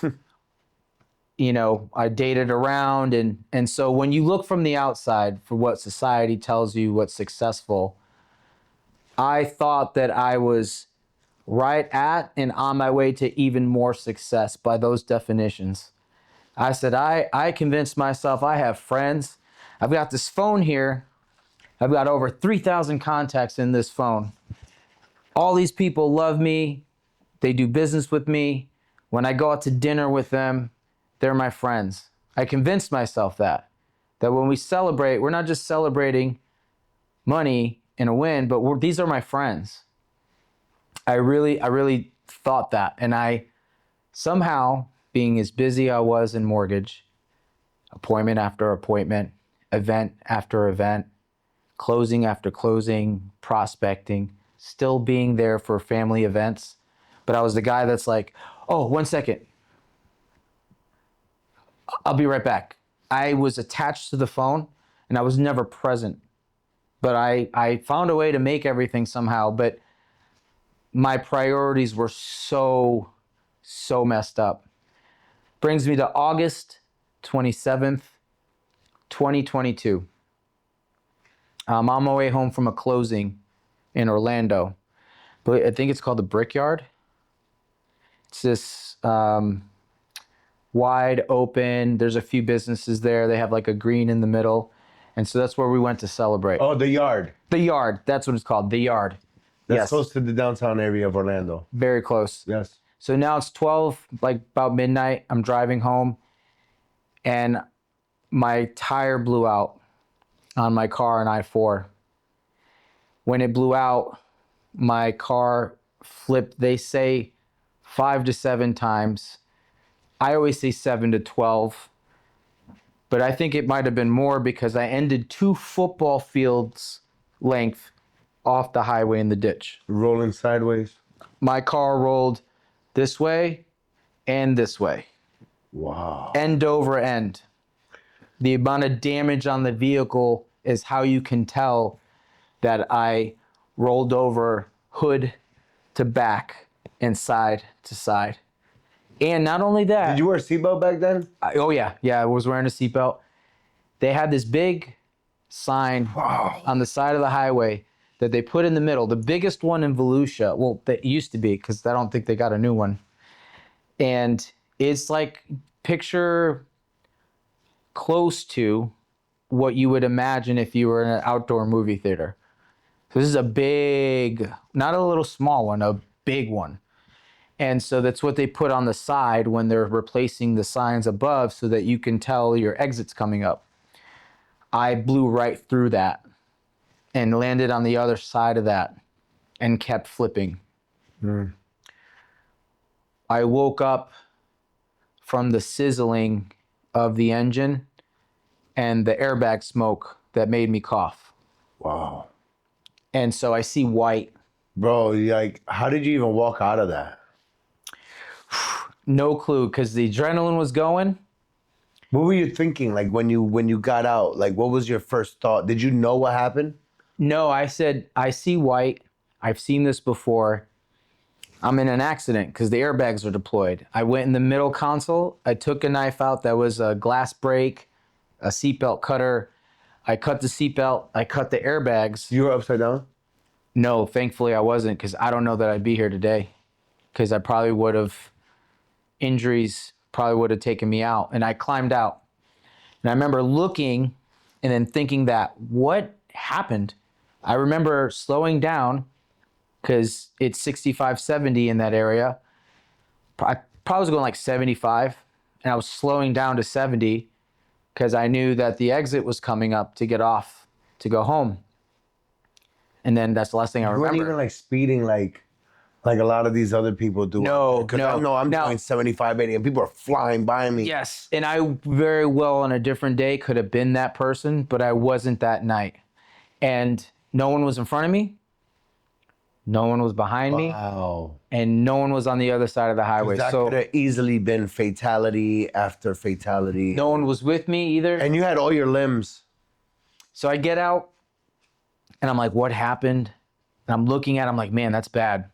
I dated around. And so when you look from the outside for what society tells you what's successful, I thought that I was right at and on my way to even more success by those definitions. I said, I convinced myself I have friends. I've got this phone here. I've got over 3,000 contacts in this phone. All these people love me. They do business with me. When I go out to dinner with them, they're my friends. I convinced myself that when we celebrate, we're not just celebrating money and a win, but these are my friends. I really thought that. And I somehow being as busy I was in mortgage, appointment after appointment, event after event, closing after closing, prospecting, still being there for family events. But I was the guy that's like, oh, 1 second, I'll be right back. I was attached to the phone and I was never present. But I found a way to make everything somehow. But my priorities were so messed up. Brings me to August 27th, 2022. I'm on my way home from a closing in Orlando. But I think it's called the Brickyard. It's this wide open. There's a few businesses there. They have like a green in the middle. And so that's where we went to celebrate. Oh, the Yard. The Yard. That's what it's called. The Yard. That's Yes. close to the downtown area of Orlando. Very close. Yes. So now it's 12, like about midnight. I'm driving home and my tire blew out on my car on I-4. When it blew out, my car flipped, they say 5 to 7 times. I always say 7 to 12, but I think it might have been more because I ended 2 football fields length off the highway in the ditch. Rolling sideways. My car rolled this way and this way. Wow. End over end. The amount of damage on the vehicle is how you can tell that I rolled over hood to back and side to side. And not only that. Did you wear a seatbelt back then? Oh yeah. I was wearing a seatbelt. They had this big sign on the side of the highway that they put in the middle, the biggest one in Volusia. Well, that used to be, because I don't think they got a new one. And it's like, picture close to what you would imagine if you were in an outdoor movie theater. So this is a big, not a little small one, a big one. And so that's what they put on the side when they're replacing the signs above so that you can tell your exit's coming up. I blew right through that and landed on the other side of that and kept flipping. I woke up from the sizzling of the engine and the airbag smoke that made me cough. Wow. And so I see white. Bro, like, how did you even walk out of that? No clue, because the adrenaline was going. What were you thinking, like, when you got out? Like, what was your first thought? Did you know what happened? No, I said, I see white. I've seen this before. I'm in an accident because the airbags are deployed. I went in the middle console. I took a knife out that was a glass break, a seatbelt cutter. I cut the seatbelt. I cut the airbags. You were upside down? No, thankfully I wasn't, because I don't know that I'd be here today, because I probably would have, injuries probably would have taken me out. And I climbed out. And I remember looking and then thinking that, what happened? I remember slowing down because it's 65, 70 in that area. I probably was going like 75, and I was slowing down to 70 because I knew that the exit was coming up to get off to go home. And then that's the last thing I You remember. weren't even like speeding like a lot of these other people do. No, Because no. I know I'm doing 75, 80, and people are flying by me. Yes, and I very well on a different day could have been that person, but I wasn't that night. And no one was in front of me, no one was behind me, Wow. and no one was on the other side of the highway. That So could have easily been fatality after fatality. no one was with me either. And you had all your limbs. So I get out, and I'm like, what happened? And I'm looking at it, I'm like, man, that's bad.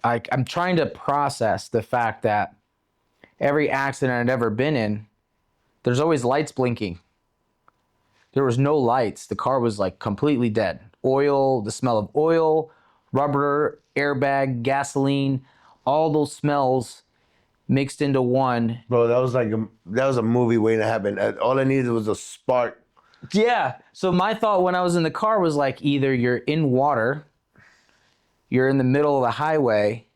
I'm trying to process the fact that every accident I'd ever been in, there's always lights blinking. There was no lights. The car was like completely dead. Oil, the smell of oil, rubber, airbag, gasoline, all those smells mixed into one. Bro, that was a movie waiting to happen. All I needed was a spark. Yeah. So my thought when I was in the car was like, either you're in water, you're in the middle of the highway,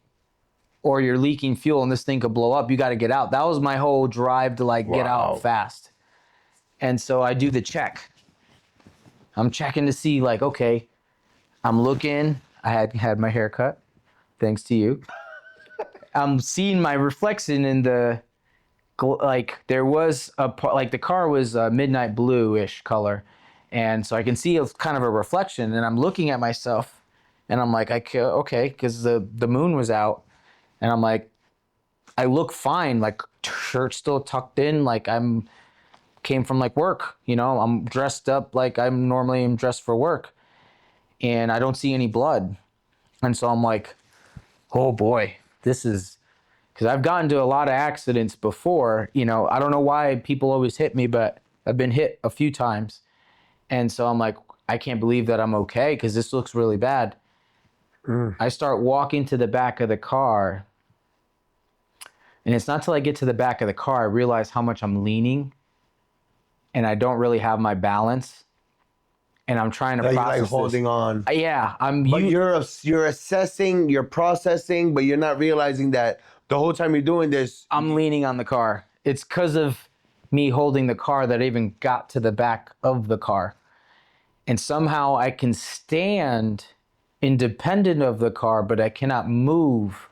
or you're leaking fuel and this thing could blow up. You got to get out. That was my whole drive to like get out fast. And so I do the check. I'm checking to see like, okay, I'm looking. I had my hair cut, thanks to you. I'm seeing my reflection in the, like there was a part, like the car was a midnight blue-ish color. And so I can see kind of a reflection, and I'm looking at myself and I'm like, okay, because the moon was out, and I'm like, I look fine, like shirt still tucked in, like came from like work, I'm dressed up like I'm normally am dressed for work, and I don't see any blood. And so I'm like, oh boy, this is, because I've gotten to a lot of accidents before. I don't know why people always hit me, but I've been hit a few times. And so I'm like, I can't believe that I'm okay, because this looks really bad. I start walking to the back of the car. And it's not till I get to the back of the car, I realize how much I'm leaning and I don't really have my balance. And I'm trying to Like, process like holding this. on. Yeah, But you're assessing, you're processing, but you're not realizing that the whole time you're doing this. I'm leaning on the car. It's because of me holding the car that I even got to the back of the car. And somehow I can stand independent of the car, but I cannot move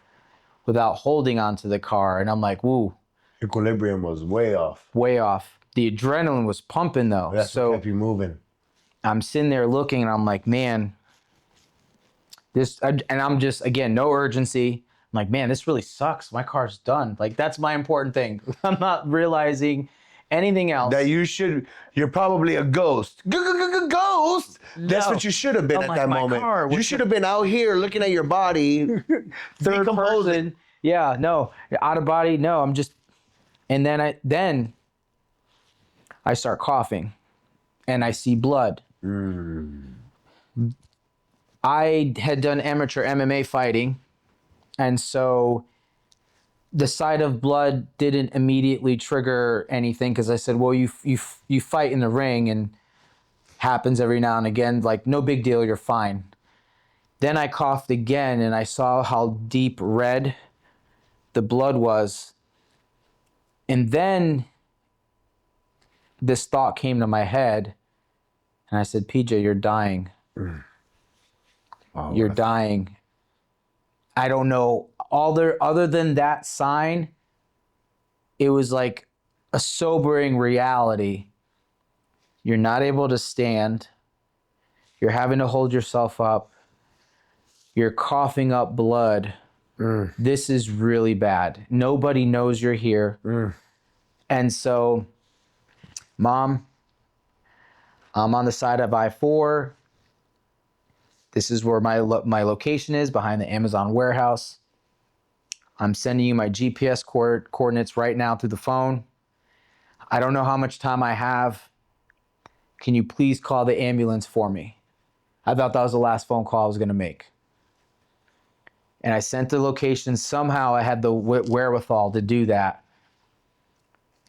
without holding onto the car. And I'm like, woo, Equilibrium was way off. way off. The adrenaline was pumping though. That's what kept you moving. I'm sitting there looking and I'm like, man, and I'm just, again, no urgency. I'm like, man, this really sucks. My car's done. Like, that's my important thing. I'm not realizing anything else. That you're probably a ghost. Ghost? That's what you should have been I'm at like, that my moment. car, You should have been out here looking at your body. Third person. Yeah, no, out of body. No, I'm just, and then I start coughing and I see blood. I had done amateur MMA fighting, and so the sight of blood didn't immediately trigger anything, because I said, well, you fight in the ring and happens every now and again, like no big deal, you're fine. Then I coughed again and I saw how deep red the blood was. And then this thought came to my head and I said, PJ, you're dying. You're dying. I don't know. Other than that sign, it was like a sobering reality. You're not able to stand. You're having to hold yourself up. You're coughing up blood. This is really bad. Nobody knows you're here. And so, Mom, I'm on the side of I-4. This is where my location is, behind the Amazon warehouse. I'm sending you my GPS coordinates right now through the phone. I don't know how much time I have. Can you please call the ambulance for me? I thought that was the last phone call I was going to make. And I sent the location. Somehow I had the wherewithal to do that.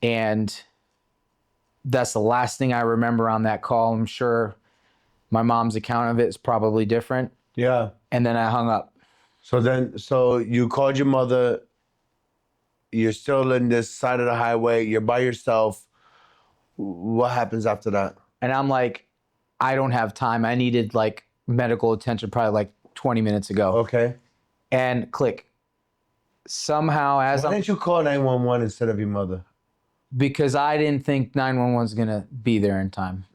And that's the last thing I remember on that call. I'm sure my mom's account of it is probably different. Yeah. And then I hung up. So you called your mother. You're still in this side of the highway. You're by yourself. What happens after that? And I'm like, I don't have time. I needed like medical attention probably like 20 minutes ago. Okay. And click. Somehow, Why didn't you call 911 instead of your mother? Because I didn't think 911 is gonna be there in time.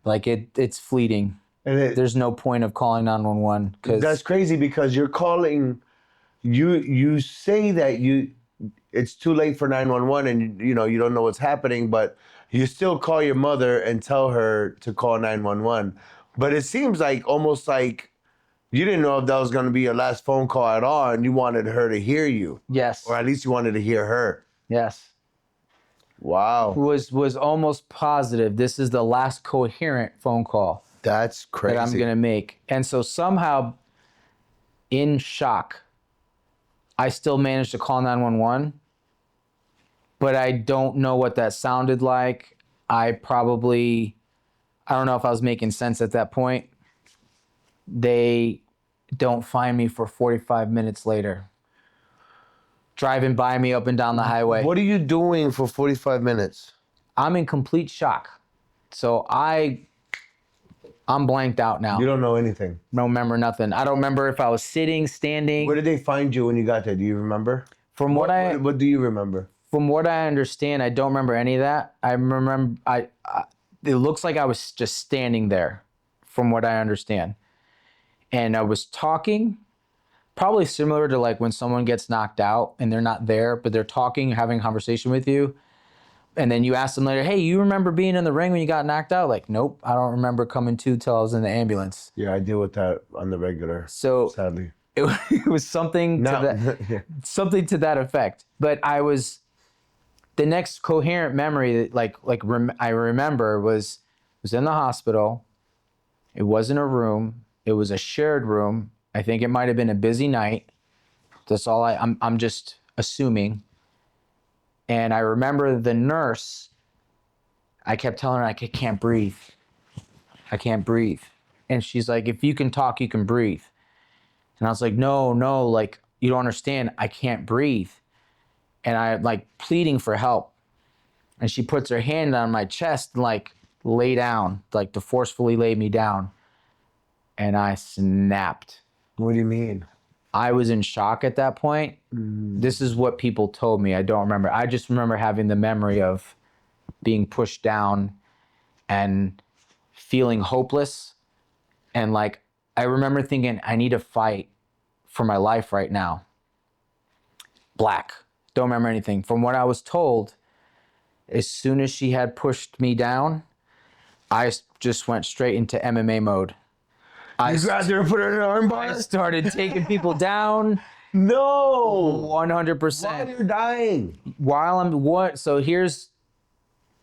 Like it's fleeting. And There's no point of calling 911 because that's crazy, because you're calling. You say that it's too late for 911 and you don't know what's happening, but you still call your mother and tell her to call 911. But it seems like almost like you didn't know if that was going to be your last phone call at all, and you wanted her to hear you. Yes. Or at least you wanted to hear her. Yes. Wow. Was almost positive this is the last coherent phone call That's crazy. that I'm gonna make. And so somehow, in shock, I still managed to call 911, but I don't know what that sounded like. I don't know if I was making sense at that point. They don't find me for 45 minutes later, driving by me up and down the highway. What are you doing for 45 minutes? I'm in complete shock. So I'm I'm blanked out now. You don't know anything. Don't remember nothing. I don't remember if I was sitting, standing. Where did they find you when you got there? Do you remember? From what do you remember? From what I understand, I don't remember any of that. I remember it looks like I was just standing there, from what I understand, and I was talking, probably similar to like when someone gets knocked out and they're not there, but they're talking, having a conversation with you, and then you ask them later, "Hey, you remember being in the ring when you got knocked out?" Like, nope, I don't remember coming to till I was in the ambulance. Yeah, I deal with that on the regular. So sadly, it was something something to that effect. But the next coherent memory that I remember was in the hospital. It wasn't a room. It was a shared room. I think it might have been a busy night. That's all I'm just assuming. And I remember the nurse, I kept telling her I can't breathe. I can't breathe. And she's like, if you can talk, you can breathe. And I was like, no, like, you don't understand. I can't breathe. And I like pleading for help. And she puts her hand on my chest and like lay down, like to forcefully lay me down. And I snapped. What do you mean? I was in shock at that point. This is what people told me. I don't remember. I just remember having the memory of being pushed down and feeling hopeless. And like, I remember thinking, I need to fight for my life right now. Black. Don't remember anything. From what I was told, as soon as she had pushed me down, I just went straight into MMA mode. You grabbed her and put her in an armbar? I started taking people down. No. 100%. While you're dying. So here's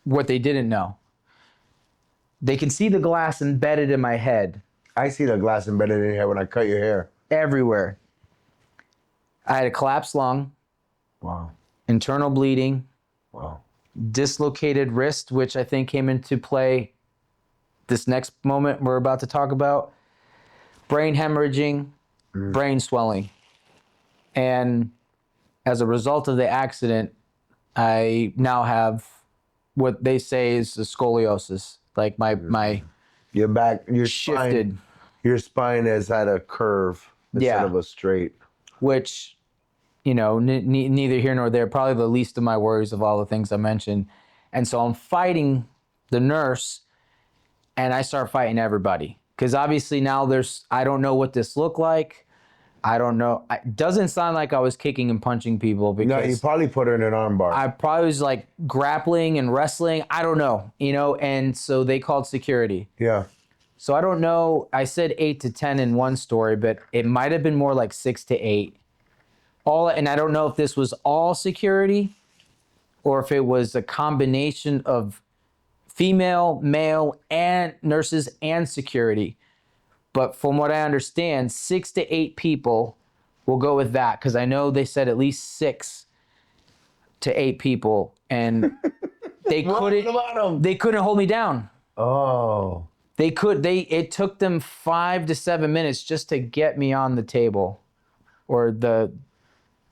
what they didn't know. They can see the glass embedded in my head. I see the glass embedded in your hair when I cut your hair. Everywhere. I had a collapsed lung. Wow. Internal bleeding. Wow. Dislocated wrist, which I think came into play this next moment we're about to talk about. Brain hemorrhaging, brain swelling. And as a result of the accident, I now have what they say is a scoliosis. Like my your back, your shifted. Your spine has had a curve instead of a straight. Which, neither here nor there, probably the least of my worries of all the things I mentioned. And so I'm fighting the nurse, and I start fighting everybody. Because obviously now I don't know what this looked like. I don't know. It doesn't sound like I was kicking and punching people. Because no, you probably put her in an arm bar. I probably was like grappling and wrestling. I don't know, and so they called security. Yeah. So I don't know. I said 8 to 10 in one story, but it might have been more like 6 to 8. And I don't know if this was all security or if it was a combination of female, male, and nurses and security. But from what I understand, 6 to 8 people, we'll go with that, because I know they said at least 6 to 8 people, and they couldn't hold me down. Oh. It took them 5 to 7 minutes just to get me on the table, or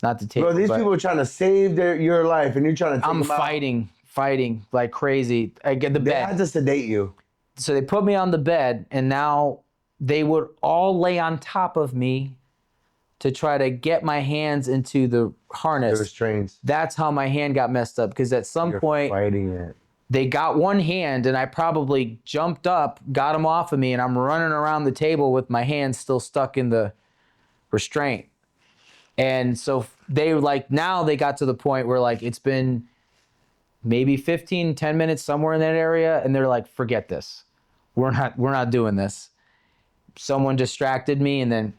not the table. Bro, these people are trying to save your life, and you're trying to take them out. Fighting like crazy. I get the bed. They had to sedate you. So they put me on the bed, and now they would all lay on top of me to try to get my hands into the harness. The restraints. That's how my hand got messed up, because at some point fighting it. They got one hand, and I probably jumped up, got them off of me, and I'm running around the table with my hand still stuck in the restraint. And so now they got to the point where like it's been maybe 15, 10 minutes somewhere in that area, and they're like, forget this. We're not doing this. Someone distracted me and then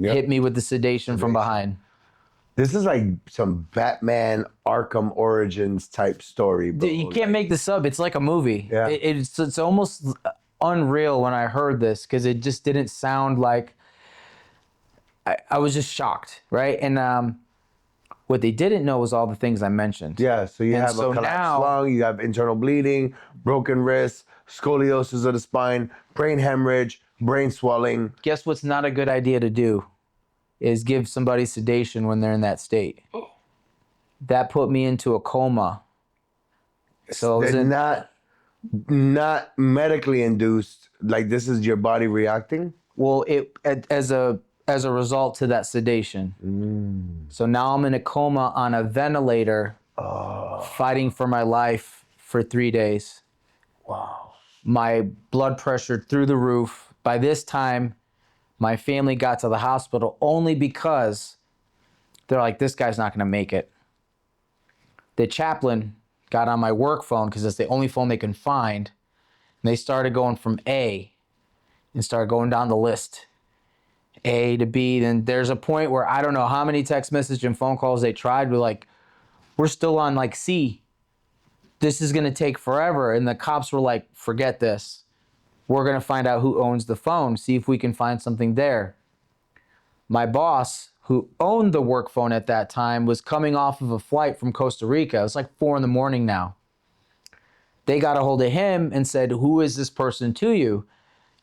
hit me with the sedation from behind. This is like some Batman Arkham Origins type story, bro. You can't make this up. It's like a movie. Yeah. It's almost unreal when I heard this, because it just didn't sound like... I was just shocked, right? And what they didn't know was all the things I mentioned. Yeah, so you have a collapsed lung, you have internal bleeding, broken wrist, scoliosis of the spine, brain hemorrhage, brain swelling. Guess what's not a good idea to do is give somebody sedation when they're in that state. That put me into a coma. So Not medically induced. Like this is your body reacting. Well, as a result to that sedation. So now I'm in a coma on a ventilator, fighting for my life for 3 days. Wow. My blood pressure through the roof. By this time, my family got to the hospital only because they're like, this guy's not going to make it. The chaplain got on my work phone because it's the only phone they can find. And they started going from A and started going down the list. A to B. Then there's a point where I don't know how many text message and phone calls they tried. We're like, we're still on like C. This is going to take forever. And the cops were like, forget this. We're going to find out who owns the phone, see if we can find something there. My boss, who owned the work phone at that time, was coming off of a flight from Costa Rica. It's like 4 a.m. now. They got a hold of him and said, who is this person to you?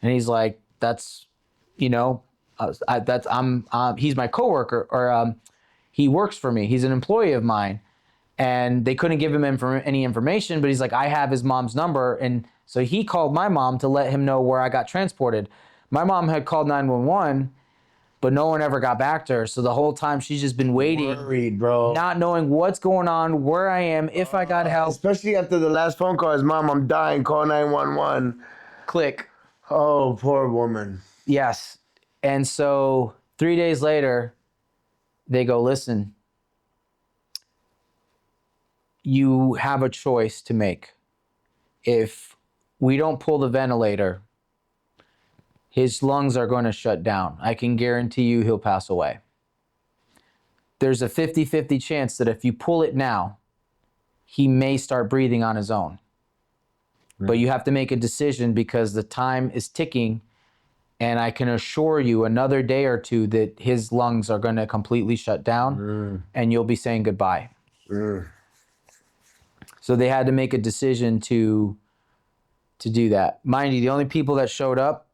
And he's like, that's, you know, he's my coworker, or he works for me. He's an employee of mine. And they couldn't give him any information, but he's like, I have his mom's number. And so he called my mom to let him know where I got transported. My mom had called 911, but no one ever got back to her. So the whole time she's just been waiting, Worried, bro. not knowing what's going on, where I am, if I got help. Especially after the last phone call, his mom, I'm dying, call 911. Click. Oh, poor woman. Yes. And so 3 days later, they go, listen, you have a choice to make. If we don't pull the ventilator, his lungs are going to shut down. I can guarantee you he'll pass away. There's a 50-50 chance that if you pull it now, he may start breathing on his own. But you have to make a decision because the time is ticking, and I can assure you another day or two that his lungs are going to completely shut down and you'll be saying goodbye. So they had to make a decision to do that. Mind you, the only people that showed up,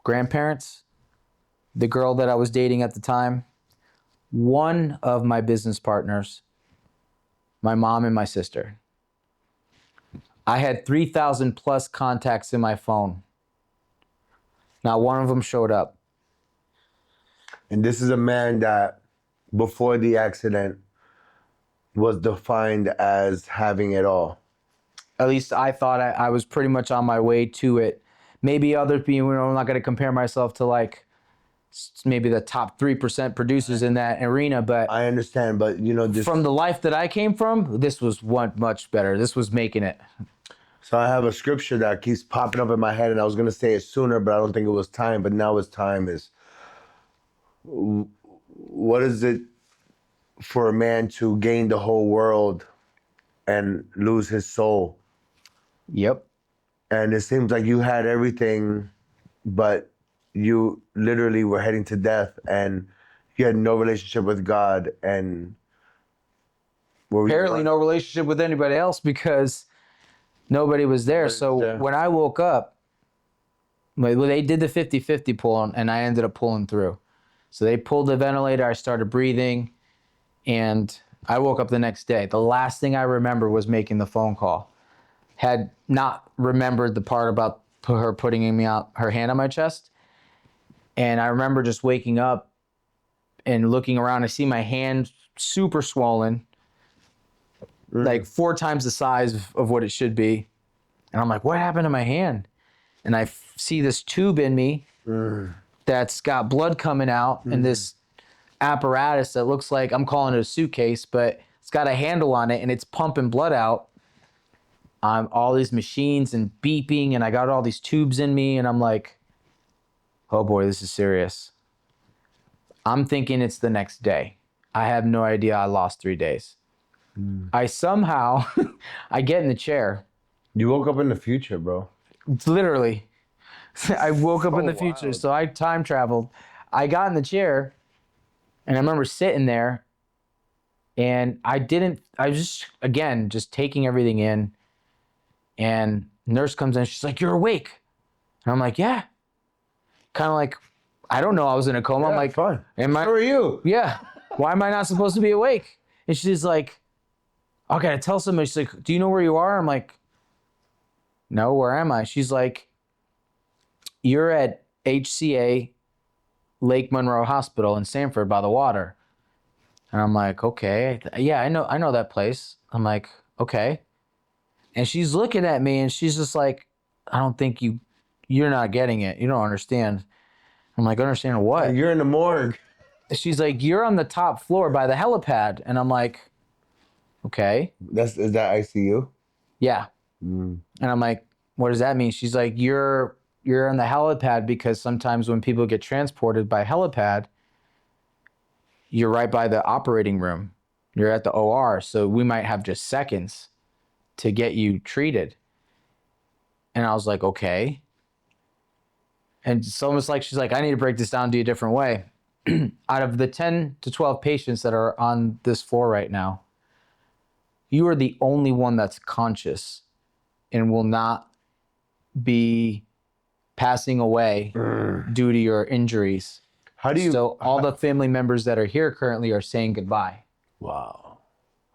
grandparents, the girl that I was dating at the time, one of my business partners, my mom and my sister. I had 3,000 plus contacts in my phone. Not one of them showed up. And this is a man that, before the accident, was defined as having it all. At least I thought I was pretty much on my way to it. Maybe other people, I'm not going to compare myself to like maybe the top 3% producers in that arena, but I understand, but just from the life that I came from, this was one much better. This was making it. So I have a scripture that keeps popping up in my head, and I was gonna say it sooner, but I don't think it was time. But now it's time. Is what is it for a man to gain the whole world and lose his soul? Yep. And it seems like you had everything, but you literally were heading to death, and you had no relationship with God, and Apparently no relationship with anybody else because nobody was there. So when I woke up, well, they did the 50-50 pull, and I ended up pulling through. So they pulled the ventilator, I started breathing, and I woke up the next day. The last thing I remember was making the phone call. Had not remembered the part about her putting her hand on my chest. And I remember just waking up and looking around. I see my hand super swollen, like 4 times the size of what it should be. And I'm like, what happened to my hand? And I see this tube in me that's got blood coming out and this apparatus that looks like, I'm calling it a suitcase, but it's got a handle on it and it's pumping blood out. All these machines and beeping, and I got all these tubes in me, and I'm like, oh boy, this is serious. I'm thinking it's the next day. I have no idea I lost 3 days. I somehow, I get in the chair. You woke up in the future, bro. Literally. I woke up in the future, wild. So I time traveled. I got in the chair, and I remember sitting there, and I was just, again, just taking everything in, and nurse comes in, she's like, you're awake. And I'm like, yeah. Kind of like, I don't know, I was in a coma. Yeah, I'm like, fine. Who are you? Yeah. Why am I not supposed to be awake? And she's like, I gotta tell somebody. She's like, do you know where you are? I'm like, no, where am I? She's like, you're at HCA Lake Monroe Hospital in Sanford by the water. And I'm like, okay, yeah, I know that place. I'm like, okay. And she's looking at me and she's just like, I don't think you're not getting it. You don't understand. I'm like, understand what? You're in the morgue. She's like, you're on the top floor by the helipad. And I'm like, okay, Is that ICU? yeah. And I'm like, what does that mean? She's like, you're on the helipad because sometimes when people get transported by helipad, you're right by the operating room. You're at the OR. So we might have just seconds to get you treated. And I was like, okay. And it's almost like she's like, I need to break this down to you a different way. Out of the 10 to 12 patients that are on this floor right now, you are the only one that's conscious and will not be passing away due to your injuries. How do you? So all the family members that are here currently are saying goodbye. Wow.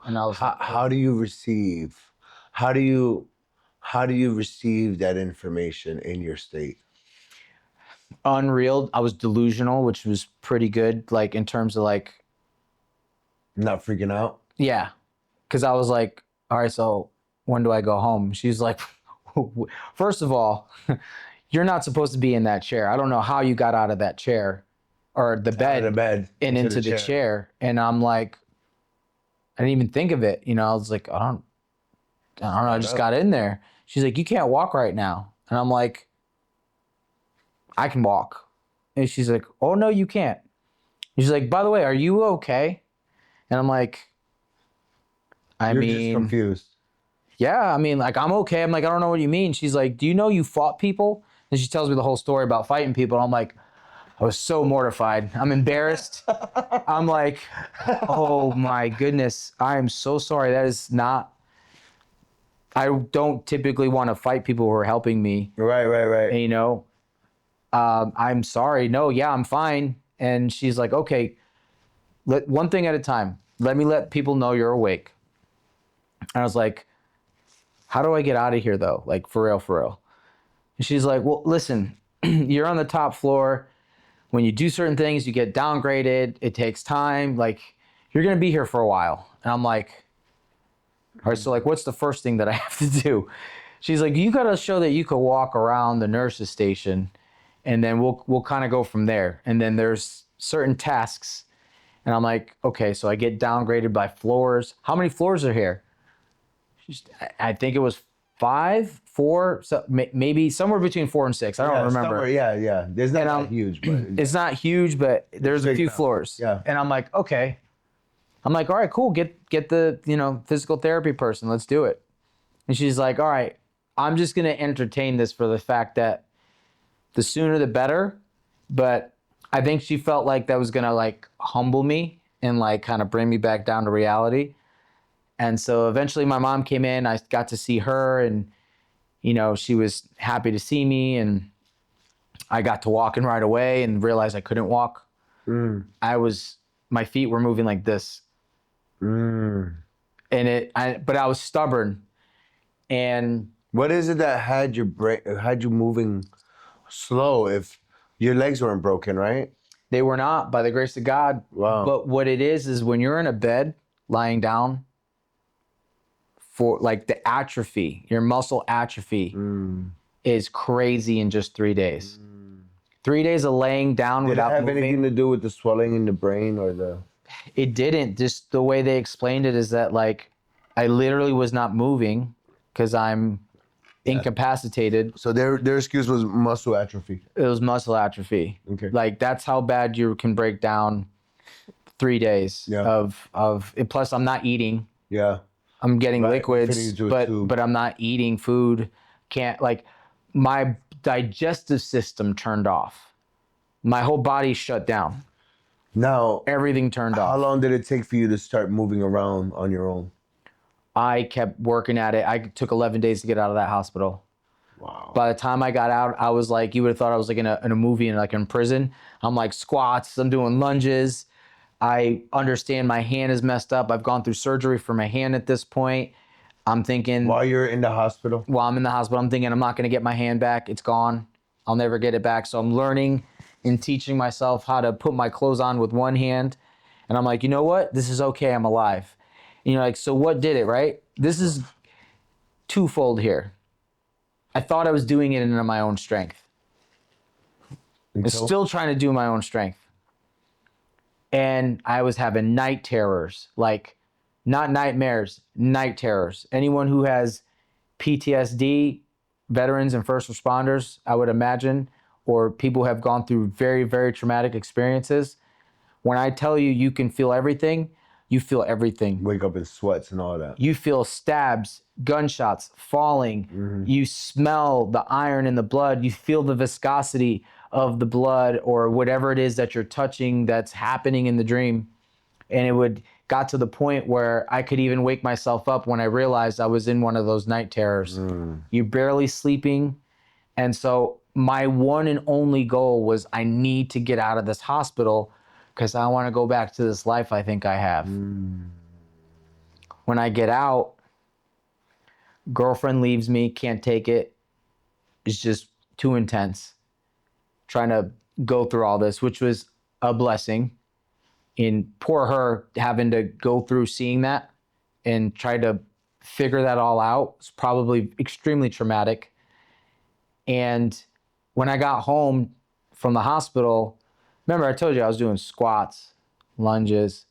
And I was How do you receive? How do you receive that information in your state? unreal. I was delusional, which was pretty good, like in terms of like, Not freaking out. yeah. Cause I was like, all right, so when do I go home? She's like, first of all, you're not supposed to be in that chair. I don't know how you got out of that chair or the bed, Out of the bed and into the chair. And I'm like, I didn't even think of it. You know, I was like, I don't know. I just got in there. She's like, you can't walk right now. And I'm like, I can walk. And she's like, oh no, you can't. And she's like, by the way, are you okay? And I'm like, You're just confused. yeah, I mean, like, I'm okay. I'm like, I don't know what you mean. She's like, do you know you fought people? And she tells me the whole story about fighting people. And I'm like, I was so mortified. I'm embarrassed. I'm like, oh my goodness. I am so sorry. That is not, I don't typically want to fight people who are helping me. Right. And, you know, I'm sorry. No, yeah, I'm fine. And she's like, okay, one thing at a time. Let me let people know you're awake. And I was like, how do I get out of here though? Like, for real. And she's like, well, listen, you're on the top floor. When you do certain things, you get downgraded. It takes time. Like, you're going to be here for a while. And I'm like, all right, so like, what's the first thing that I have to do? She's like, you got to show that you could walk around the nurse's station, and then we'll kind of go from there. And then there's certain tasks. And I'm like, okay, so I get downgraded by floors. How many floors are here? I think it was 5, 4, so maybe somewhere between 4 and 6. I don't remember. Yeah. There's not that huge, but it's not huge, but there's a few floors. Yeah. And I'm like, okay. I'm like, all right, cool. Get the, you know, physical therapy person. Let's do it. And she's like, all right, I'm just going to entertain this for the fact that the sooner the better. But I think she felt like that was going to like humble me and like kind of bring me back down to reality. And so eventually my mom came in. I got to see her, and, you know, she was happy to see me, and I got to walking right away and realized I couldn't walk. My feet were moving like this. And but I was stubborn. And what is it that had you moving slow if your legs weren't broken, right? they were not, by the grace of God. Wow. But what it is when you're in a bed lying down, for like the atrophy, your muscle atrophy is crazy in just 3 days. 3 days of laying down without moving. Did it have anything to do with the swelling in the brain or the... It didn't. Just the way they explained it is that like I literally was not moving because I'm incapacitated. So their excuse was muscle atrophy. It was muscle atrophy. Okay. Like that's how bad you can break down 3 days of plus I'm not eating. Yeah. I'm getting Fitting liquids, into a tube. but I'm not eating food. Can't, like, my digestive system turned off. My whole body shut down. Now, Everything turned off. how long did it take for you to start moving around on your own? I kept working at it. I took 11 days to get out of that hospital. Wow. By the time I got out, I was like, you would have thought I was like in a movie and like in prison. I'm like squats, I'm doing lunges. I understand my hand is messed up. I've gone through surgery for my hand at this point. I'm thinking While you're in the hospital? while I'm in the hospital, I'm thinking I'm not going to get my hand back. It's gone. I'll never get it back. So I'm learning and teaching myself how to put my clothes on with one hand. And I'm like, you know what? This is okay. I'm alive. And you're like, so what did it, right? This is twofold here. I thought I was doing it in my own strength. I'm still trying to do my own strength. And I was having night terrors, like not nightmares, night terrors. Anyone who has PTSD, veterans and first responders, I would imagine, or people who have gone through very, very traumatic experiences. When I tell you you can feel everything, you feel everything. Wake up in sweats and all that. You feel stabs, gunshots, falling. You smell the iron in the blood. You feel the viscosity of the blood or whatever it is that you're touching that's happening in the dream. And it got to the point where I could even wake myself up when I realized I was in one of those night terrors. You're barely sleeping. And so my one and only goal was I need to get out of this hospital because I want to go back to this life I think I have. When I get out, girlfriend leaves me, can't take it. It's just too intense. Trying to go through all this, which was a blessing. In poor her having to go through seeing that and try to figure that all out. It's probably extremely traumatic. And when I got home from the hospital, remember I told you I was doing squats, lunges.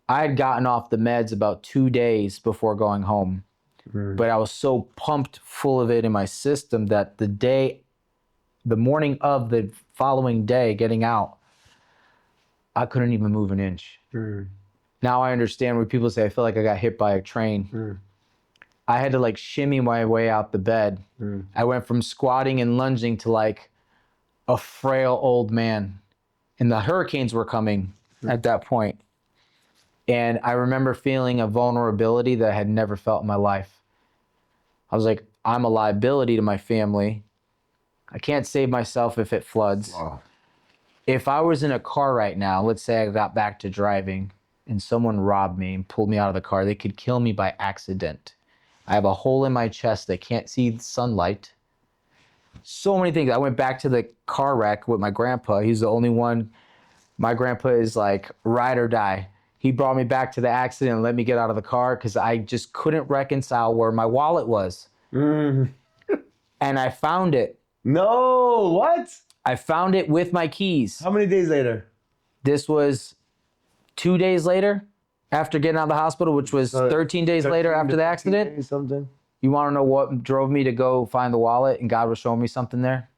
I had gotten off the meds about 2 days before going home. But I was so pumped full of it in my system that the morning of the following day, getting out, I couldn't even move an inch. Now I understand when people say, I feel like I got hit by a train. I had to like shimmy my way out the bed. I went from squatting and lunging to like a frail old man. And the hurricanes were coming at that point. And I remember feeling a vulnerability that I had never felt in my life. I was like, I'm a liability to my family. I can't save myself if it floods. Wow. If I was in a car right now, let's say I got back to driving and someone robbed me and pulled me out of the car, they could kill me by accident. I have a hole in my chest that can't see the sunlight. So many things. I went back to the car wreck with my grandpa. He's the only one. My grandpa is like ride or die. He brought me back to the accident and let me get out of the car because I just couldn't reconcile where my wallet was. And I found it. No, what? I found it with my keys. How many days later? This was 2 days later after getting out of the hospital, which was 13 days later after the accident. Something. You want to know what drove me to go find the wallet and God was showing me something there?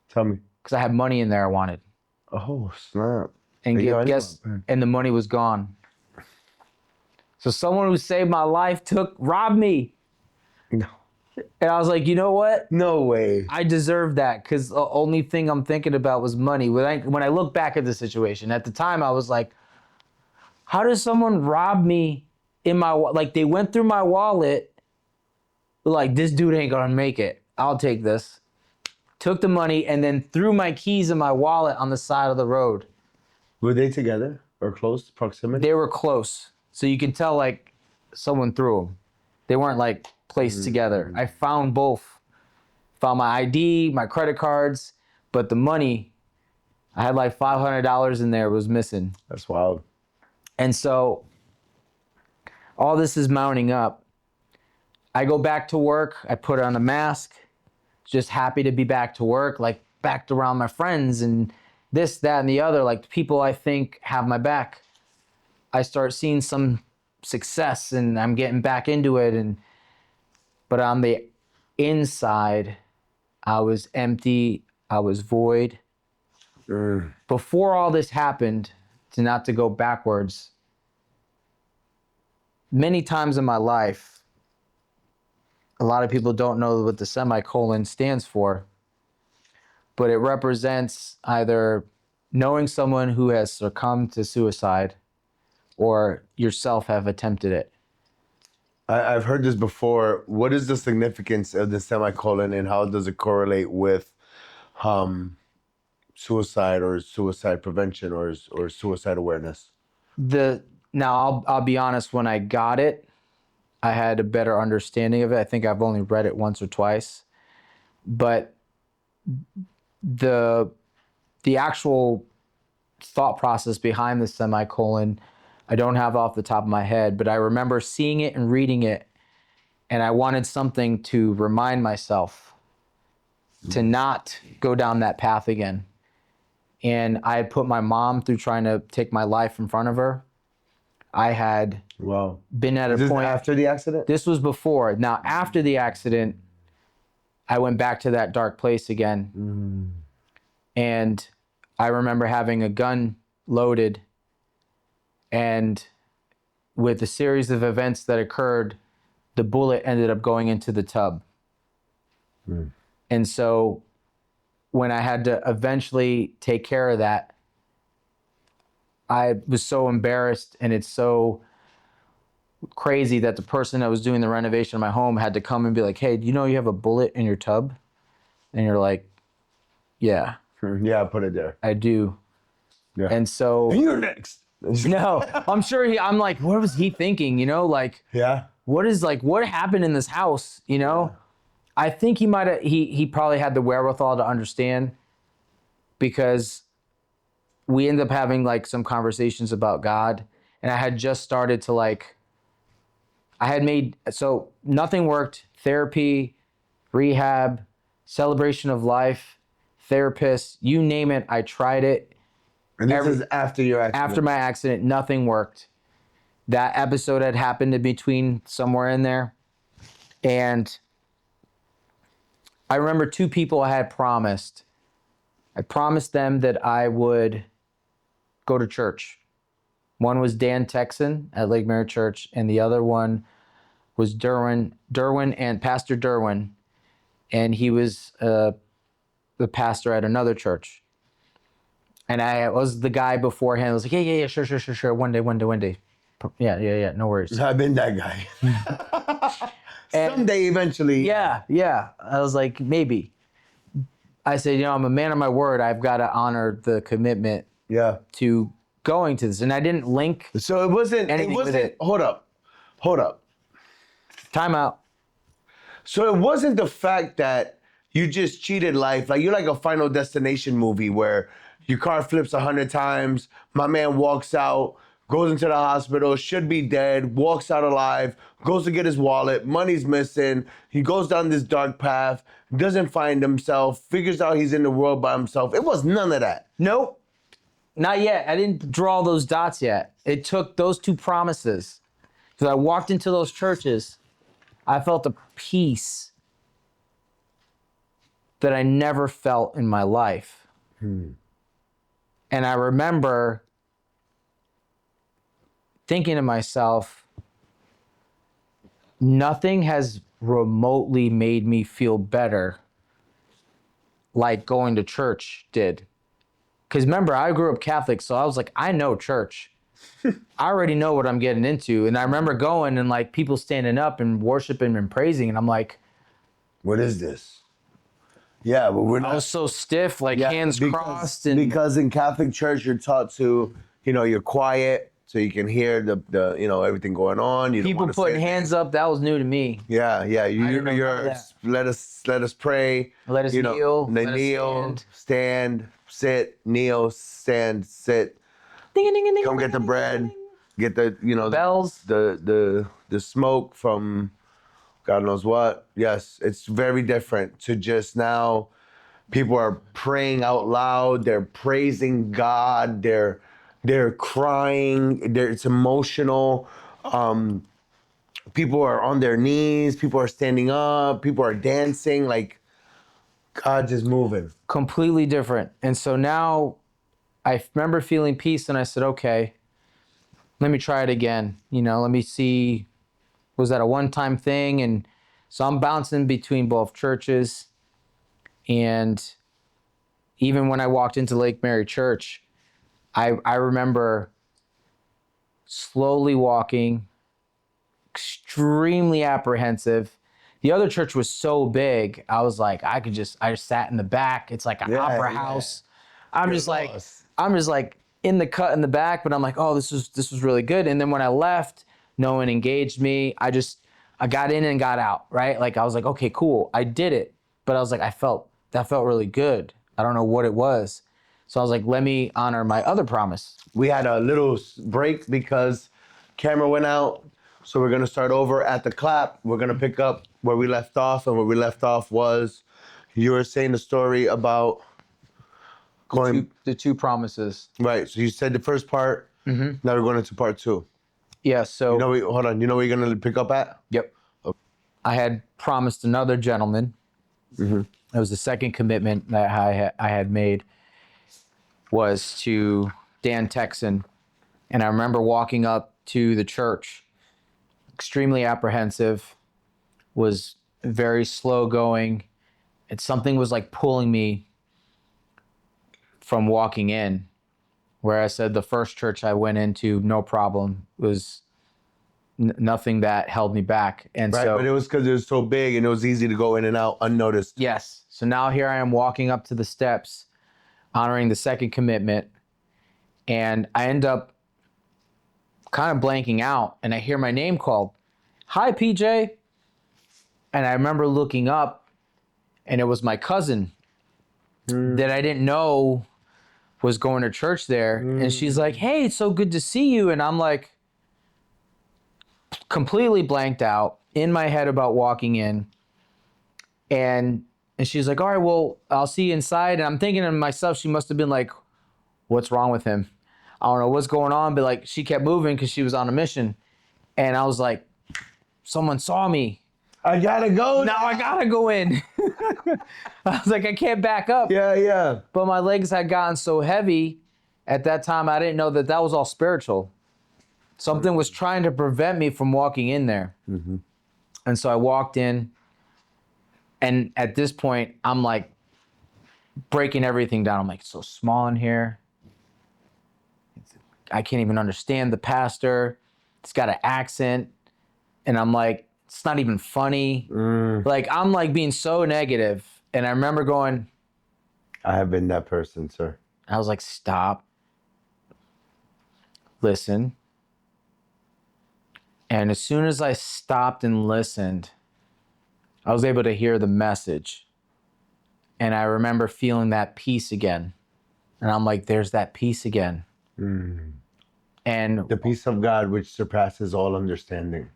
Tell me. Because I had money in there I wanted. Oh, snap. And Hey, guess, and the money was gone. So someone who saved my life robbed me. No. And I was like, you know what? No way. I deserve that because the only thing I'm thinking about was money. When I look back at the situation, at the time I was like, how does someone rob me in my, like they went through my wallet, like this dude ain't gonna make it. I'll take this. Took the money and then threw my keys in my wallet on the side of the road. Were they together or close proximity? They were close. So you can tell like someone threw them. They weren't like placed together. I found both. Found my ID, my credit cards, but the money, I had like $500 in there was missing. That's wild. And so all this is mounting up. I go back to work. I put on a mask. Just happy to be back to work, like back around my friends and this, that, and the other, like people I think have my back. I start seeing some success and I'm getting back into it. But on the inside, I was empty. I was void. Before all this happened, not to go backwards, many times in my life, a lot of people don't know what the semicolon stands for, but it represents either knowing someone who has succumbed to suicide or yourself have attempted it. I've heard this before. What is the significance of the semicolon and how does it correlate with suicide or suicide prevention or suicide awareness? Now I'll be honest, when I got it, I had a better understanding of it. I think I've only read it once or twice, but the actual thought process behind the semicolon, I don't have off the top of my head, but I remember seeing it and reading it, and I wanted something to remind myself to not go down that path again. And I had put my mom through trying to take my life in front of her. I had Wow. been at Is a this point. after the accident? This was before. Now, after the accident, I went back to that dark place again. And I remember having a gun loaded, and with a series of events that occurred, the bullet ended up going into the tub. And so when I had to eventually take care of that, I was so embarrassed, and it's so crazy that the person that was doing the renovation of my home had to come and be like, hey, do you know you have a bullet in your tub? And you're like, yeah, Yeah, put it there. I do. Yeah. And so You're next. no, I'm sure I'm like, what was he thinking? You know, like, Yeah. what happened in this house? You know, I think he might have, he probably had the wherewithal to understand, because we ended up having like some conversations about God, and I had just started to like, so nothing worked. Therapy, rehab, celebration of life, therapist, you name it, I tried it. And this is after your accident. After my accident, nothing worked. That episode had happened in between, somewhere in there. And I remember two people I had promised. I promised them that I would go to church. One was Dan Texan at Lake Mary Church, and the other one was Derwin and Pastor Derwin, and he was the pastor at another church. And I was the guy beforehand. I was like, yeah, sure. One day. Yeah, no worries. I've been that guy. Someday, eventually. Yeah. I was like, maybe. I said, I'm a man of my word. I've got to honor the commitment to going to this. And I didn't link So it wasn't anything with it. Hold up. Time out. So it wasn't the fact that you just cheated life. Like, you're like a Final Destination movie where your car flips 100 times, my man walks out, goes into the hospital, should be dead, walks out alive, goes to get his wallet, money's missing, he goes down this dark path, doesn't find himself, figures out he's in the world by himself. It was none of that. Nope. Not yet. I didn't draw those dots yet. It took those two promises. Because I walked into those churches, I felt a peace that I never felt in my life. And I remember thinking to myself, nothing has remotely made me feel better like going to church did. Because remember, I grew up Catholic, so I was like, I know church. I already know what I'm getting into. And I remember going and like people standing up and worshiping and praising, and I'm like, what is this? Yeah, but we're not. I was so stiff, like hands crossed. And because in Catholic church, you're taught to, you're quiet so you can hear the everything going on. You don't people wanna putting say hands up, that was new to me. Yeah. You're let us pray. Let us kneel. They let kneel, us stand, sit, kneel, stand, sit. Ding, ding, ding, ding, Come get the ding, bread. ding, ding. Get the Bells. the smoke from God knows what. Yes, it's very different to just now. People are praying out loud. They're praising God. They're crying. It's emotional. People are on their knees. People are standing up. People are dancing. Like, God is moving. Completely different. And so now I remember feeling peace, and I said, okay, let me try it again. Let me see, was that a one-time thing? And so I'm bouncing between both churches. And even when I walked into Lake Mary Church, I remember slowly walking, extremely apprehensive. The other church was so big, I was like, I just sat in the back. It's like an opera house. I'm just like in the cut in the back, but I'm like, oh, this was really good. And then when I left, no one engaged me. I got in and got out, right? Like I was like, okay, cool, I did it. But I was like, that felt really good. I don't know what it was. So I was like, let me honor my other promise. We had a little break because camera went out. So we're gonna start over at the clap. We're gonna pick up where we left off, and where we left off was you were saying the story about going The two promises. right. So you said the first part. Now we're going into part 2. Yeah, so Hold on. You know where you're gonna pick up at? yep. I had promised another gentleman. It was the second commitment that I had made was to Dan Texan. And I remember walking up to the church, extremely apprehensive, was very slow going. And something was like pulling me from walking in, where I said the first church I went into, no problem, was nothing that held me back. And Right, so, but it was because it was so big and it was easy to go in and out unnoticed. yes. So now here I am walking up to the steps, honoring the second commitment. And I end up kind of blanking out and I hear my name called. Hi, PJ. And I remember looking up and it was my cousin that I didn't know was going to church there. And she's like, hey, it's so good to see you. And I'm like completely blanked out in my head about walking in. And she's like, all right, well, I'll see you inside. And I'm thinking to myself, she must have been like, what's wrong with him? I don't know what's going on, but like she kept moving because she was on a mission. And I was like, someone saw me. I gotta go. Now I gotta go in. I was like, I can't back up. Yeah. But my legs had gotten so heavy at that time, I didn't know that that was all spiritual. Something was trying to prevent me from walking in there. And so I walked in. And at this point, I'm like breaking everything down. I'm like, it's so small in here. I can't even understand the pastor. It's got an accent. And I'm like, it's not even funny. Like, I'm like being so negative. And I remember going, I have been that person, sir. I was like, stop. Listen. And as soon as I stopped and listened, I was able to hear the message. And I remember feeling that peace again. And I'm like, there's that peace again. And The peace of God which surpasses all understanding.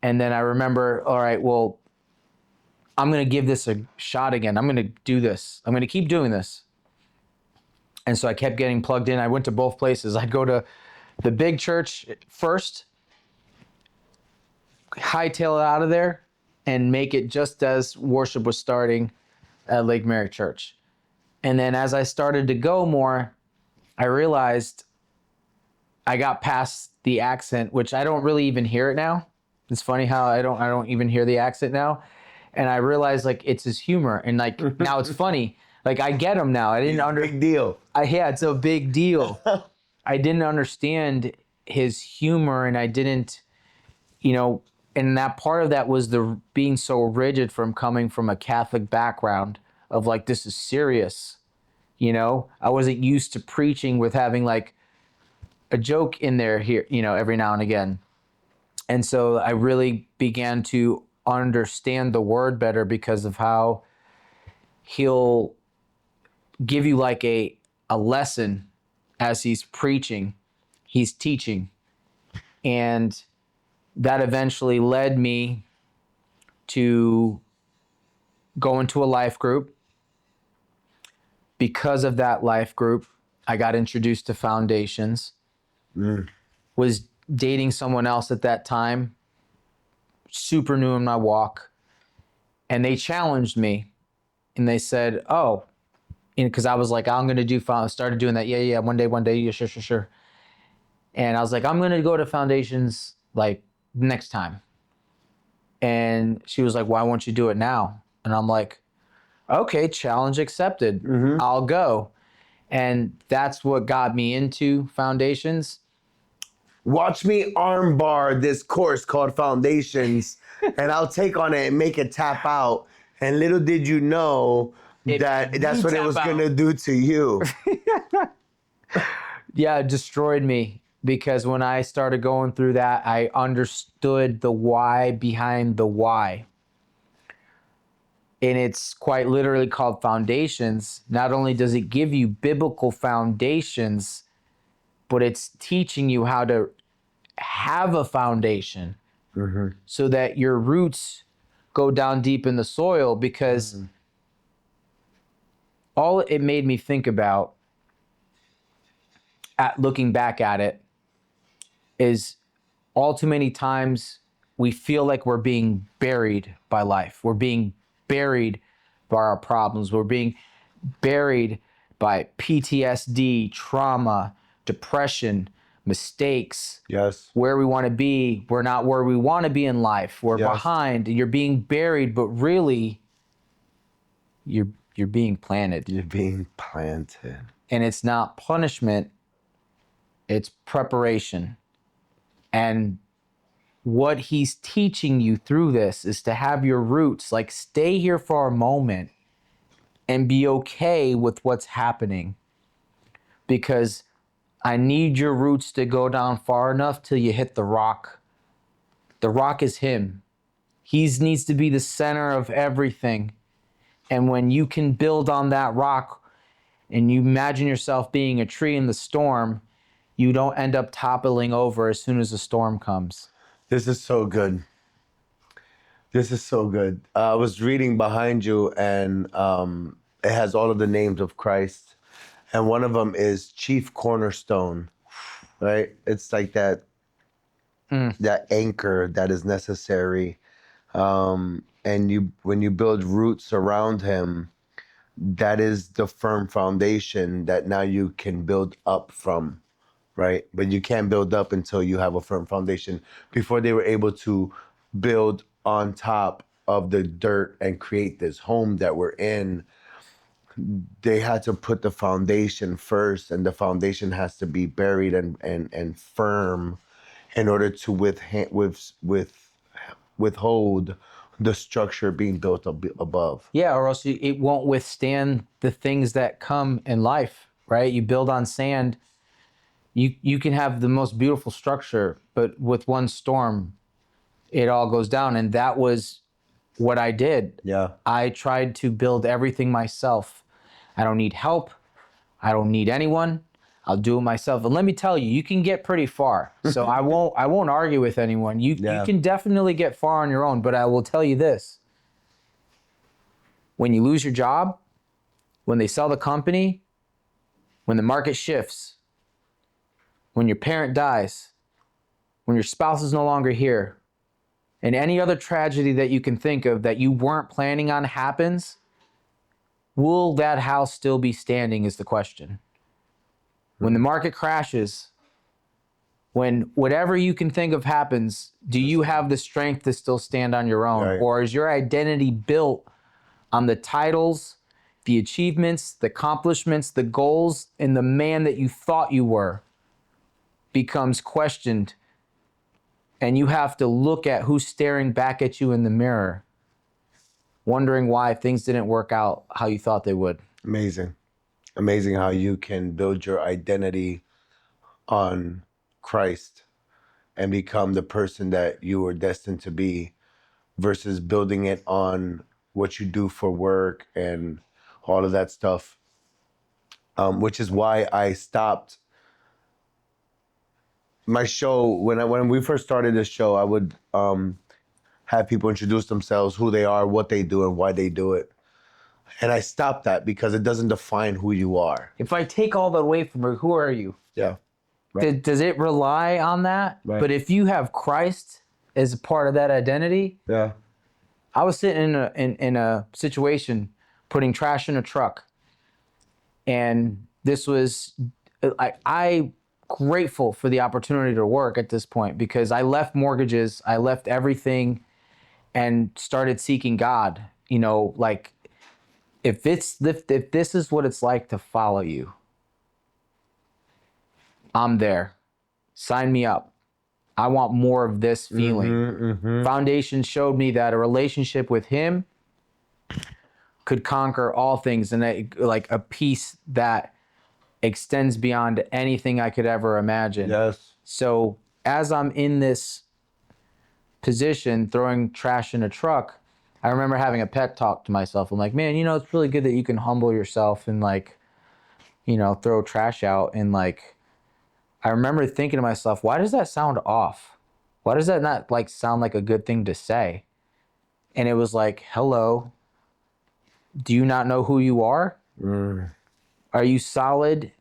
And then I remember, all right, well, I'm going to give this a shot again. I'm going to do this. I'm going to keep doing this. And so I kept getting plugged in. I went to both places. I'd go to the big church first, hightail it out of there, and make it just as worship was starting at Lake Mary Church. And then as I started to go more, I realized I got past the accent, which I don't really even hear it now. It's funny how I don't even hear the accent now. And I realized like it's his humor. And like now it's funny. Like I get him now. I didn't Big deal. Yeah, it's a big deal. I didn't understand his humor and I didn't, and that part of that was the being so rigid from coming from a Catholic background of like, this is serious. I wasn't used to preaching with having like a joke in there here, every now and again. And so I really began to understand the word better because of how he'll give you like a lesson as he's preaching, he's teaching. And that eventually led me to go into a life group. Because of that life group, I got introduced to Foundations, was dating someone else at that time, super new in my walk. And they challenged me and they said, oh, because I was like, I'm going to do, started doing that. Yeah. One day. Yeah, sure. And I was like, I'm going to go to Foundations like next time. And she was like, why won't you do it now? And I'm like, okay, challenge accepted. I'll go. And that's what got me into Foundations. Watch me armbar this course called Foundations, and I'll take on it and make it tap out. And little did you know that's what it was going to do to you. Yeah, it destroyed me. because when I started going through that, I understood the why behind the why. And it's quite literally called foundations. Not only does it give you biblical foundations, but it's teaching you how to have a foundation so that your roots go down deep in the soil. Because all it made me think about, at looking back at it, is all too many times we feel like we're being buried by life. We're being buried by our problems. We're being buried by PTSD, trauma, depression, mistakes. Yes. Where we want to be, we're not where we want to be in life. We're Yes. behind. You're being buried, but really, you're being planted. You're being planted. And it's not punishment, it's preparation. And what he's teaching you through this is to have your roots, like, stay here for a moment and be okay with what's happening. Because I need your roots to go down far enough till you hit the rock. The rock is him. He needs to be the center of everything. And when you can build on that rock and you imagine yourself being a tree in the storm, you don't end up toppling over as soon as the storm comes. This is so good. This is so good. I was reading behind you, and it has all of the names of Christ. And one of them is Chief Cornerstone, right? It's like that anchor that is necessary. And when you build roots around him, that is the firm foundation that now you can build up from, right? But you can't build up until you have a firm foundation. Before they were able to build on top of the dirt and create this home that we're in, they had to put the foundation first, and the foundation has to be buried and firm in order to withhold the structure being built up above. Yeah, or else it won't withstand the things that come in life, right? You build on sand, you can have the most beautiful structure, but with one storm, it all goes down. And that was what I did. Yeah. I tried to build everything myself. I don't need help. I don't need anyone. I'll do it myself. And let me tell you, you can get pretty far. So I won't argue with anyone. You can definitely get far on your own, but I will tell you this. When you lose your job, when they sell the company, when the market shifts, when your parent dies, when your spouse is no longer here, and any other tragedy that you can think of that you weren't planning on happens, will that house still be standing is the question. When the market crashes, when whatever you can think of happens, do you have the strength to still stand on your own? Right. Or is your identity built on the titles, the achievements, the accomplishments, the goals, and the man that you thought you were becomes questioned, and you have to look at who's staring back at you in the mirror, wondering why things didn't work out how you thought they would. Amazing. Amazing how you can build your identity on Christ and become the person that you were destined to be, versus building it on what you do for work and all of that stuff. Which is why I stopped my show. When we first started this show, I would have people introduce themselves, who they are, what they do, and why they do it. And I stopped that because it doesn't define who you are. If I take all that away from her, who are you? Yeah. Right. Does it rely on that? Right. But if you have Christ as a part of that identity, Yeah. I was sitting in a situation putting trash in a truck, and this was I grateful for the opportunity to work at this point, because I left mortgages, I left everything, and started seeking God. You know, like, if this is what it's like to follow you, I'm there. Sign me up. I want more of this feeling. Foundation showed me that a relationship with him could conquer all things, and like a peace that extends beyond anything I could ever imagine. Yes. So as I'm in this position, throwing trash in a truck, I remember having a pep talk to myself. I'm like, man, it's really good that you can humble yourself and like, throw trash out. And like, I remember thinking to myself, why does that sound off? Why does that not like sound like a good thing to say? And it was like, hello, do you not know who you are? Are you solid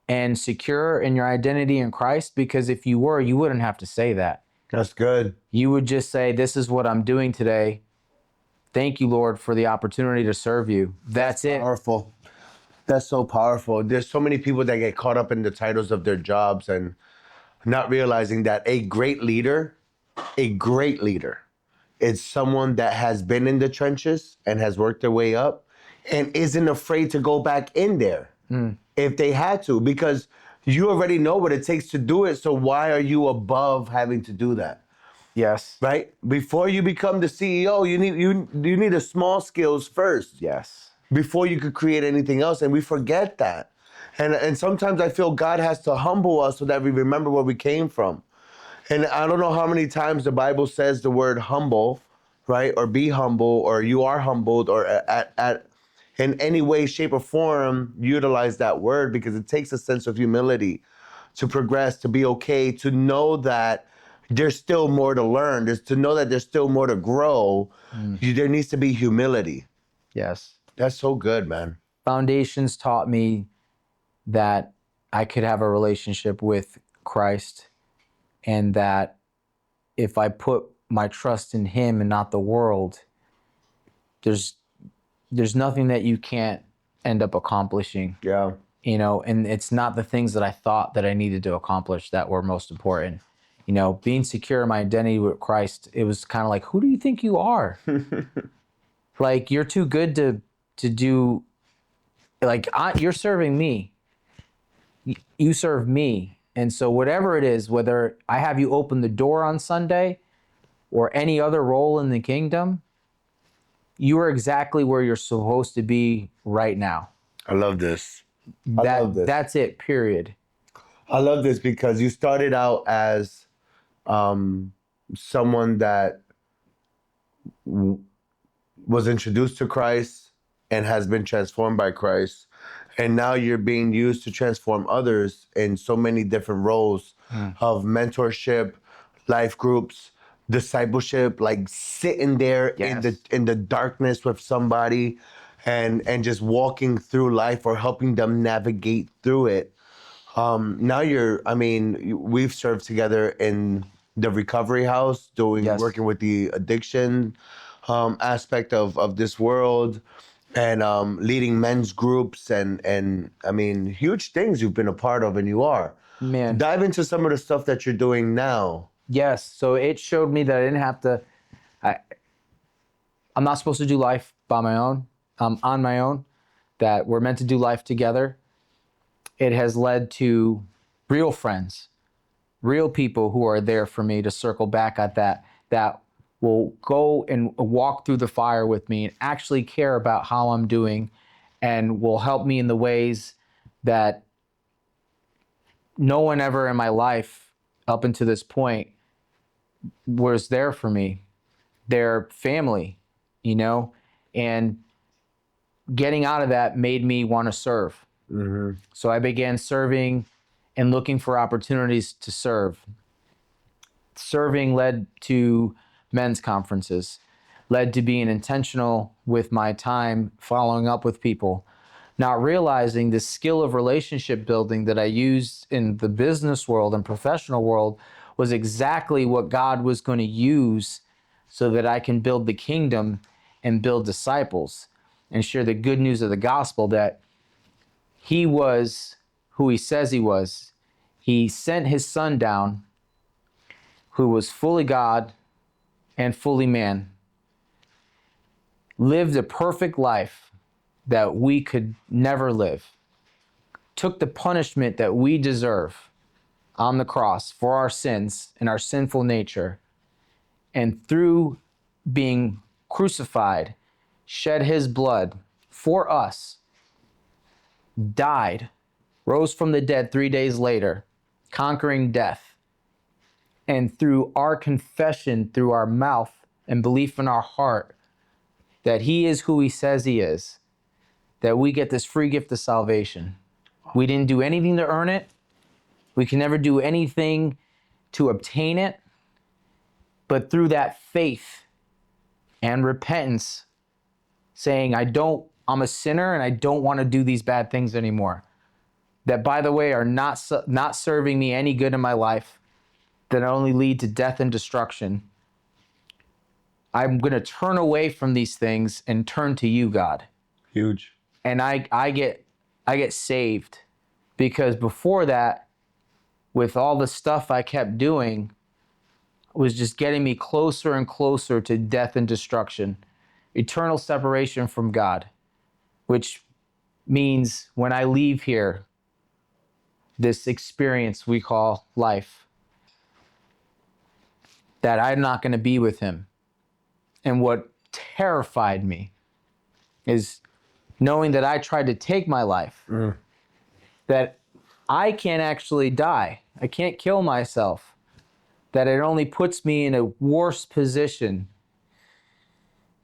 and secure in your identity in Christ? Because if you were, you wouldn't have to say that. That's good. You would just say, this is what I'm doing today. Thank you, Lord, for the opportunity to serve you. That's it. Powerful. That's so powerful. There's so many people that get caught up in the titles of their jobs and not realizing that a great leader is someone that has been in the trenches and has worked their way up and isn't afraid to go back in there if they had to, because you already know what it takes to do it. So why are you above having to do that? Yes. Right? Before you become the CEO, you need the small skills first. Yes. Before you could create anything else. And we forget that. And sometimes I feel God has to humble us so that we remember where we came from. And I don't know how many times the Bible says the word humble, right? Or be humble, or you are humbled, or at in any way, shape, or form, utilize that word, because it takes a sense of humility to progress, to be okay, to know that there's still more to learn, to know that there's still more to grow. There needs to be humility. Yes. That's so good, man. Foundations taught me that I could have a relationship with Christ, and that if I put my trust in him and not the world, there's nothing that you can't end up accomplishing. Yeah. And it's not the things that I thought that I needed to accomplish that were most important. Being secure in my identity with Christ, it was kind of like, who do you think you are? Like, you're too good to do, like, you're serving me. You serve me. And so whatever it is, whether I have you open the door on Sunday or any other role in the kingdom, you are exactly where you're supposed to be right now. I love this. I love this. That's it, period. I love this because you started out as someone that was introduced to Christ and has been transformed by Christ. And now you're being used to transform others in so many different roles of mentorship, life groups, discipleship, like sitting there Yes. in the darkness with somebody and just walking through life or helping them navigate through it. Now we've served together in the recovery house, Yes. working with the addiction aspect of this world, and leading men's groups, and I mean, huge things you've been a part of, and you are. Man. Dive into some of the stuff that you're doing now. Yes. So it showed me that I didn't have to, I'm not supposed to do life by my own, on my own, that we're meant to do life together. It has led to real friends, real people who are there for me to circle back at that will go and walk through the fire with me and actually care about how I'm doing, and will help me in the ways that no one ever in my life up until this point was there for me. They're family, and getting out of that made me want to serve. So I began serving and looking for opportunities to serve. Serving led to men's conferences, led to being intentional with my time, following up with people, not realizing the skill of relationship building that I used in the business world and professional world was exactly what God was going to use so that I can build the kingdom and build disciples and share the good news of the gospel, that he was who he says he was. He sent his son down, who was fully God and fully man, lived a perfect life that we could never live, took the punishment that we deserve on the cross for our sins and our sinful nature, and through being crucified, shed his blood for us, died, rose from the dead 3 days later, conquering death. And through our confession, through our mouth and belief in our heart that he is who he says he is, that we get this free gift of salvation. We didn't do anything to earn it. We can never do anything to obtain it. But through that faith and repentance, saying, I'm a sinner and I don't want to do these bad things anymore. That, by the way, are not serving me any good in my life, that only lead to death and destruction. I'm going to turn away from these things and turn to you, God. Huge. And I get saved, because before that, with all the stuff I kept doing, was just getting me closer and closer to death and destruction, eternal separation from God, which means when I leave here, this experience we call life, that I'm not going to be with him. And what terrified me is knowing that I tried to take my life, that I can't actually die. I can't kill myself, that it only puts me in a worse position.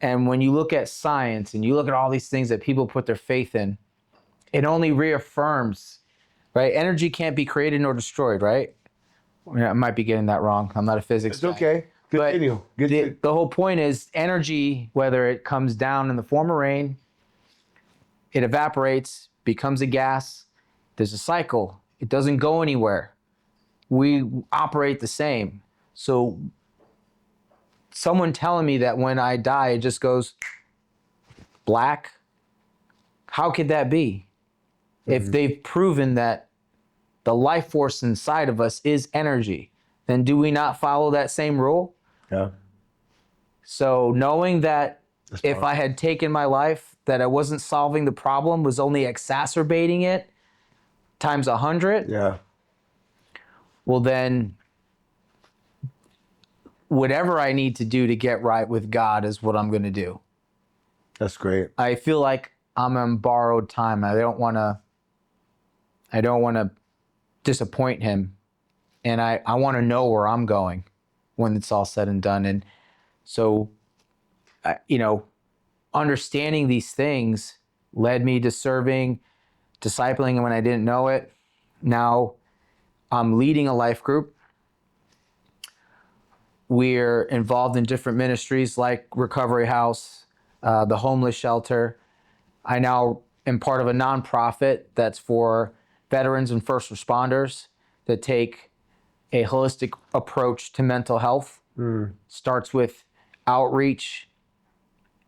And when you look at science and you look at all these things that people put their faith in, it only reaffirms, right? Energy can't be created nor destroyed, right? I might be getting that wrong. I'm not a physics guy. It's okay. Continue. The whole point is energy, whether it comes down in the form of rain, it evaporates, becomes a gas. There's a cycle. It doesn't go anywhere. We operate the same. So someone telling me that when I die, it just goes black, how could that be? If they've proven that the life force inside of us is energy, then do we not follow that same rule? Yeah. So knowing that if I had taken my life, that I wasn't solving the problem, was only exacerbating it times 100. Yeah. Well, then whatever I need to do to get right with God is what I'm going to do. That's great. I feel like I'm on borrowed time. I don't want to disappoint him. And I want to know where I'm going when it's all said and done. And so, understanding these things led me to serving, discipling when I didn't know it. Now I'm leading a life group. We're involved in different ministries like Recovery House, the homeless shelter. I now am part of a nonprofit that's for veterans and first responders that take a holistic approach to mental health. Starts with outreach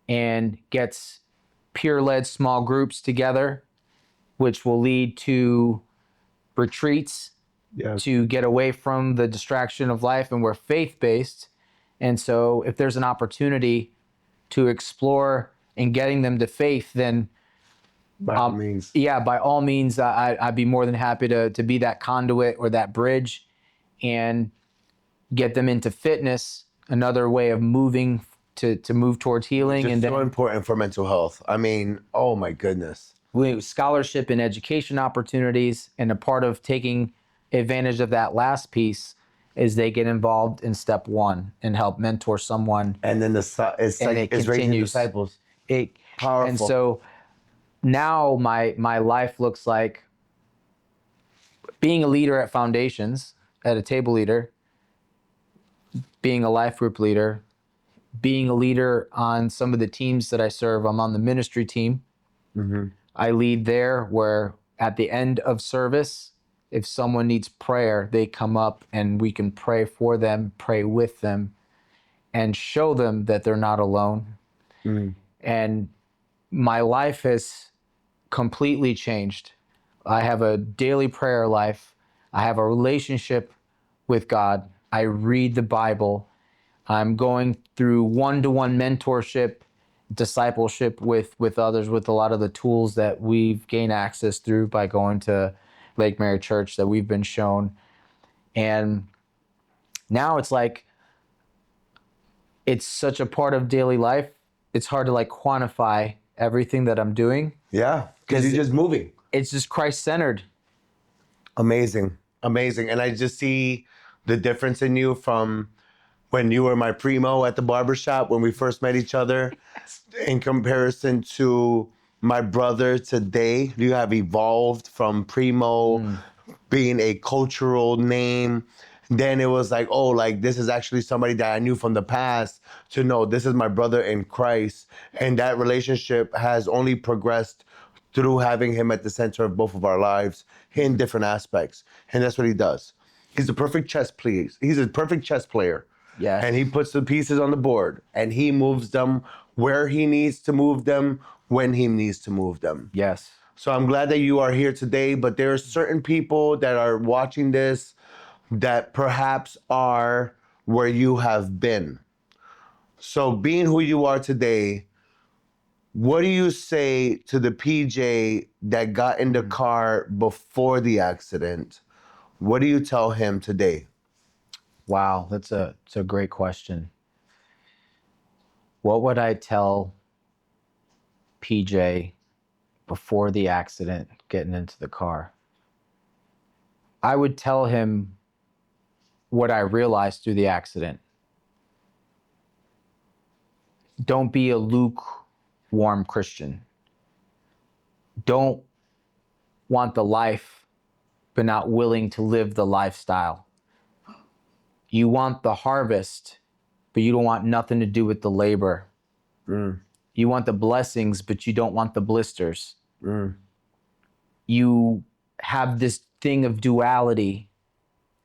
and gets peer-led small groups together, which will lead to retreats to get away from the distraction of life. And we're faith-based. And so if there's an opportunity to explore and getting them to faith, then by all means. Yeah, by all means, I'd be more than happy to be that conduit or that bridge and get them into fitness, another way of moving to move towards healing. It's and so important for mental health. I mean, oh my goodness. Scholarship and education opportunities, and a part of taking advantage of that last piece is they get involved in step one and help mentor someone. And then it's raising disciples. Powerful. And so now my life looks like being a leader at foundations, at a table leader, being a life group leader, being a leader on some of the teams that I serve. I'm on the ministry team. I lead there, where at the end of service, if someone needs prayer, they come up and we can pray for them, pray with them, and show them that they're not alone. And my life has completely changed. I have a daily prayer life. I have a relationship with God. I read the Bible. I'm going through one-to-one mentorship, discipleship with others, with a lot of the tools that we've gained access through by going to Lake Mary Church that we've been shown. And now it's like, it's such a part of daily life. It's hard to quantify everything that I'm doing. Yeah, because you're just moving. It's just Christ-centered. Amazing. Amazing. And I just see the difference in you from when you were my primo at the barbershop when we first met each other in comparison to my brother today. You have evolved from primo being a cultural name. Then it was like, oh, like this is actually somebody that I knew from the past to know this is my brother in Christ. And that relationship has only progressed through having him at the center of both of our lives in different aspects. And that's what he does. He's the perfect chess player. He's a perfect chess player. Yes. And he puts the pieces on the board and he moves them where he needs to move them, when he needs to move them. Yes. So I'm glad that you are here today, but there are certain people that are watching this that perhaps are where you have been. So being who you are today, what do you say to the PJ that got in the car before the accident? What do you tell him today? Wow, it's a great question. What would I tell PJ before the accident, getting into the car? I would tell him what I realized through the accident. Don't be a lukewarm Christian. Don't want the life, but not willing to live the lifestyle. You want the harvest, but you don't want nothing to do with the labor. You want the blessings, but you don't want the blisters. You have this thing of duality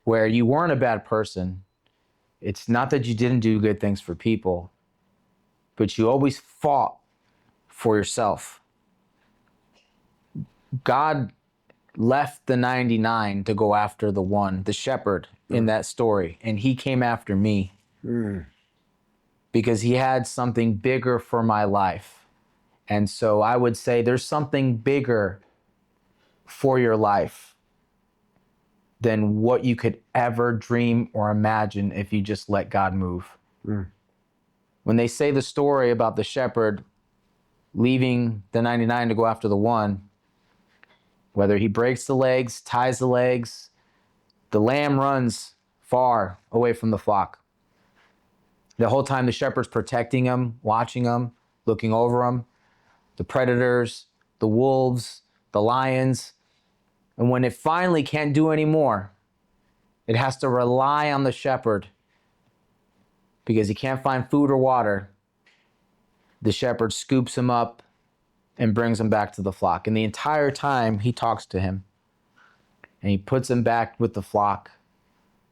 where you weren't a bad person. It's not that you didn't do good things for people, but you always fought for yourself. God left the 99 to go after the one, the shepherd in that story, and he came after me because he had something bigger for my life. And so I would say there's something bigger for your life than what you could ever dream or imagine if you just let God move. When they say the story about the shepherd leaving the 99 to go after the one, whether he breaks the legs, ties the legs, the lamb runs far away from the flock. The whole time the shepherd's protecting him, watching him, looking over him, the predators, the wolves, the lions. And when it finally can't do anymore, it has to rely on the shepherd because he can't find food or water. The shepherd scoops him up and brings him back to the flock. And the entire time he talks to him and he puts him back with the flock,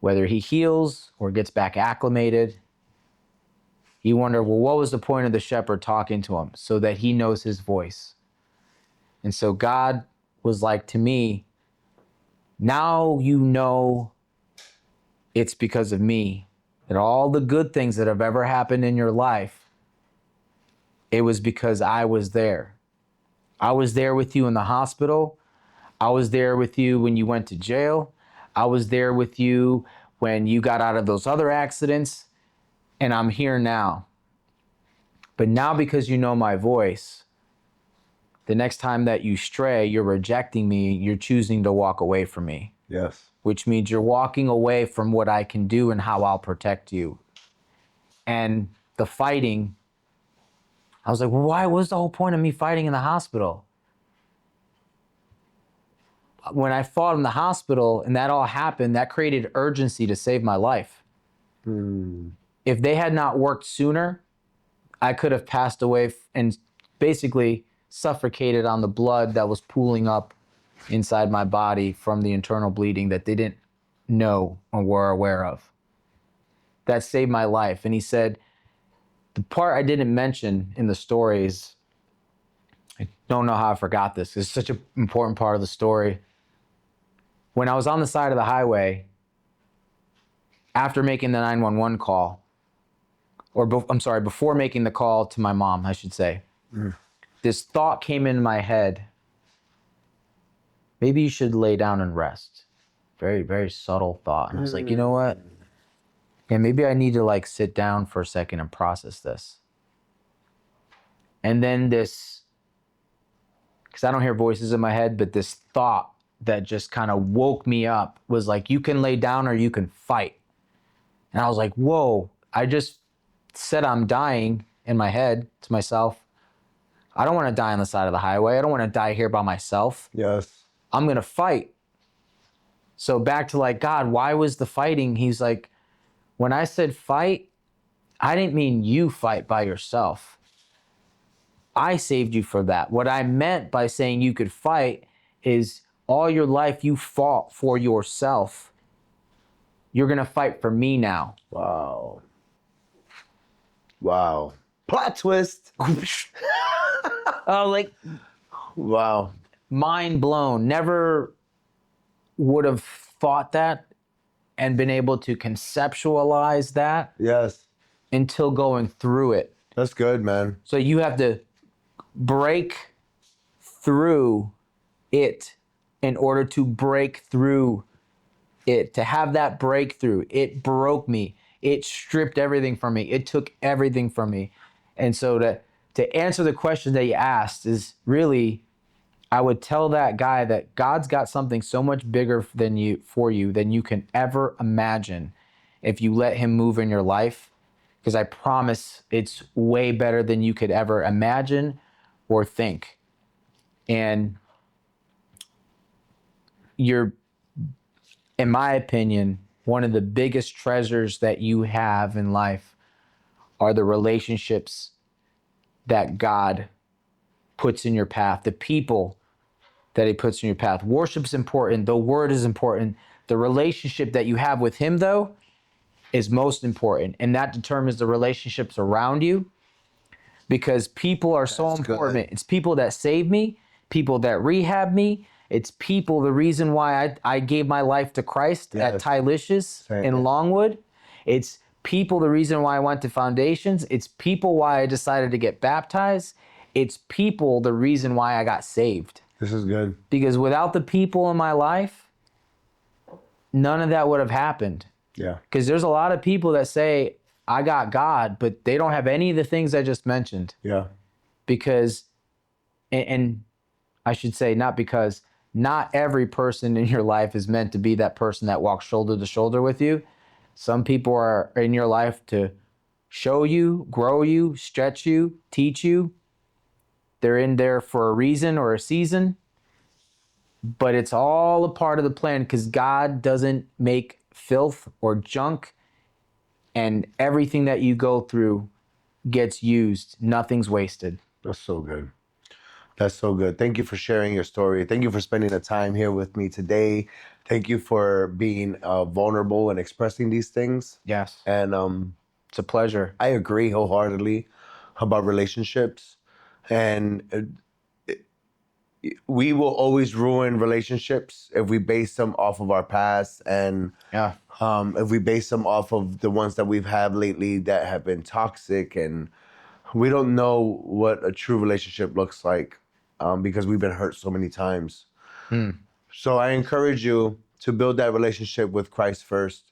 whether he heals or gets back acclimated. You wonder, well, what was the point of the shepherd talking to him? So that he knows his voice. And so God was like to me, now you know it's because of me, that all the good things that have ever happened in your life, it was because I was there. I was there with you in the hospital. I was there with you when you went to jail. I was there with you when you got out of those other accidents. And I'm here now. But now because you know my voice, the next time that you stray, you're rejecting me, you're choosing to walk away from me. Yes. Which means you're walking away from what I can do and how I'll protect you. And the fighting, I was like, well, why was the whole point of me fighting in the hospital? When I fought in the hospital and that all happened, that created urgency to save my life. If they had not worked sooner, I could have passed away and basically suffocated on the blood that was pooling up inside my body from the internal bleeding that they didn't know or were aware of. That saved my life. And he said, the part I didn't mention in the story is, I don't know how I forgot this. It's such an important part of the story. When I was on the side of the highway, after making the 911 call, before making the call to my mom, I should say, this thought came in my head. Maybe you should lay down and rest. Very, very subtle thought. And I was like, you know what? Yeah, maybe I need to like sit down for a second and process this. And then this, because I don't hear voices in my head, but this thought that just kind of woke me up was like, you can lay down or you can fight. And I was like, whoa, I just said I'm dying in my head to myself. I don't want to die on the side of the highway. I don't want to die here by myself. Yes. I'm going to fight. So back to like, God, why was the fighting? He's like, when I said fight, I didn't mean you fight by yourself. I saved you for that. What I meant by saying you could fight is all your life you fought for yourself. You're going to fight for me now. Wow. Wow. Plot twist. Oh, like Wow. mind blown. Never would have thought that and been able to conceptualize that Yes. until going through it. That's good, man. So you have to break through it in order to break through it, to have that breakthrough. It broke me. It stripped everything from me. It took everything from me. And so to answer the question that you asked is really, I would tell that guy that God's got something so much bigger than you for you than you can ever imagine if you let him move in your life. Because I promise it's way better than you could ever imagine or think. And you're, in my opinion, one of the biggest treasures that you have in life are the relationships that God puts in your path, the people that he puts in your path. Worship's important. The word is important. The relationship that you have with him, though, is most important. And that determines the relationships around you, because people are so important. It's people that save me, people that rehab me. It's people, the reason why I gave my life to Christ at Tylicious in Longwood. It's people, the reason why I went to Foundations. It's people why I decided to get baptized. It's people, the reason why I got saved. This is good. Because without the people in my life, none of that would have happened. Yeah. Because there's a lot of people that say, I got God, but they don't have any of the things I just mentioned. Yeah. Because, and I should say not because, not every person in your life is meant to be that person that walks shoulder to shoulder with you. Some people are in your life to show you, grow you, stretch you, teach you. They're in there for a reason or a season. But it's all a part of the plan, because God doesn't make filth or junk, and everything that you go through gets used. Nothing's wasted. That's so good. That's so good. Thank you for sharing your story. Thank you for spending the time here with me today. Thank you for being vulnerable and expressing these things. Yes. And It's a pleasure. I agree wholeheartedly about relationships. And we will always ruin relationships if we base them off of our past, and Yeah. if we base them off of the ones that we've had lately that have been toxic, and we don't know what a true relationship looks like because we've been hurt so many times. So I encourage you to build that relationship with Christ first.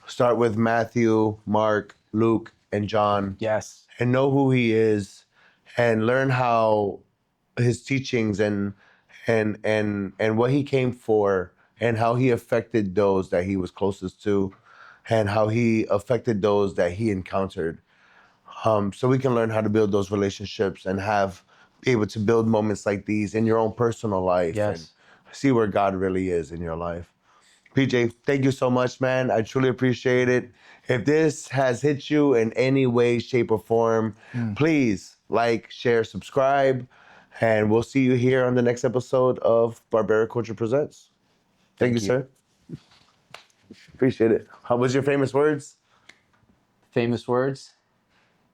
Start with Matthew, Mark, Luke, and John. Yes. And know who he is, and learn how his teachings and what he came for, and how he affected those that he was closest to, and how he affected those that he encountered. So we can learn how to build those relationships and be able to build moments like these in your own personal life. Yes. And see where God really is in your life. PJ, thank you so much, man. I truly appreciate it. If this has hit you in any way, shape, or form, please like, share, subscribe, and we'll see you here on the next episode of Barberic Culture Presents. Thank you, sir. Appreciate it. How was your famous words? Famous words.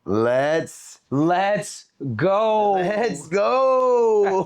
Let's Let's go. go.